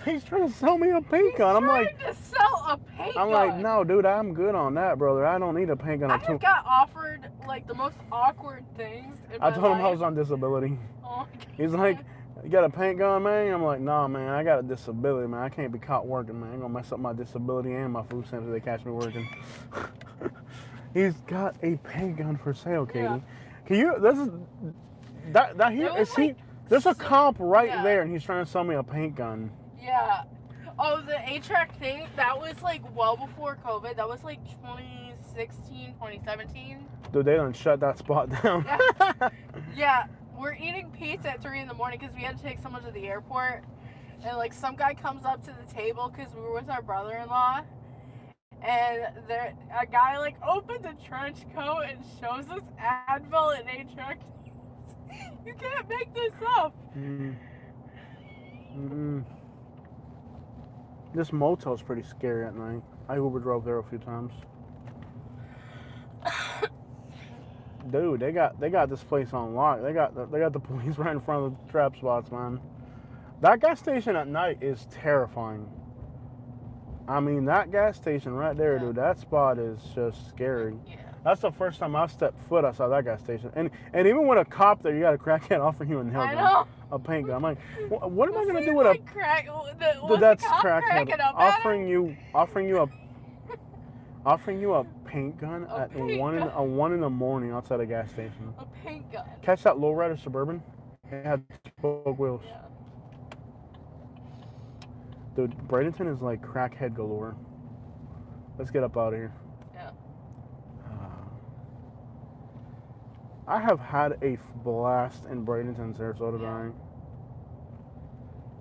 He's trying to sell me a paint gun. I'm like, Trying to sell a paint gun. I'm like, no, dude, I'm good on that, brother. I don't need a paint gun. I have got offered like the most awkward things in I my told him I was life. on disability. Oh my God. He's like, you got a paint gun, man? I'm like, nah, man, I got a disability, man. I can't be caught working, man. I'm gonna mess up my disability and my food stamps if they catch me working. He's got a paint gun for sale, Katie. Yeah. Can you? This is that here. It was Is he? like There's a so- cop right yeah. there, and he's trying to sell me a paint gun. Yeah. Oh, the 8-track thing, that was like well before COVID. That was like 2016, 2017. Dude, they done shut that spot down. Yeah. Yeah, we're eating pizza at 3 in the morning because we had to take someone to the airport. And like some guy comes up to the table because we were with our brother-in-law. And a guy like opens a trench coat and shows us Advil and 8-track. You can't make this up. This motel's pretty scary at night. I Uber drove there a few times. Dude, they got this place on lock. They got the police right in front of the trap spots, man. That gas station at night is terrifying. I mean, that gas station right there, Yeah. dude. That spot is just scary. Yeah. That's the first time I stepped foot outside that gas station. And even with a cop there, you got a crackhead offering you a nail I gun, know. a paint gun. I'm like, what am I gonna do with like a? crack? Dude, that's crackhead crackhead offering you a paint gun A at paint 1 in the morning outside a gas station. a paint gun. Catch that lowrider Suburban? It had spoke wheels. Yeah. Dude, Bradenton is like crackhead galore. Let's get up out of here. Yeah. I have had a blast in Bradenton, Sarasota tonight.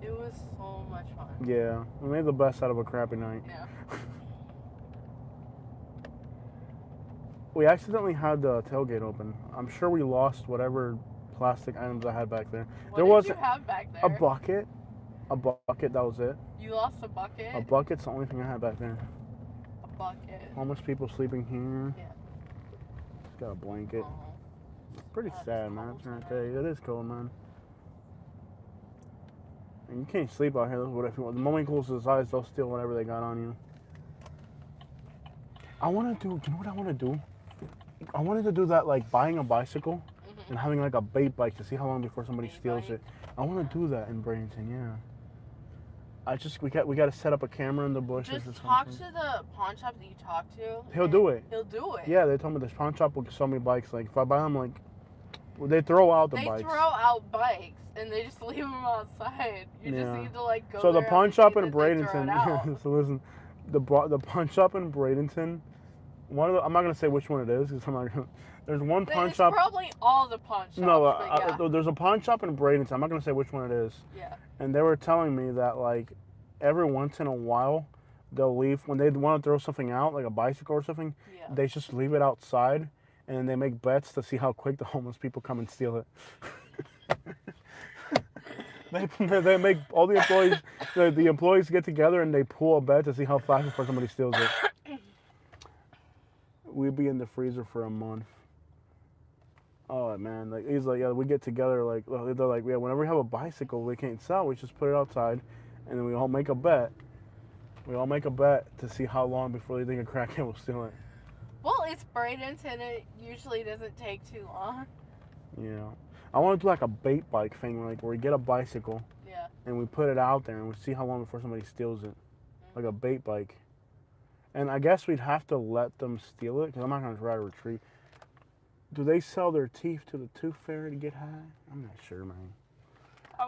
It was so much fun. Yeah, we made the best out of a crappy night. Yeah. We accidentally had the tailgate open. I'm sure we lost whatever plastic items I had back there. What did you have back there? A bucket. A bucket, that was it. You lost a bucket? A bucket's the only thing I had back there. A bucket. Homeless people sleeping here. Yeah. Just got a blanket. Oh. Pretty sad, man. I'm trying to tell you. It is cold, man. And you can't sleep out here. What if you want? The moment you close his eyes, they'll steal whatever they got on you. I want to do. You know what I want to do? I wanted to do that, like buying a bicycle and having like a bait bike to see how long before somebody steals it. I want to do that in Bradenton. Yeah. We got to set up a camera in the bushes or something. Just talk to the pawn shop that you talk to. He'll do it. He'll do it. Yeah, they told me this pawn shop will sell me bikes. Like if I buy them, like they throw out the bikes. They throw out bikes and they just leave them outside. You just need to like go. So the there pawn and shop see in that they throw it out. Bradenton. So listen, the pawn shop in Bradenton. I'm not gonna say which one it is because I'm not gonna. There's one pawn shop. Probably all the pawn shops. No, there's a pawn shop in Bradenton. I'm not gonna say which one it is. Yeah. And they were telling me that like every once in a while they'll leave when they want to throw something out, like a bicycle or something. Yeah. They just leave it outside, and they make bets to see how quick the homeless people come and steal it. They make all the employees the employees get together and they pull a bet to see how fast before somebody steals it. We'd be in the freezer for a month. Oh man, like he's like, yeah, we get together like they're like, yeah, whenever we have a bicycle we can't sell, we just put it outside, and then we all make a bet. We all make a bet to see how long before they think a crackhead will steal it. Well, it's Bradenton. It usually doesn't take too long. Yeah, I want to do like a bait bike thing, like where we get a bicycle. Yeah. And we put it out there and we see how long before somebody steals it, like a bait bike. And I guess we'd have to let them steal it because I'm not going to try to retrieve. Do they sell their teeth to the tooth fairy to get high? I'm not sure, man.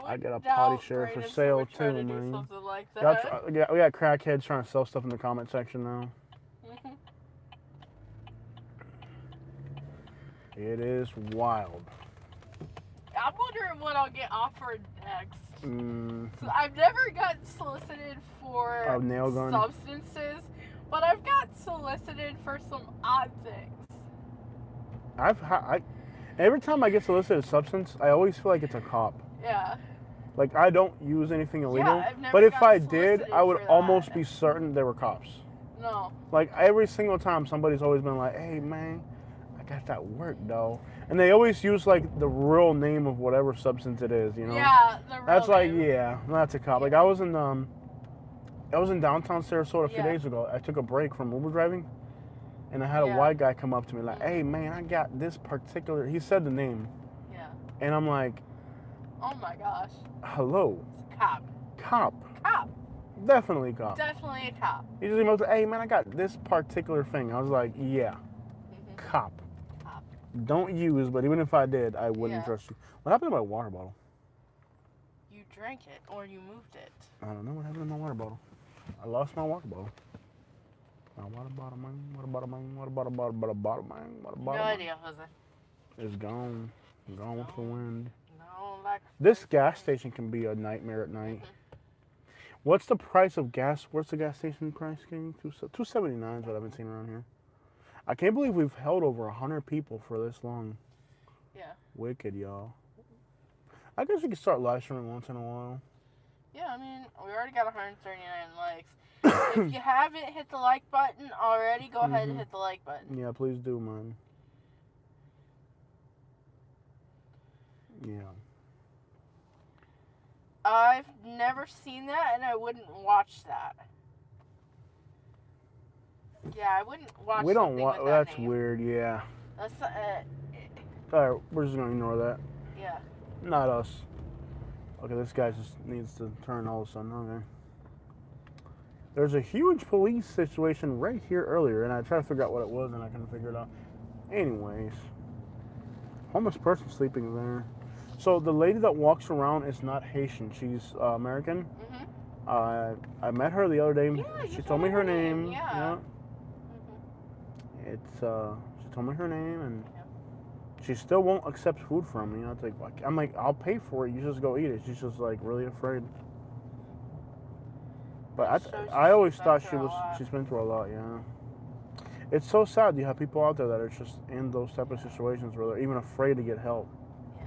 I got a potty share for sale too, man. Like that. We got crackheads trying to sell stuff in the comment section now. It is wild. I'm wondering what I'll get offered next. So I've never gotten solicited for A nail gun? substances, but I've got solicited for some odd things. Every time I get solicited a substance, I always feel like it's a cop. Yeah. Like I don't use anything illegal, Yeah, I've never but if I gotten did, solicited I would for almost that. be certain they were cops. No. Like every single time, somebody's always been like, "Hey, man, I got that work, though," and they always use like the real name of whatever substance it is, you know? Yeah, the real That's like, name. yeah, that's a cop. Like I was in downtown Sarasota a few days ago. I took a break from Uber driving, and I had a white guy come up to me like, "Hey, man, I got this particular." He said the name. Yeah. And I'm like, Oh my gosh. "Hello." Cop. Cop. Cop. Definitely cop. Definitely a cop. He just emailed, "Hey, man, I got this particular thing." I was like, "Yeah, cop. Cop. Don't use, but even if I did, I wouldn't trust you." What happened to my water bottle? You drank it or you moved it. I don't know what happened to my water bottle. I lost my water bottle. My water bottle, man. Water bottle, man. Water bottle, man. Water bottle, No idea, Jose. It's gone. Gone with the wind. No, like. This gas station can be a nightmare at night. What's the price of gas? What's the gas station price getting? $2.79 is what I've been seeing around here. I can't believe we've held over 100 people for this long. Yeah. Wicked, y'all. I guess we could start live streaming once in a while. Yeah, I mean, we already got 139 likes. If you haven't hit the like button already, go ahead and hit the like button. Yeah, please do, man. Yeah. I've never seen that, and I wouldn't watch that. Yeah, I wouldn't watch. We don't something want. with that That's name. weird. Yeah. That's All right, we're just gonna ignore that. yeah. Not us. Okay, this guy just needs to turn all of a sudden. Okay. There's a huge police situation right here earlier, and I tried to figure out what it was, and I couldn't figure it out. Anyways, homeless person sleeping there. So the lady that walks around is not Haitian. She's American. I met her the other day. Yeah, She told me her name. Yeah. It's she told me her name, and she still won't accept food from me. I'm like, I'll pay for it. You just go eat it. She's just like really afraid. But I always thought she's been through a lot. Yeah. It's so sad. You have people out there that are just in those type of situations where they're even afraid to get help. Yeah.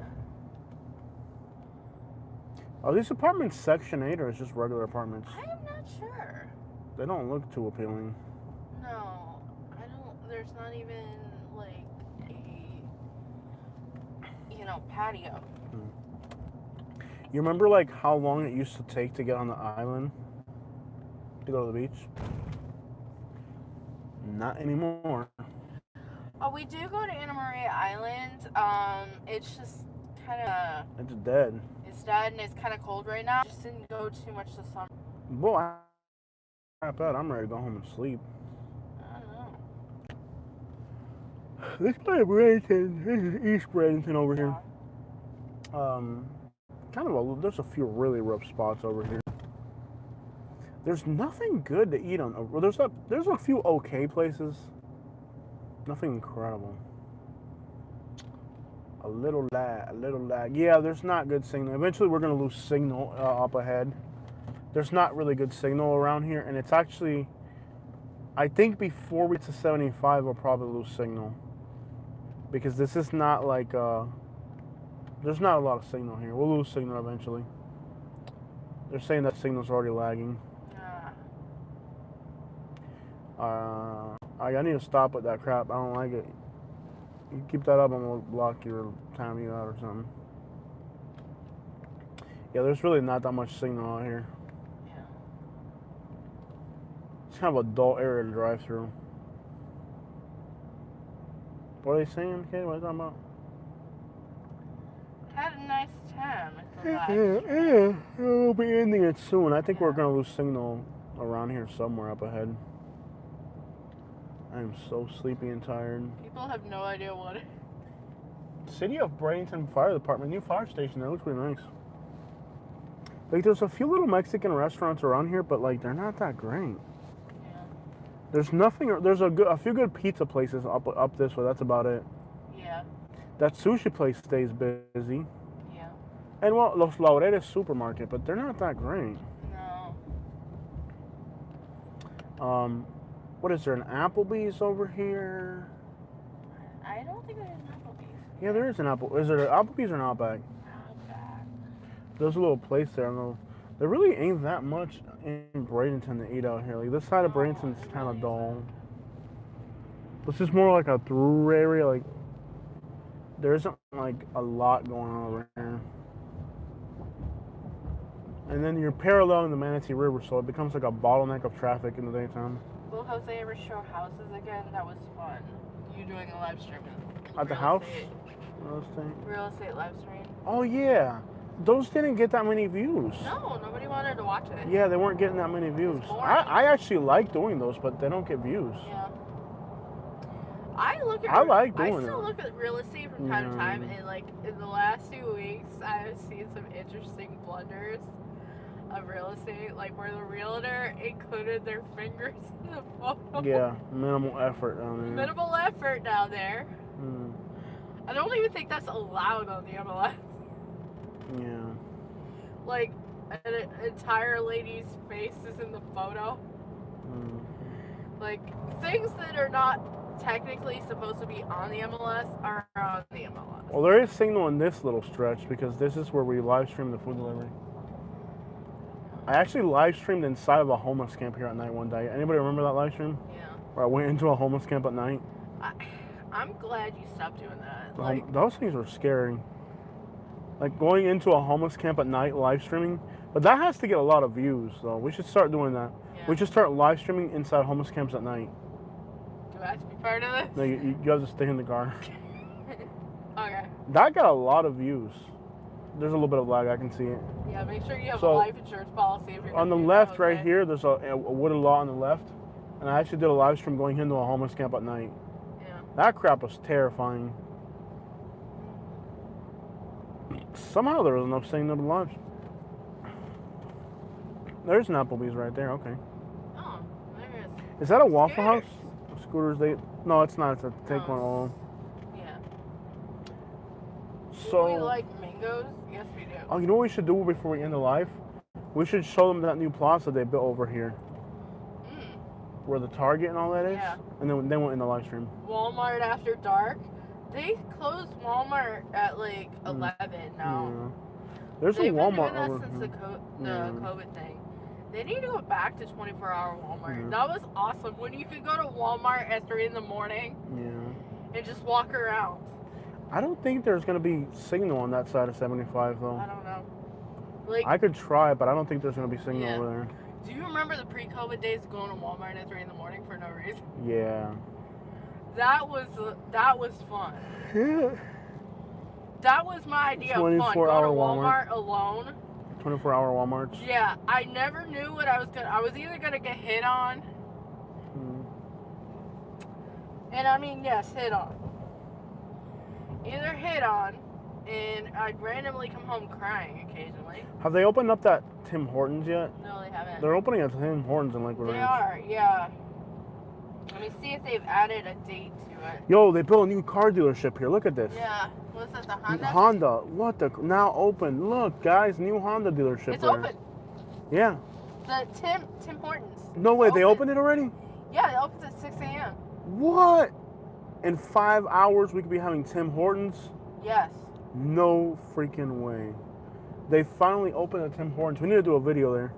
Are these apartments Section 8 or is just regular apartments? I am not sure. They don't look too appealing. No, I don't. There's not even like a patio. You remember like how long it used to take to get on the island to go to the beach? Not anymore. Oh, we do go to Anna Maria Island. It's just kind of. It's dead. It's dead and it's kind of cold right now. Just didn't go too much this summer. Boy, I'm ready to go home and sleep. I don't know. This is Bradenton. This is East Bradenton over here. There's a few really rough spots over here. There's nothing good to eat on. Well, there's a few okay places. Nothing incredible. A little lag. Yeah, there's not good signal. Eventually, we're gonna lose signal up ahead. There's not really good signal around here, and it's actually, I think before we get to 75, we'll probably lose signal. Because this is not like, there's not a lot of signal here. We'll lose signal eventually. They're saying that signal's already lagging. I need to stop with that crap. I don't like it. You keep that up, I'm gonna block your time you out or something. Yeah, there's really not that much signal out here. Yeah. It's kind of a dull area to drive through. What are they saying, kid? What are they talking about? Had a nice time at the last. Yeah. We'll be ending it soon. I think we're gonna lose signal around here somewhere up ahead. I am so sleepy and tired. People have no idea what it is. City of Bradenton Fire Department, new fire station. That looks pretty nice. Like, there's a few little Mexican restaurants around here, but like they're not that great. Yeah. There's nothing. There's a few good pizza places up this way. That's about it. Yeah. That sushi place stays busy. Yeah. And well, Los Laureles supermarket, but they're not that great. No. What is there, an Applebee's over here? I don't think there's an Applebee's. Yeah, there is an Apple. Is there an Applebee's or an Outback? Outback. There's a little place there. I know. There really ain't that much in Bradenton to eat out here. Like, this side of Bradenton's kind of dull. This is more like a through area. Like, there isn't like a lot going on over here. And then you're paralleling the Manatee River, so it becomes like a bottleneck of traffic in the daytime. Will Jose ever show houses again? That was fun. You doing a live stream At the house? Real estate live stream. Oh yeah, those didn't get that many views. No, nobody wanted to watch it. Yeah, they weren't getting that many views. I actually like doing those, but they don't get views. Yeah. I like doing I still it. look at real estate from time to time, and like in the last 2 weeks, I've seen some interesting blunders of real estate, like where the realtor included their fingers in the photo. Yeah, minimal effort down there. Minimal effort down there. Mm. I don't even think that's allowed on the MLS. Yeah. Like, an entire lady's face is in the photo. Mm. Like, things that are not technically supposed to be on the MLS are on the MLS. Well, there is signal in this little stretch because this is where we live stream the food delivery. I actually live streamed inside of a homeless camp here at night one day. Anybody remember that live stream? Yeah. Where I went into a homeless camp at night? I'm glad you stopped doing that. Those things were scary. Like going into a homeless camp at night, live streaming. But that has to get a lot of views, though. We should start doing that. Yeah. We should start live streaming inside homeless camps at night. Do I have to be part of this? No, you guys just stay in the car. Okay. That got a lot of views. There's a little bit of lag. I can see it. Yeah, make sure you have So, a life insurance policy if you're On the gonna do left, that, right okay? here, there's a wooded lot on the left. And I actually did a live stream going into a homeless camp at night. Yeah. That crap was terrifying. Somehow there was enough signal to lives. There's an Applebee's right there. Okay. Oh, there is. Is that a Waffle Scooters. House? Scooters, no, it's not. It's a take one all. Yeah. So, Do we like mangoes? Yes, we do. oh, you know what we should do before we end the live? We should show them that new plaza they built over here, where the Target and all that is. Yeah. And then we'll end the live stream. Walmart after dark. They closed Walmart at like 11 now. Yeah. There's They've a Walmart been doing over that since here. the Yeah. COVID thing. They need to go back to 24-hour Walmart. Yeah. That was awesome. When you could go to Walmart at 3 in the morning Yeah. and just walk around. I don't think there's gonna be signal on that side of 75 though. I don't know. Like, I could try, but I don't think there's gonna be signal Yeah. over there. do you remember the pre-COVID days of going to Walmart at 3 in the morning for no reason? Yeah. That was fun. Yeah. That was my idea of fun. Go to 24-hour Walmart alone. 24-hour Walmarts. Yeah, I never knew what I was gonna. I was either gonna get hit on, and I mean, yes, hit on. Either hit on, and I'd randomly come home crying occasionally. Have they opened up that Tim Hortons yet? No, they haven't. They're opening a Tim Hortons in Lakewood They Ranch. are, yeah. Let me see if they've added a date to it. Yo, they built a new car dealership here. Look at this. Yeah, what's that? The Honda. Honda. What the? Now open. Look, guys, new Honda dealership It's there. open. Yeah. The Tim Hortons. No way, they opened it already? Yeah, it opens at 6 a.m. What? In 5 hours we could be having Tim Hortons? Yes. No freaking way. They finally opened a Tim Hortons. We need to do a video there.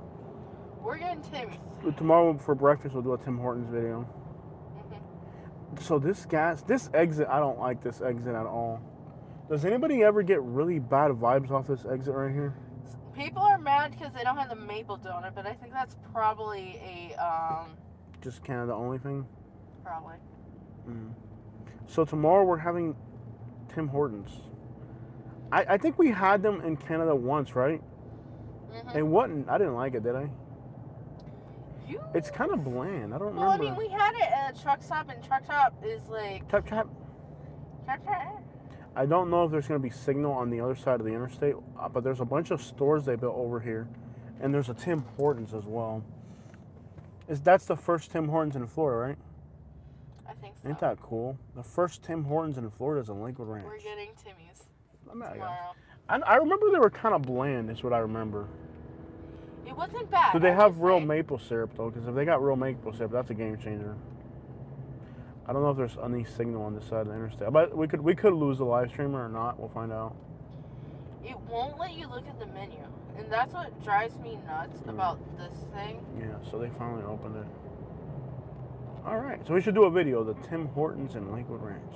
We're getting Timmy's. Tomorrow for breakfast we'll do a Tim Hortons video. So this exit, I don't like this exit at all. Does anybody ever get really bad vibes off this exit right here? People are mad because they don't have the maple donut, but I think that's probably a Just Canada only thing? probably. So tomorrow we're having Tim Hortons. I think we had them in Canada once, right? It wasn't, I didn't like it, did I? It's kind of bland. I don't Well, I remember. mean, we had it at a truck stop, and truck stop is like. Tap, tap. I don't know if there's going to be signal on the other side of the interstate, but there's a bunch of stores they built over here, and there's a Tim Hortons as well. That's the first Tim Hortons in Florida, right? I think so. Ain't that cool? The first Tim Hortons in Florida is in Lakewood Ranch. We're getting Timmy's I'm not tomorrow. I remember they were kind of bland, is what I remember. It wasn't bad. Do they I have would real say. maple syrup, though? Because if they got real maple syrup, that's a game changer. I don't know if there's any signal on this side of the interstate. But we could lose the live streamer or not. We'll find out. It won't let you look at the menu, and that's what drives me nuts about this thing. Yeah, so they finally opened it. All right, so we should do a video, the Tim Hortons in Lakewood Ranch.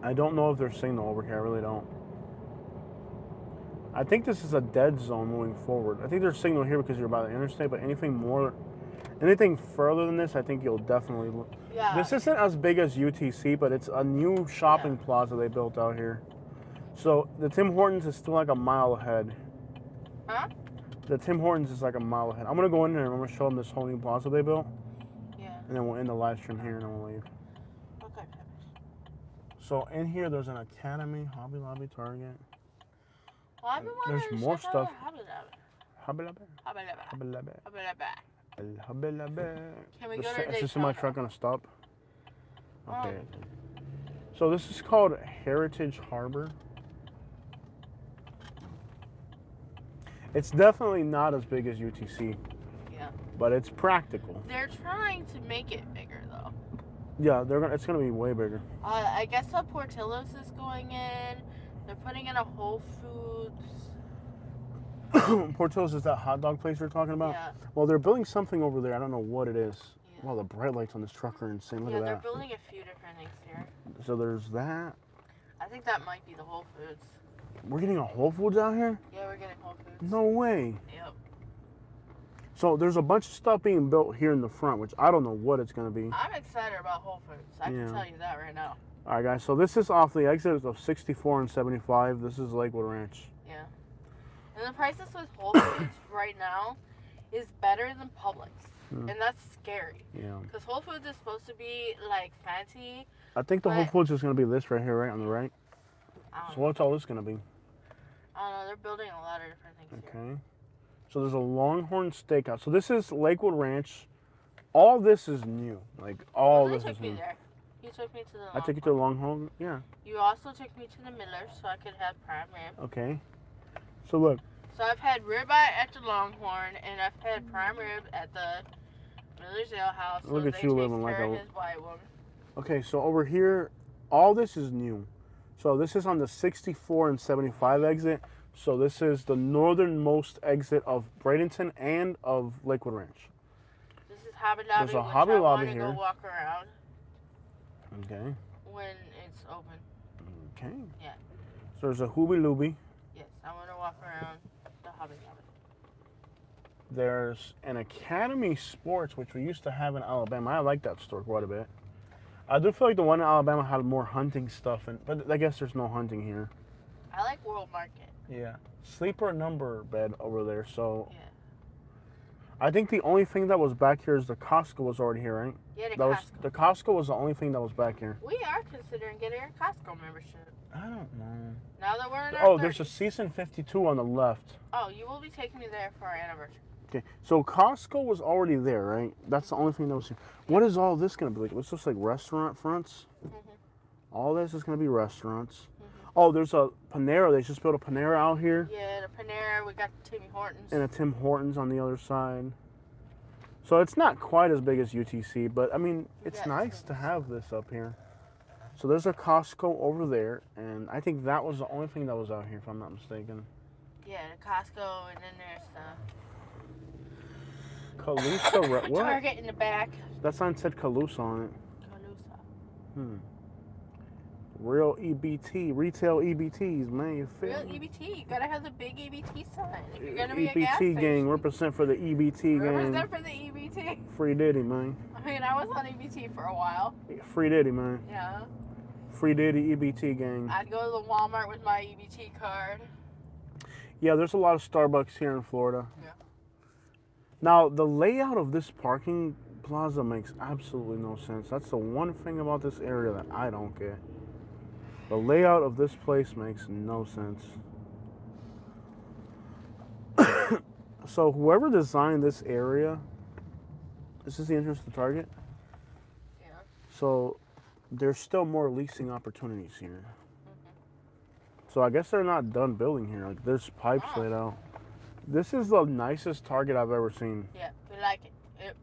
I don't know if there's signal over here. I really don't. I think this is a dead zone moving forward. I think there's signal here because you're by the interstate, but anything further than this, I think you'll definitely look. Yeah. This isn't as big as UTC, but it's a new shopping plaza they built out here. So the Tim Hortons is still like a mile ahead. Huh? The Tim Hortons is like a mile ahead. I'm going to go in there and I'm going to show them this whole new plaza they built. Yeah. And then we'll end the live stream here and then we'll leave. Okay. So in here, there's an Academy, Hobby Lobby, Target. Well, I've been There's wanting to more check stuff. out Hobby Lobby. Hobby Lobby? Hobby Lobby. Hobby Lobby. Hobby Lobby. Hobby Lobby. Can we go to Is this in my Daytona? truck going to stop? Oh. Okay. So this is called Heritage Harbor. It's definitely not as big as UTC, Yeah. but it's practical. They're trying to make it bigger, though. Yeah, it's gonna be way bigger. I guess a Portillo's is going in. They're putting in a Whole Foods. Portillo's is that hot dog place you're talking about? Yeah. Well, they're building something over there. I don't know what it is. Wow, the bright lights on this truck are insane. Look Yeah, at they're that. building a few different things here. So there's that. I think that might be the Whole Foods. We're getting a Whole Foods out here? Yeah, we're getting Whole Foods. No way. Yep. So there's a bunch of stuff being built here in the front, which I don't know what it's going to be. I'm excited about Whole Foods. I can tell you that right now. All right, guys. So this is off the exit of 64 and 75. This is Lakewood Ranch. Yeah. And the prices with Whole Foods right now is better than Publix. And that's scary. Yeah. Because Whole Foods is supposed to be like fancy. I think the Whole Foods is going to be this right here, right on the right. So what's all this going to be? I don't know. They're building a lot of different things here. Okay. So there's a Longhorn Steakhouse. So this is Lakewood Ranch. All this is new. Like all this is new. There. You took me to the I took you to the Longhorn. Yeah. You also took me to the Miller so I could have prime rib. Okay. So look. So I've had ribeye at the Longhorn and I've had prime rib at the Miller's Ale House. So Look at you living like a. his white one. Okay, so over here, all this is new. So this is on the 64 and 75 exit. So this is the northernmost exit of Bradenton and of Lakewood Ranch. This is Hobby Lobby. There's a Hobby Lobby here. Go walk around. Okay. When it's open. Okay. Yeah. So there's a Hooby Looby. Yes, I want to walk around the Hobby Lobby. There's an Academy Sports, which we used to have in Alabama. I like that store quite a bit. I do feel like the one in Alabama had more hunting stuff, but I guess there's no hunting here. I like World Market. Yeah. Sleeper number bed over there, so. Yeah. I think the only thing that was back here is the Costco was already here, right? Yeah, the Costco was the only thing that was back here. We are considering getting a Costco membership. I don't know. Now that we're in our 30s. There's a Season 52 on the left. Oh, you will be taking me there for our anniversary. Okay, so Costco was already there, right? That's the only thing that was here. What is all this going to be like? It's just like restaurant fronts? All this is going to be restaurants. Oh, there's a Panera. They just built a Panera out here. Yeah, the Panera. We got the Tim Hortons. And a Tim Hortons on the other side. So it's not quite as big as UTC, but I mean, it's nice to have this up here. So there's a Costco over there, and I think that was the only thing that was out here, if I'm not mistaken. Yeah, the Costco, and then there's Calusa, what? Target in the back. That sign said Calusa on it. Calusa. Real EBT, retail EBTs, man. You feel Real me? EBT. You gotta have the big EBT sign. If you're gonna be a gas EBT station. gang, represent for the EBT gang. Represent for the EBT. Free Diddy, man. I mean, I was on EBT for a while. Free Diddy, man. Yeah. Free Diddy EBT gang. I'd go to the Walmart with my EBT card. Yeah, there's a lot of Starbucks here in Florida. Yeah. Now, the layout of this parking plaza makes absolutely no sense. That's the one thing about this area that I don't get. The layout of this place makes no sense. So whoever designed this area, this is the entrance to Target. Yeah. So there's still more leasing opportunities here. So I guess they're not done building here. Like there's pipes laid out. This is the nicest Target I've ever seen. Yeah, we like it.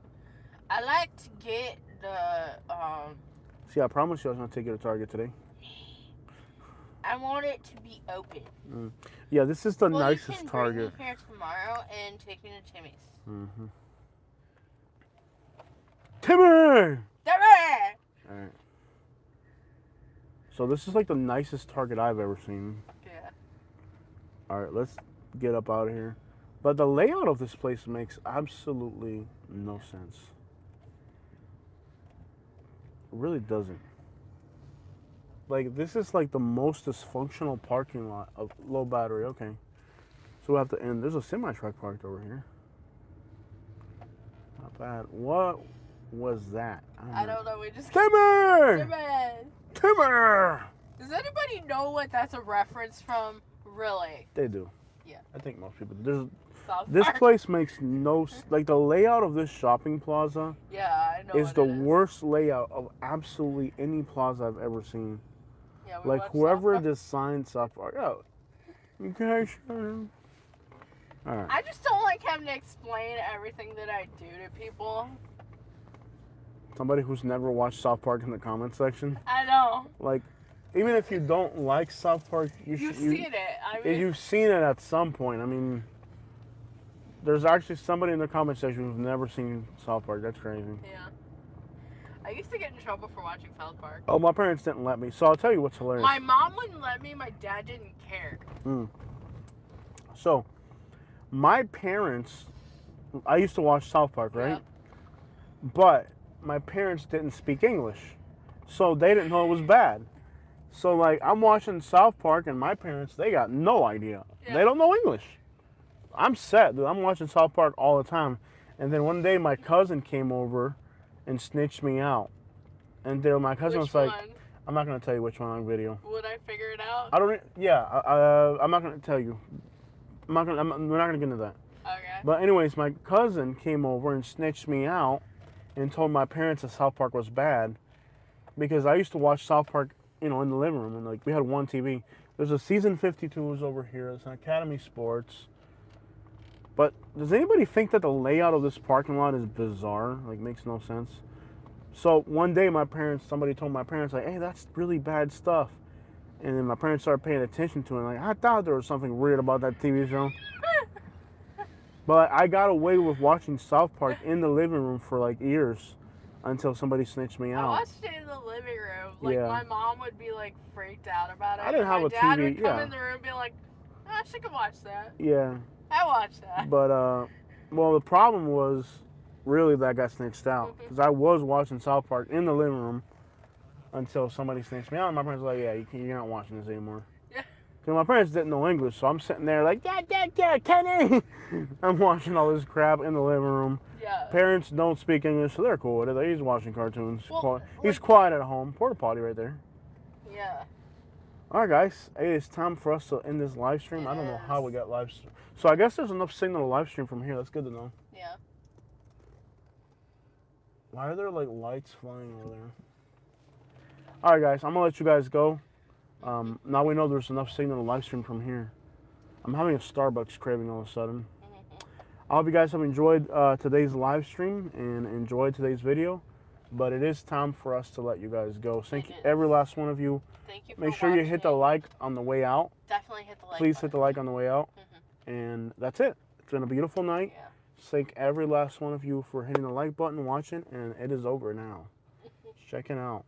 I like to get the See, I promise you I was gonna take you to Target today. I want it to be open. Yeah, this is the well, nicest you can Target. Bring me here tomorrow and take me to Timmy's. Timmy! Timmy! All right. So this is like the nicest Target I've ever seen. Yeah. All right, let's get up out of here. But the layout of this place makes absolutely no sense. It really doesn't. Like, this is like the most dysfunctional parking lot of low battery. Okay. So we have to end. There's a semi-truck parked over here. Not bad. What was that? I don't know. We just... Timmy! Timmy! Timmy! Does anybody know what that's a reference from? Really? They do. Yeah. I think most people do. South This Park. place makes no... Like, the layout of this shopping plaza Yeah, I know is what the it is. worst layout of absolutely any plaza I've ever seen. Yeah, we Like, watched whoever South Park. designed South Park. Oh, okay, sure. All right. I just don't like having to explain everything that I do to people. Somebody who's never watched South Park in the comment section. I know. Like, even if you don't like South Park, You've seen it. I mean, you've seen it at some point. I mean, there's actually somebody in the comment section who's never seen South Park. That's crazy. yeah. I used to get in trouble for watching South Park. Oh, my parents didn't let me. So I'll tell you what's hilarious. My mom wouldn't let me. My dad didn't care. So, my parents I used to watch South Park, right? But my parents didn't speak English, so they didn't know it was bad. So like I'm watching South Park, and my parents, they got no idea. Yeah. They don't know English. I'm set, dude. I'm watching South Park all the time. And then one day my cousin came over and snitched me out. And then my cousin Which was like, one? I'm not gonna tell you which one on video. Would I figure it out? I don't. Yeah, I'm not gonna tell you. We're not gonna get into that. Okay. But anyways, my cousin came over and snitched me out, and told my parents that South Park was bad, because I used to watch South Park, in the living room, and like we had one TV. There's a season 52 was over here. It's an Academy Sports. But does anybody think that the layout of this parking lot is bizarre? Like, makes no sense. So one day somebody told my parents, like, hey, that's really bad stuff. And then my parents started paying attention to it. Like, I thought there was something weird about that TV show. But I got away with watching South Park in the living room for like years, until somebody snitched me I out. watched it in the living room. Like, Yeah. my mom would be like freaked out about it. I didn't have my a dad TV, would come yeah. in the room and be like, oh, she can watch that. Yeah. I watched that. But, well, the problem was really that I got snitched out. Because I was watching South Park in the living room until somebody snitched me out. And my parents were like, yeah, you're not watching this anymore. Yeah. Because my parents didn't know English. So I'm sitting there like, Dad, Kenny. I'm watching all this crap in the living room. Yeah. Parents don't speak English, so they're cool with it. He's watching cartoons. Well, He's quiet at home. Porta potty right there. Yeah. All right, guys. Hey, it's time for us to end this live stream. I don't know how we got live stream. So I guess there's enough signal to live stream from here. That's good to know. Yeah. Why are there like lights flying over there? All right, guys. I'm gonna let you guys go. Now we know there's enough signal to live stream from here. I'm having a Starbucks craving all of a sudden. I hope you guys have enjoyed today's live stream and enjoyed today's video. But it is time for us to let you guys go. Thank you, every last one of you. Thank you for Make sure you hit the like on the way out. Definitely hit the like Please button. hit the like on the way out. And that's it. It's been a beautiful night. Yeah. Thank every last one of you for hitting the like button, watching, and it is over now. Checking out.